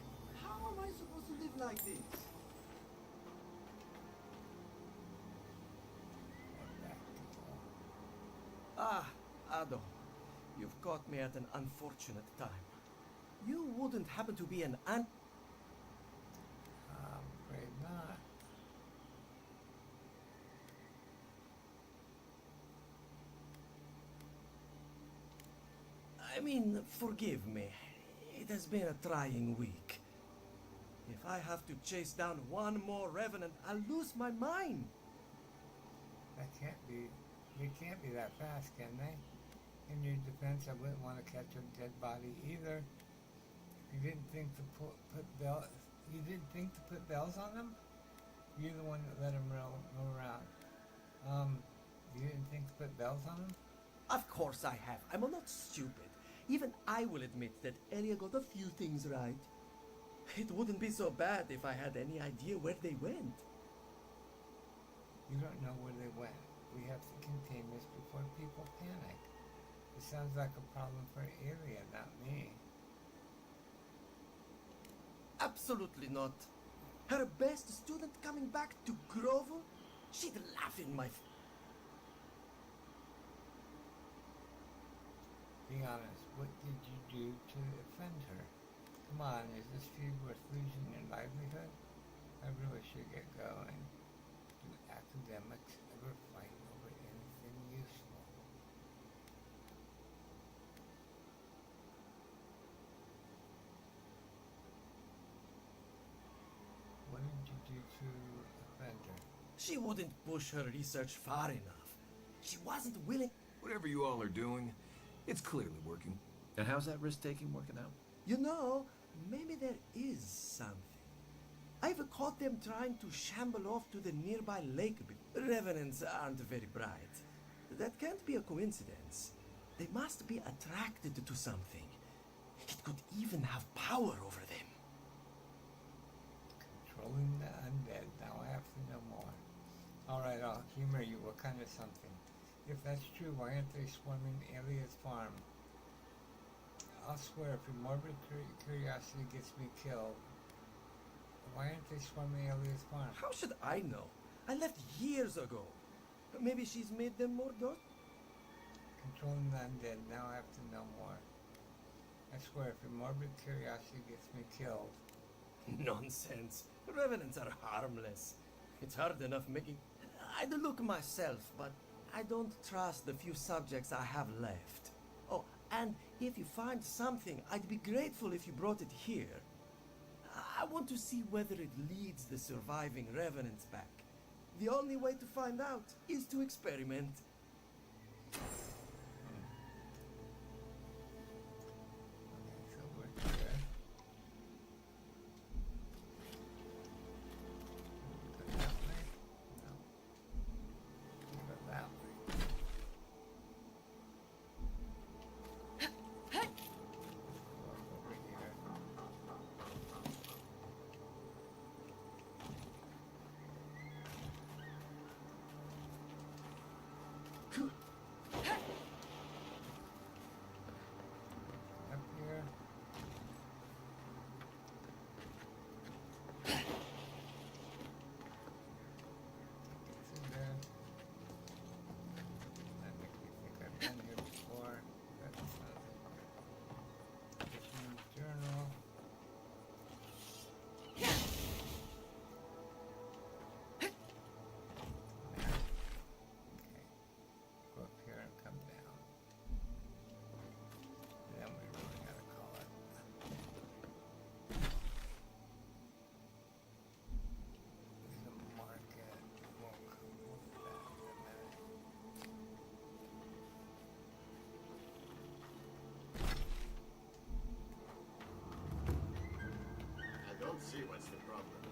How am I supposed to live like this? Ah, Ado. You've caught me at an unfortunate time. You wouldn't happen to be an ant... I'm afraid not. I mean, forgive me. It has been a trying week. If I have to chase down one more revenant, I'll lose my mind. They can't be that fast, can they? In your defense, I wouldn't want to catch a dead body either. You didn't think to put bells on them? You're the one that let them roll around. You didn't think to put bells on them? Of course I have. I'm not stupid. Even I will admit that Elia got a few things right. It wouldn't be so bad if I had any idea where they went. You don't know where they went. We have to contain this before people panic. It sounds like a problem for Elia, not me. Absolutely not. Her best student coming back to grovel? She'd laugh in my... Be honest, what did you do to offend her? Come on, is this feud worth losing your livelihood? I really should get going. Do academics ever fight over anything useful? What did you do to offend her? She wouldn't push her research far enough. She wasn't willing... Whatever you all are doing, it's clearly working. And how's that risk-taking working out? You know, maybe there is something. I've caught them trying to shamble off to the nearby lake. Revenants aren't very bright. That can't be a coincidence. They must be attracted to something. It could even have power over them. Controlling the undead. Now I have to know more. Alright, I'll humor you. What kind of something? If that's true, why aren't they swarming Alia's farm? I'll swear, if your morbid curiosity gets me killed, why aren't they swarming Alia's farm? How should I know? I left years ago. Maybe she's made them more docile? Controlling the undead. Now I have to know more. I swear, if your morbid curiosity gets me killed. Nonsense. Revenants are harmless. It's hard enough making... I'd look myself, but I don't trust the few subjects I have left. Oh, and if you find something, I'd be grateful if you brought it here. I want to see whether it leads the surviving revenants back. The only way to find out is to experiment. So we're here. Go that way? No. Go that way. Go over here. Up here. Through there. That makes me think I've been here before. That's Fisherman's journal. Okay. Go up here and come down. Then we really gotta call it. The market. We'll look at that in a minute. I don't see what's the problem.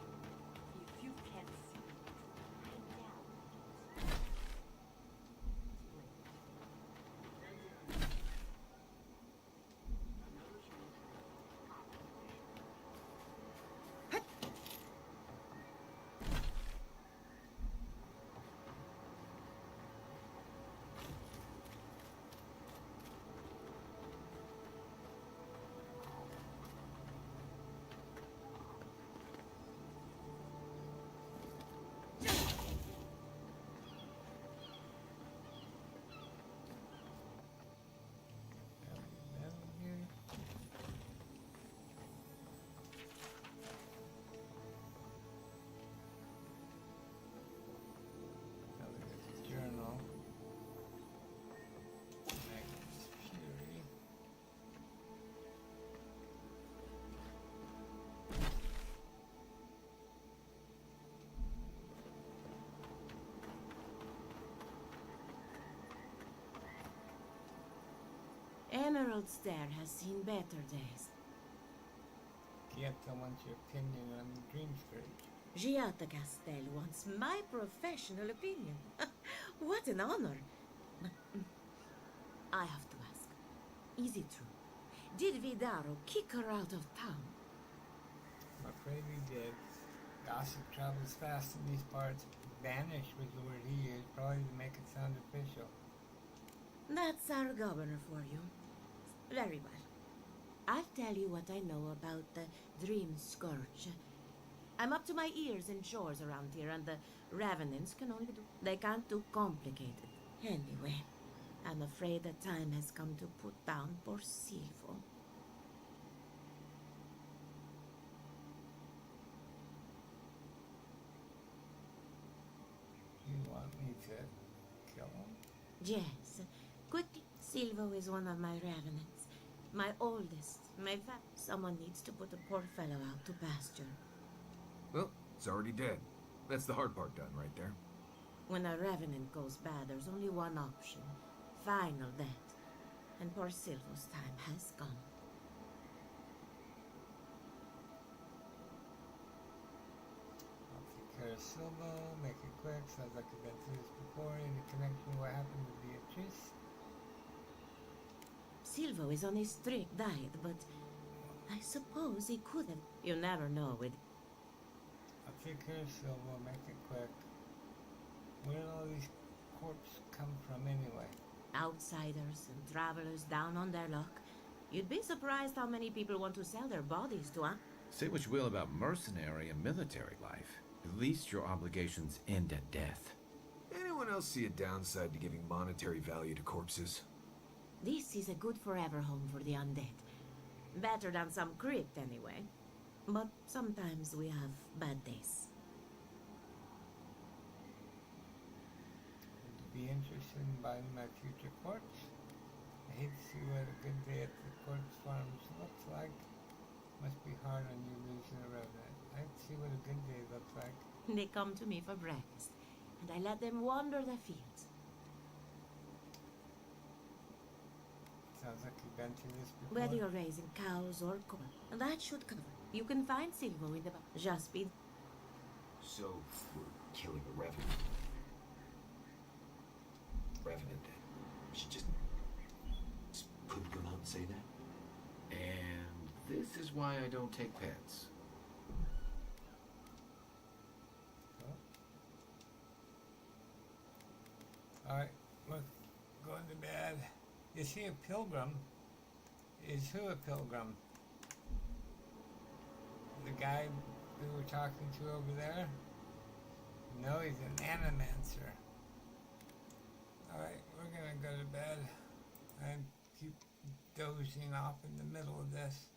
If you can't see it, find out. Down here. Now there's a journal. Magnus Fury. Emerald Stair has seen better days. Gietta wants your opinion on the dream scourge. Giatta Castel wants my professional opinion. What an honor. I have to ask, is it true? Did Vidaro kick her out of town? I'm afraid he did. Gossip travels fast in these parts. Banish was the word he used, probably to make it sound official. That's our governor for you. Very well. I'll tell you what I know about the Dream Scourge. I'm up to my ears in chores around here, and the Revenants can only do... They can't do complicated. Anyway, I'm afraid the time has come to put down Porcivo. You want me to kill him? Yes. Quickly, Silvo is one of my Revenants. My oldest. Someone needs to put the poor fellow out to pasture. Well, it's already dead. That's the hard part done right there. When a Revenant goes bad, there's only one option. Final death. And poor Silvo's time has come. Silvo, make it quick. Sounds like you've been through this before. Any connection to what happened to Beatrice? Silvo is on a strict diet, but I suppose he could have. You never know with. I'll take care of Silvo, make it quick. Where did all these corpses come from anyway? Outsiders and travelers down on their luck. You'd be surprised how many people want to sell their bodies to, huh? Say what you will about mercenary and military life. At least your obligations end at death. Anyone else see a downside to giving monetary value to corpses? This is a good forever home for the undead. Better than some crypt, anyway. But sometimes we have bad days. Would you be interested in buying my future corpse? I hate to see what a good day at the corpse farms looks like. Must be hard on you losing a revenant. I'd see what a good day looks like. They come to me for breakfast, and I let them wander the fields. Sounds like you've been through this before. Whether you're raising cows or corn, that should cover. You can find Silvo in the just be. So, we're killing a revenant. Revenant. We should just put a gun out and say that. And this is why I don't take pets. Alright, we're going to bed. You see a pilgrim? Is who a pilgrim? The guy we were talking to over there? No, he's an animancer. Alright, we're gonna go to bed. I keep dozing off in the middle of this.